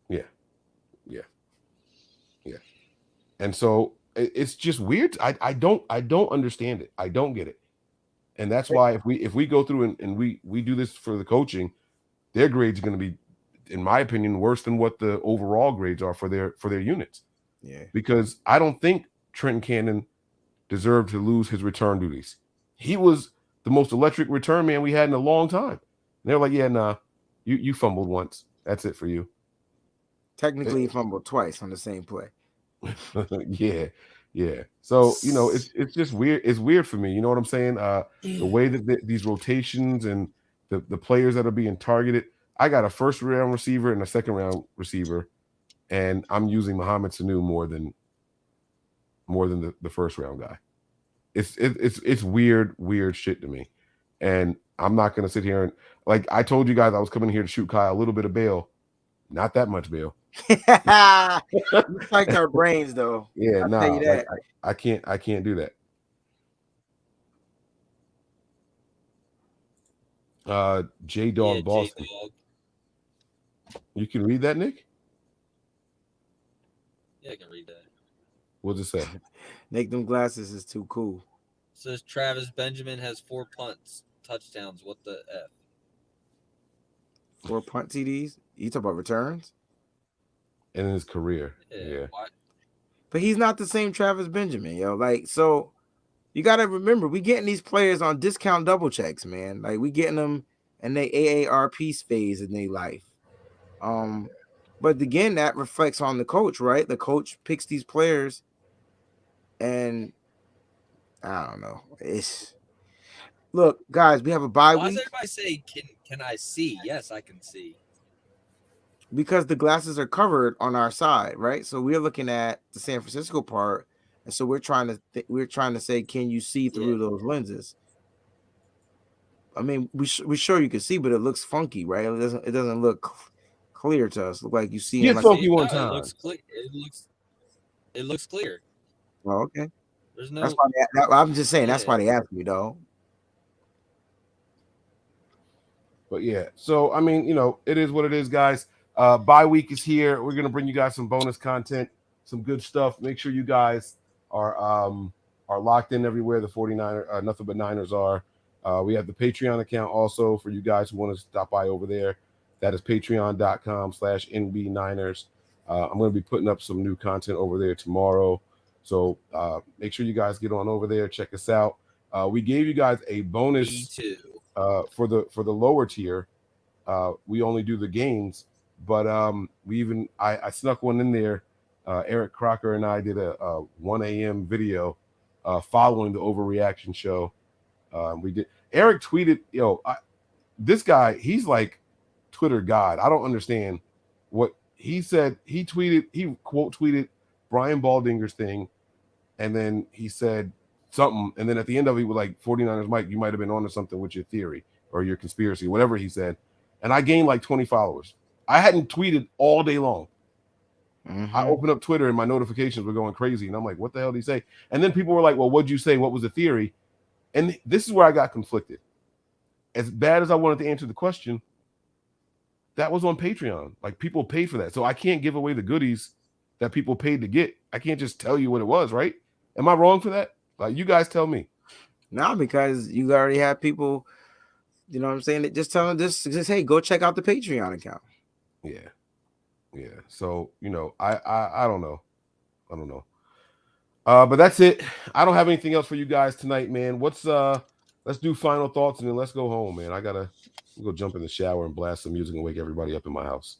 Yeah. And so it's just weird. I don't understand it. I don't get it. And that's why if we go through and we do this for the coaching, their grades are going to be, in my opinion, worse than what the overall grades are for their units. Yeah. Because I don't think Trenton Cannon deserved to lose his return duties. He was the most electric return man we had in a long time. And they're like, yeah, nah, you fumbled once. That's it for you. Technically, he fumbled twice on the same play. Yeah. So, it's just weird. It's weird for me. You know what I'm saying? The way that these rotations and the players that are being targeted. I got a first round receiver and a second round receiver, and I'm using Mohamed Sanu more than the first round guy. It's weird shit to me. And I'm not going to sit here and, like I told you guys, I was coming here to shoot Kyle a little bit of bail. Not that much bail. You spiked our brains, though. Yeah, I'll nah, tell you that. like, I can't do that. J-Dog Boston. J-Dog. You can read that, Nick? Yeah, I can read that. What's it say? Nick, them glasses is too cool. It says Travis Benjamin has 4 punts, touchdowns. What the F? 4 punt TDs? You talk about returns? And in his career. Yeah. What? But he's not the same Travis Benjamin, yo. Like, so you got to remember, we getting these players on discount double checks, man. Like, we getting them in the AARP phase in their life. But again, that reflects on the coach, right? The coach picks these players, and I don't know. Look, guys, we have a bye Why week. does everybody say, can I see? Yes, I can see. Because the glasses are covered on our side, right? So we're looking at the San Francisco part, and so we're trying to say, can you see through those lenses? I mean, we sure you can see, but it looks funky, right? It doesn't look clear to us. Look like you see. Get funky one time. It looks clear. It looks clear. Oh, okay. There's no. That's why I'm just saying. That's why they asked me, though. But yeah, so I mean, it is what it is, guys. Bye week is here. We're gonna bring you guys some bonus content, some good stuff. Make sure you guys are locked in everywhere. The 49er, Nothing But Niners are. We have the Patreon account also for you guys who want to stop by over there. That is patreon.com/NBNiners. I'm going to be putting up some new content over there tomorrow. So make sure you guys get on over there. Check us out. We gave you guys a bonus for the lower tier. We only do the games, but I snuck one in there. Eric Crocker and I did a 1 a.m. video following the overreaction show. We did. Eric tweeted, this guy, he's like Twitter God. I don't understand what he said. He quote tweeted Brian Baldinger's thing, and then he said something. And then at the end of it, he was like, 49ers, Mike, you might have been onto something with your theory or your conspiracy, whatever he said. And I gained like 20 followers. I hadn't tweeted all day long. I opened up Twitter and my notifications were going crazy. And I'm like, what the hell did he say? And then people were like, well, what'd you say? What was the theory? And this is where I got conflicted. As bad as I wanted to answer the question, that was on Patreon. Like, people paid for that. So I can't give away the goodies that people paid to get. I can't just tell you what it was, right? Am I wrong for that? Like, you guys tell me. No, because you already have people, you know what I'm saying, that just tell them just hey, go check out the Patreon account. Yeah. So, you know, I don't know. But that's it. I don't have anything else for you guys tonight, man. Let's do final thoughts and then let's go home, man. I gotta go jump in the shower and blast some music and wake everybody up in my house.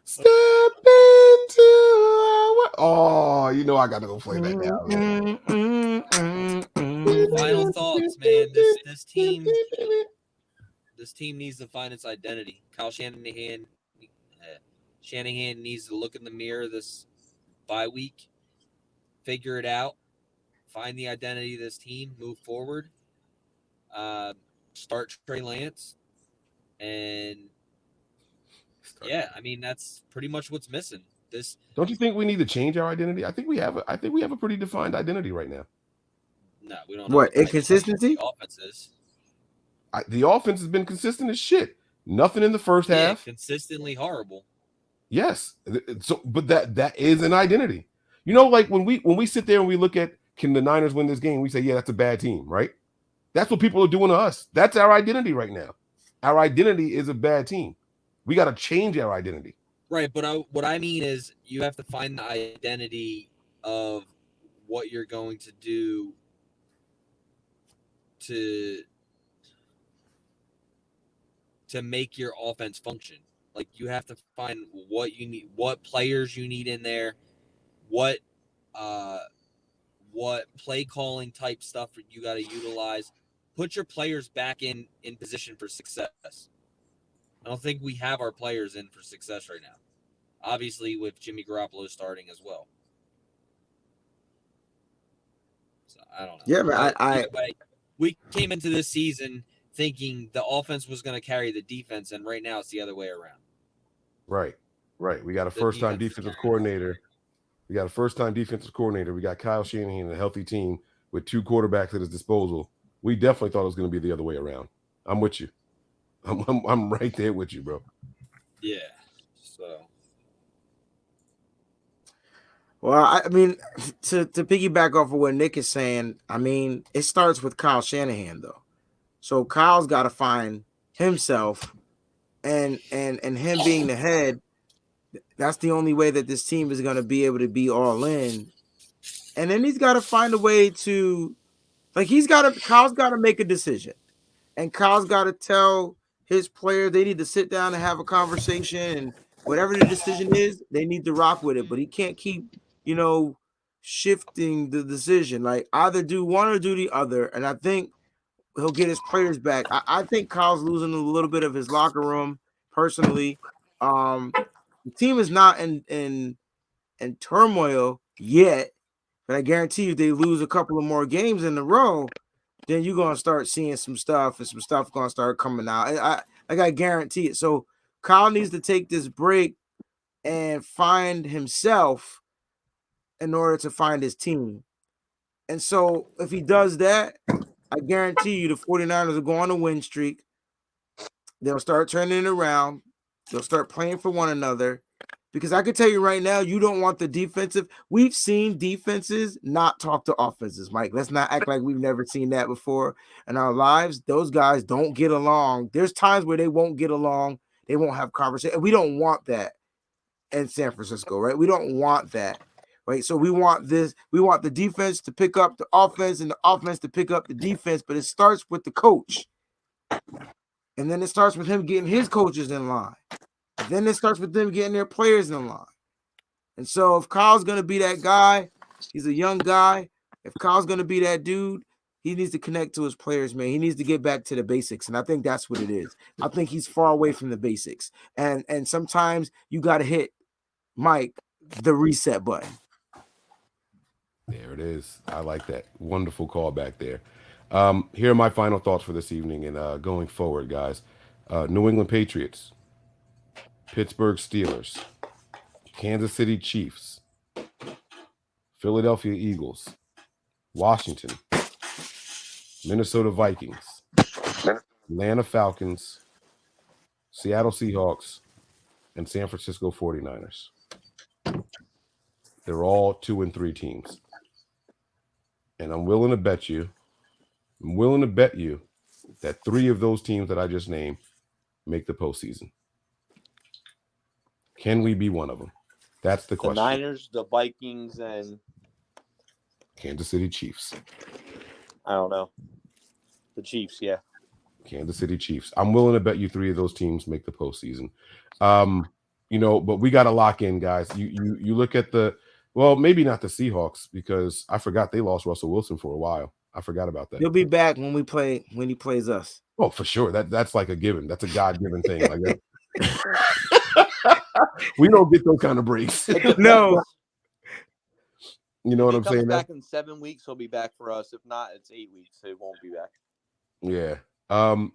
Step into you know I gotta go play that now, man. Final thoughts, man. This team needs to find its identity. Kyle Shanahan needs to look in the mirror this bye week, figure it out, find the identity of this team, move forward, start Trey Lance, and I mean that's pretty much what's missing. Don't you think we need to change our identity? I think we have a pretty defined identity right now. No, we don't. What, inconsistency? The offense is. The offense has been consistent as shit. Nothing in the first half. Consistently horrible. Yes. So, but that is an identity. You know, like when we sit there and we look at, can the Niners win this game? We say, yeah, that's a bad team, right? That's what people are doing to us. That's our identity right now. Our identity is a bad team. We got to change our identity. Right, but what I mean is you have to find the identity of what you're going to do to make your offense function. Like, you have to find what you need, what players you need in there, what play calling type stuff you got to utilize. Put your players back in position for success. I don't think we have our players in for success right now. Obviously, with Jimmy Garoppolo starting as well. So I don't know. Yeah, but we came into this season thinking the offense was going to carry the defense, and right now it's the other way around. Right. We got a first-time defensive coordinator. We got Kyle Shanahan and a healthy team with two quarterbacks at his disposal. We definitely thought it was going to be the other way around. I'm with you. I'm right there with you, bro. Yeah. So. Well, I mean, to piggyback off of what Nick is saying, I mean, it starts with Kyle Shanahan, though. So Kyle's got to find himself, and him being the head. That's the only way that this team is going to be able to be all in. And then he's got to find a way to, like, Kyle's got to make a decision, and Kyle's got to tell his players they need to sit down and have a conversation, and whatever the decision is, they need to rock with it. But he can't keep, shifting the decision. Like, either do one or do the other. And I think he'll get his players back. I think Kyle's losing a little bit of his locker room personally. The team is not in turmoil yet, but I guarantee you if they lose a couple of more games in a row, then you're going to start seeing some stuff, and some stuff going to start coming out. I guarantee it. So Kyle needs to take this break and find himself in order to find his team. And so if he does that, I guarantee you the 49ers will go on a win streak. They'll start turning it around. They'll start playing for one another. Because I can tell you right now, you don't want the defensive. We've seen defenses not talk to offenses, Mike. Let's not act like we've never seen that before in our lives. Those guys don't get along. There's times where they won't get along. They won't have conversation. We don't want that in San Francisco, right? We don't want that, right? So we want this. We want the defense to pick up the offense and the offense to pick up the defense. But it starts with the coach. And then it starts with him getting his coaches in line. Then it starts with them getting their players in line. And so if Kyle's going to be that guy, he's a young guy. If Kyle's going to be that dude, he needs to connect to his players, man. He needs to get back to the basics. And I think that's what it is. I think he's far away from the basics. And sometimes you got to hit, Mike, the reset button. There it is. I like that. Wonderful call back there. Here are my final thoughts for this evening and going forward, guys. New England Patriots, Pittsburgh Steelers, Kansas City Chiefs, Philadelphia Eagles, Washington, Minnesota Vikings, Atlanta Falcons, Seattle Seahawks, and San Francisco 49ers. They're all 2-3 teams. And I'm willing to bet you that 3 of those teams that I just named make the postseason. Can we be one of them? That's the question. The Niners, the Vikings, and Kansas City Chiefs. I don't know. The Chiefs, yeah. Kansas City Chiefs. I'm willing to bet you 3 of those teams make the postseason. But we got to lock in, guys. You look at maybe not the Seahawks because I forgot they lost Russell Wilson for a while. I forgot about that. He'll be back when he plays us. Oh, for sure. That's like a given. That's a God-given thing. Like we don't get those kind of breaks. No. You know what I'm If he saying? comes back in 7 weeks, he'll be back for us. If not, it's 8 weeks. So he won't be back. Yeah.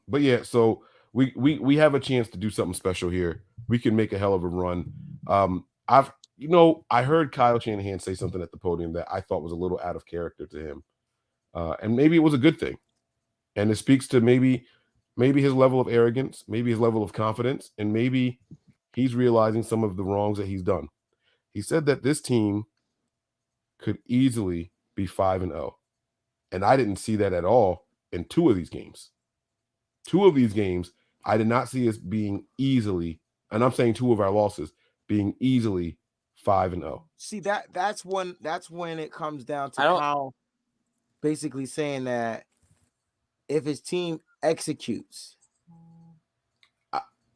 But yeah, so we have a chance to do something special here. We can make a hell of a run. I heard Kyle Shanahan say something at the podium that I thought was a little out of character to him. And maybe it was a good thing. And it speaks to maybe his level of arrogance, maybe his level of confidence, and maybe he's realizing some of the wrongs that he's done. He said that this team could easily be 5-0. And I didn't see that at all in 2 of these games. 2 of these games, I did not see us being easily, and I'm saying 2 of our losses being easily 5-0. See, that's when it comes down to Kyle basically saying that if his team executes.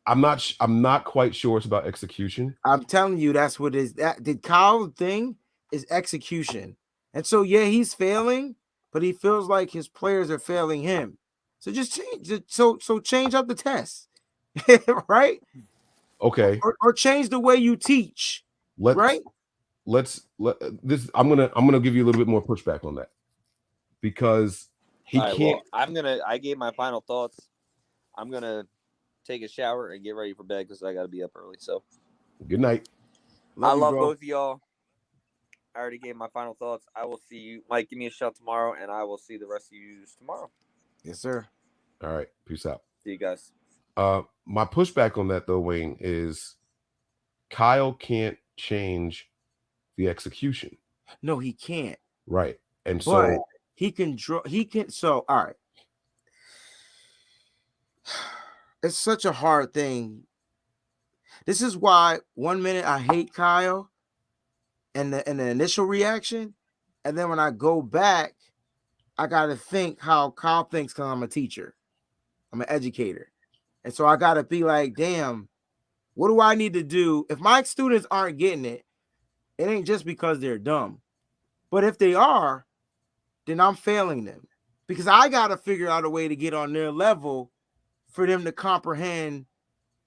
I'm not quite sure it's about execution. I'm telling you, that's what is that the Kyle thing is execution. And so yeah, he's failing, but he feels like his players are failing him. So just change it. So change up the test. Right? Okay. Or change the way you teach. I'm gonna give you a little bit more pushback on that. Because he can't. Well, I gave my final thoughts. I'm gonna take a shower and get ready for bed because I got to be up early. So, good night. I love both of y'all. I already gave my final thoughts. I will see you, Mike. Give me a shout tomorrow, and I will see the rest of you tomorrow. Yes, sir. All right. Peace out. See you guys. My pushback on that though, Wayne, is Kyle can't change the execution. No, he can't. Right. And but so he can draw. He can. So all right. It's such a hard thing. This is why 1 minute I hate Kyle and the initial reaction. And then when I go back, I got to think how Kyle thinks because I'm a teacher. I'm an educator. And so I got to be like, damn, what do I need to do? If my students aren't getting it, it ain't just because they're dumb. But if they are, then I'm failing them. Because I got to figure out a way to get on their level for them to comprehend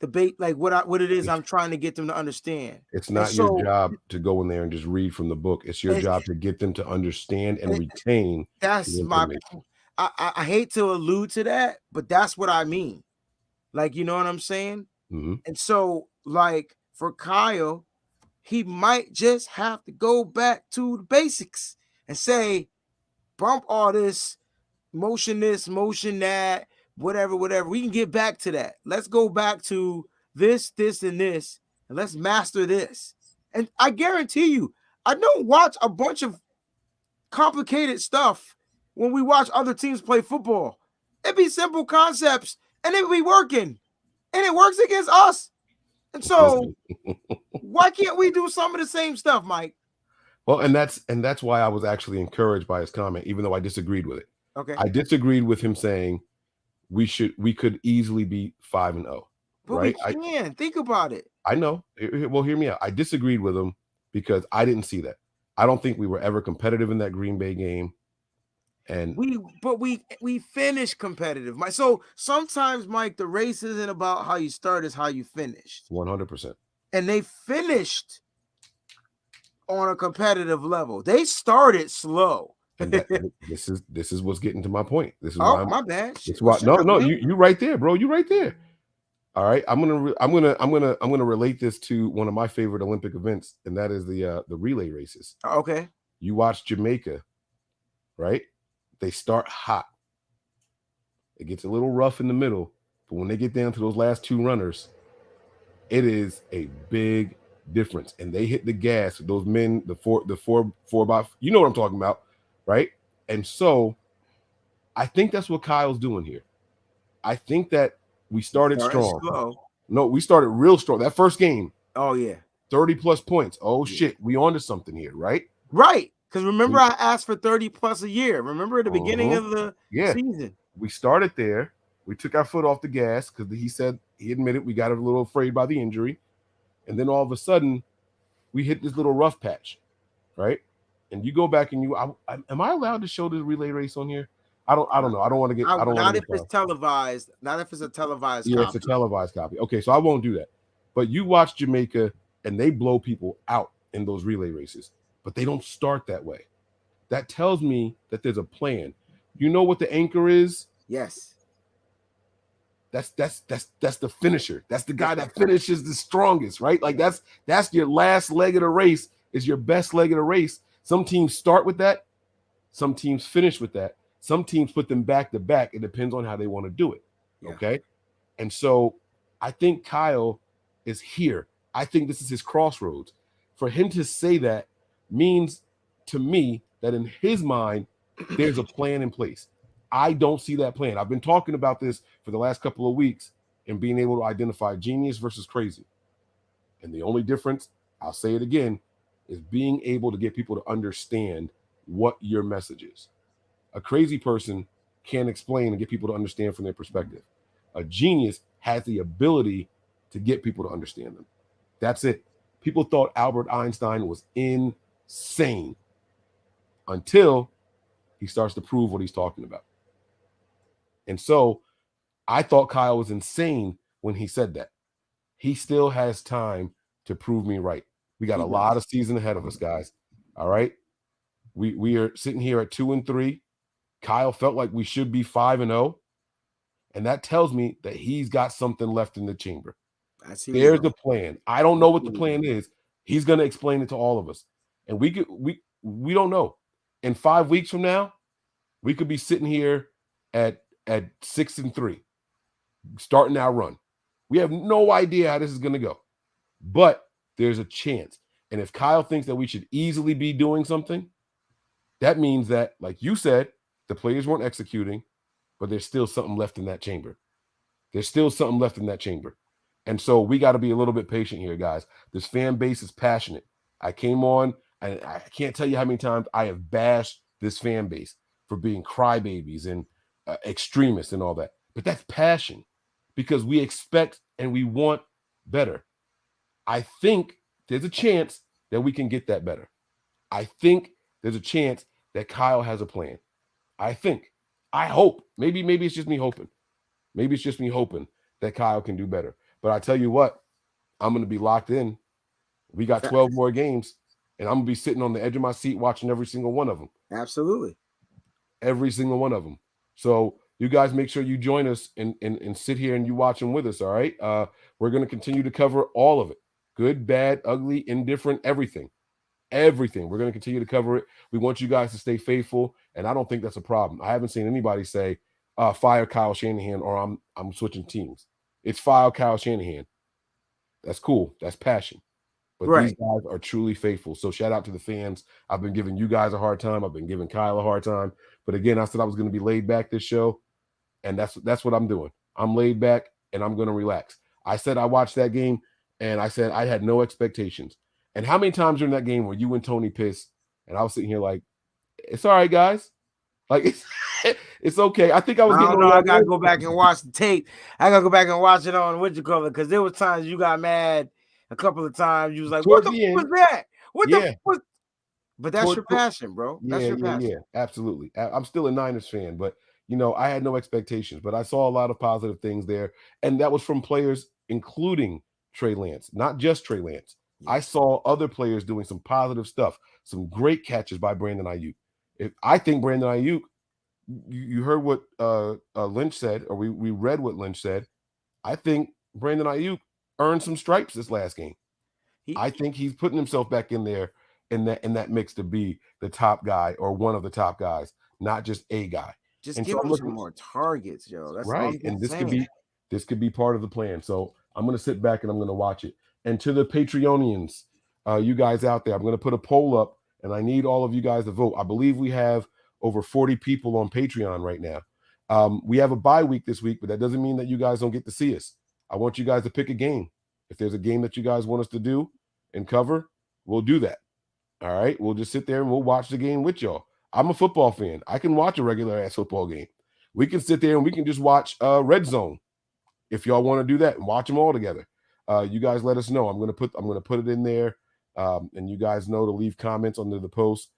the bait, like what it is I'm trying to get them to understand. It's not your job to go in there and just read from the book. It's your job to get them to understand and retain. That's my. I hate to allude to that, but that's what I mean. Like, you know what I'm saying? Mm-hmm. And so, like, for Kyle, he might just have to go back to the basics and say, bump all this, motion that, whatever. We can get back to that. Let's go back to this, and this, and let's master this. And I guarantee you, I don't watch a bunch of complicated stuff when we watch other teams play football. It'd be simple concepts, and it would be working. And it works against us. And so why can't we do some of the same stuff, Mike? Well, and that's why I was actually encouraged by his comment, even though I disagreed with it. Okay. I disagreed with him saying we could easily be 5-0. But right? we can. Think about it. I know. Well, hear me out. I disagreed with him because I didn't see that. I don't think we were ever competitive in that Green Bay game. And we finished competitive. Mike. So sometimes, Mike, the race isn't about how you start, it's how you finished. 100%. And they finished on a competitive level. They started slow. And this is what's getting to my point. This is why my bad. This is why you right there, bro. You right there. All right, I'm gonna relate this to one of my favorite Olympic events, and that is the relay races. Okay. You watch Jamaica, right? They start hot. It gets a little rough in the middle, but when they get down to those last two runners, it is a big difference. And they hit the gas. Those men, the four by, you know what I'm talking about, right? And so, I think that's what Kyle's doing here. I think that we started strong. Slow. No, we started real strong. That first game. Oh yeah. 30 plus points. Oh shit, we on to something here, right? Right. Because remember, I asked for 30 plus a year. Remember at the beginning of the season. We started there. We took our foot off the gas because he admitted we got a little afraid by the injury. And then all of a sudden, we hit this little rough patch, right? And you go back and am I allowed to show the relay race on here? I don't know. I don't want to get. Not if it's televised. Not if it's a televised. Yeah, copy. it's a televised copy. Okay, so I won't do that. But you watch Jamaica, and they blow people out in those relay races, but they don't start that way. That tells me that there's a plan. You know what the anchor is? Yes. That's the finisher. That's the guy that finishes the strongest, right? Like that's your last leg of the race, is your best leg of the race. Some teams start with that, some teams finish with that, some teams put them back to back. It depends on how they want to do it. Yeah. Okay. And so I think Kyle is here. I think this is his crossroads. For him to say that means to me that in his mind, there's a plan in place. I don't see that plan. I've been talking about this for the last couple of weeks and being able to identify genius versus crazy. And the only difference, I'll say it again, is being able to get people to understand what your message is. A crazy person can't explain and get people to understand from their perspective. A genius has the ability to get people to understand them. That's it. People thought Albert Einstein was insane until he starts to prove what he's talking about. And so I thought Kyle was insane when he said that. He still has time to prove me right. We got a lot of season ahead of us, guys. All right. We are sitting here at 2-3. Kyle felt like we should be 5-0. And that tells me that he's got something left in the chamber. There's the plan. I don't know what the plan is. He's going to explain it to all of us. And we don't know. In 5 weeks from now, we could be sitting here at 6-3, starting our run. We have no idea how this is going to go, but there's a chance. And if Kyle thinks that we should easily be doing something, that means that, like you said, the players weren't executing, but there's still something left in that chamber. There's still something left in that chamber. And so we got to be a little bit patient here, guys. This fan base is passionate. I came on, and I can't tell you how many times I have bashed this fan base for being crybabies and extremists and all that. But that's passion, because we expect and we want better. I think there's a chance that we can get that better. I think there's a chance that Kyle has a plan. I hope. Maybe it's just me hoping. Maybe it's just me hoping that Kyle can do better. But I tell you what, I'm going to be locked in. We got 12 more games, and I'm going to be sitting on the edge of my seat watching every single one of them. Absolutely. Every single one of them. So you guys make sure you join us and sit here and you watch them with us, all right? We're going to continue to cover all of it. Good, bad, ugly, indifferent, everything. Everything. We're going to continue to cover it. We want you guys to stay faithful, and I don't think that's a problem. I haven't seen anybody say, fire Kyle Shanahan or I'm switching teams. It's fire Kyle Shanahan. That's cool. That's passion. But these guys are truly faithful. So shout out to the fans. I've been giving you guys a hard time. I've been giving Kyle a hard time. But again, I said I was going to be laid back this show, and that's what I'm doing. I'm laid back, and I'm going to relax. I said I watched that game, and I said I had no expectations. And how many times during that game were you and Tony pissed, and I was sitting here like, it's all right, guys. Like, it's okay. I think I was getting I got to go back and watch the tape. I got to go back and watch it on what you call it, because there was times you got mad a couple of times. You was like, what the fuck was that? What the fuck? But that's your passion, bro. That's your passion. Yeah, absolutely. I'm still a Niners fan, but, you know, I had no expectations. But I saw a lot of positive things there, and that was from players, including Trey Lance. Not just Trey Lance. I saw other players doing some positive stuff, some great catches by Brandon Aiyuk. I think Brandon Aiyuk, you heard what Lynch said, or we read what Lynch said. I think Brandon Aiyuk earned some stripes this last game. I think he's putting himself back in there in that mix to be the top guy or one of the top guys, not just a guy. Just give him some more targets, yo. That's right. And this could be part of the plan. So I'm going to sit back and I'm going to watch it. And to the Patreonians, you guys out there, I'm going to put a poll up, and I need all of you guys to vote. I believe we have over 40 people on Patreon right now. We have a bye week this week, but that doesn't mean that you guys don't get to see us. I want you guys to pick a game. If there's a game that you guys want us to do and cover, we'll do that. All right. We'll just sit there and we'll watch the game with y'all. I'm a football fan. I can watch a regular ass football game. We can sit there and we can just watch Red Zone if y'all want to do that and watch them all together. You guys let us know. I'm gonna put it in there, and you guys know to leave comments under the post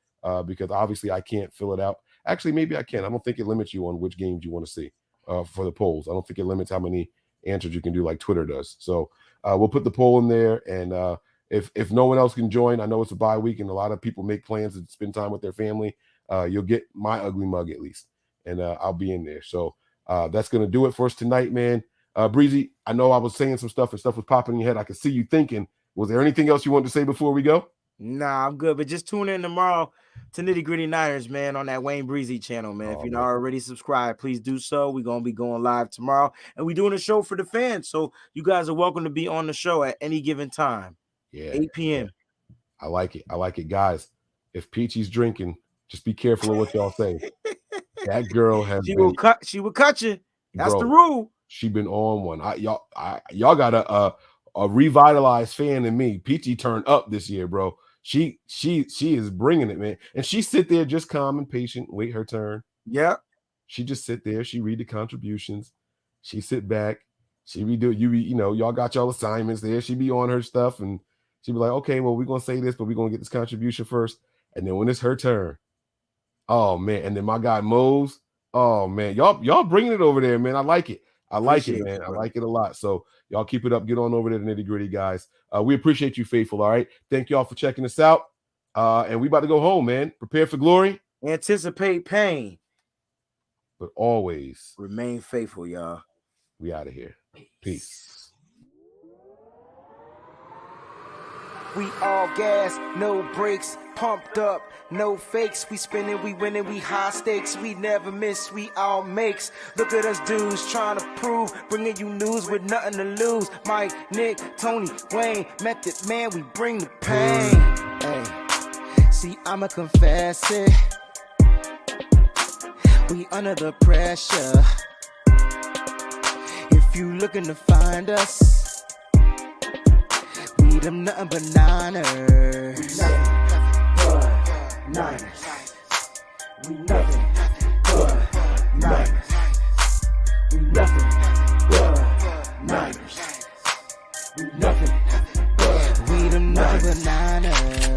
because obviously I can't fill it out. Actually, maybe I can. I don't think it limits you on which games you want to see for the polls. I don't think it limits how many answers you can do like Twitter does. So we'll put the poll in there, and if no one else can join, I know it's a bye week and a lot of people make plans to spend time with their family. You'll get my ugly mug at least, and I'll be in there. So that's gonna do it for us tonight, man. Breezy, I know I was saying some stuff and stuff was popping in your head. I could see you thinking. Was there anything else you wanted to say before we go? Nah, I'm good. But just tune in tomorrow to Nitty Gritty Niners, man, on that Wayne Breezy channel, man. If you're not already subscribed, please do so. We're going to be going live tomorrow. And we're doing a show for the fans. So you guys are welcome to be on the show at any given time. Yeah. 8 p.m. I like it. I like it. Guys, if Peachy's drinking, just be careful of what y'all say. That girl has She will cut you. That's the rule. She been on one. Y'all got a revitalized fan in me. Peachy turned up this year, bro. She is bringing it, man. And she sit there just calm and patient, wait her turn. Yeah. She just sit there. She read the contributions. She sit back. She redo it. Y'all got y'all assignments there. She be on her stuff, and she be like, okay, well, we're gonna say this, but we're gonna get this contribution first. And then when it's her turn, oh man. And then my guy Mose, oh man, y'all bringing it over there, man. I like it. I like it, man. I like it a lot. So y'all keep it up. Get on over to the Nitty Gritty, guys. We appreciate you, faithful. All right. Thank y'all for checking us out. And we about to go home, man. Prepare for glory. Anticipate pain. But always remain faithful, y'all. We out of here. Peace. We all gas, no brakes, pumped up, no fakes. We spinning, we winning, we high stakes. We never miss, we all makes. Look at us dudes trying to prove, bringing you news with nothing to lose. Mike, Nick, Tony, Wayne, Method Man, we bring the pain. Hey, see, I'ma confess it. We under the pressure. If you looking to find us, we them nothing but Niners. We nothing but Niners. We nothing but Niners. We nothing but Niners. We nothing but. We them nothing but Niners.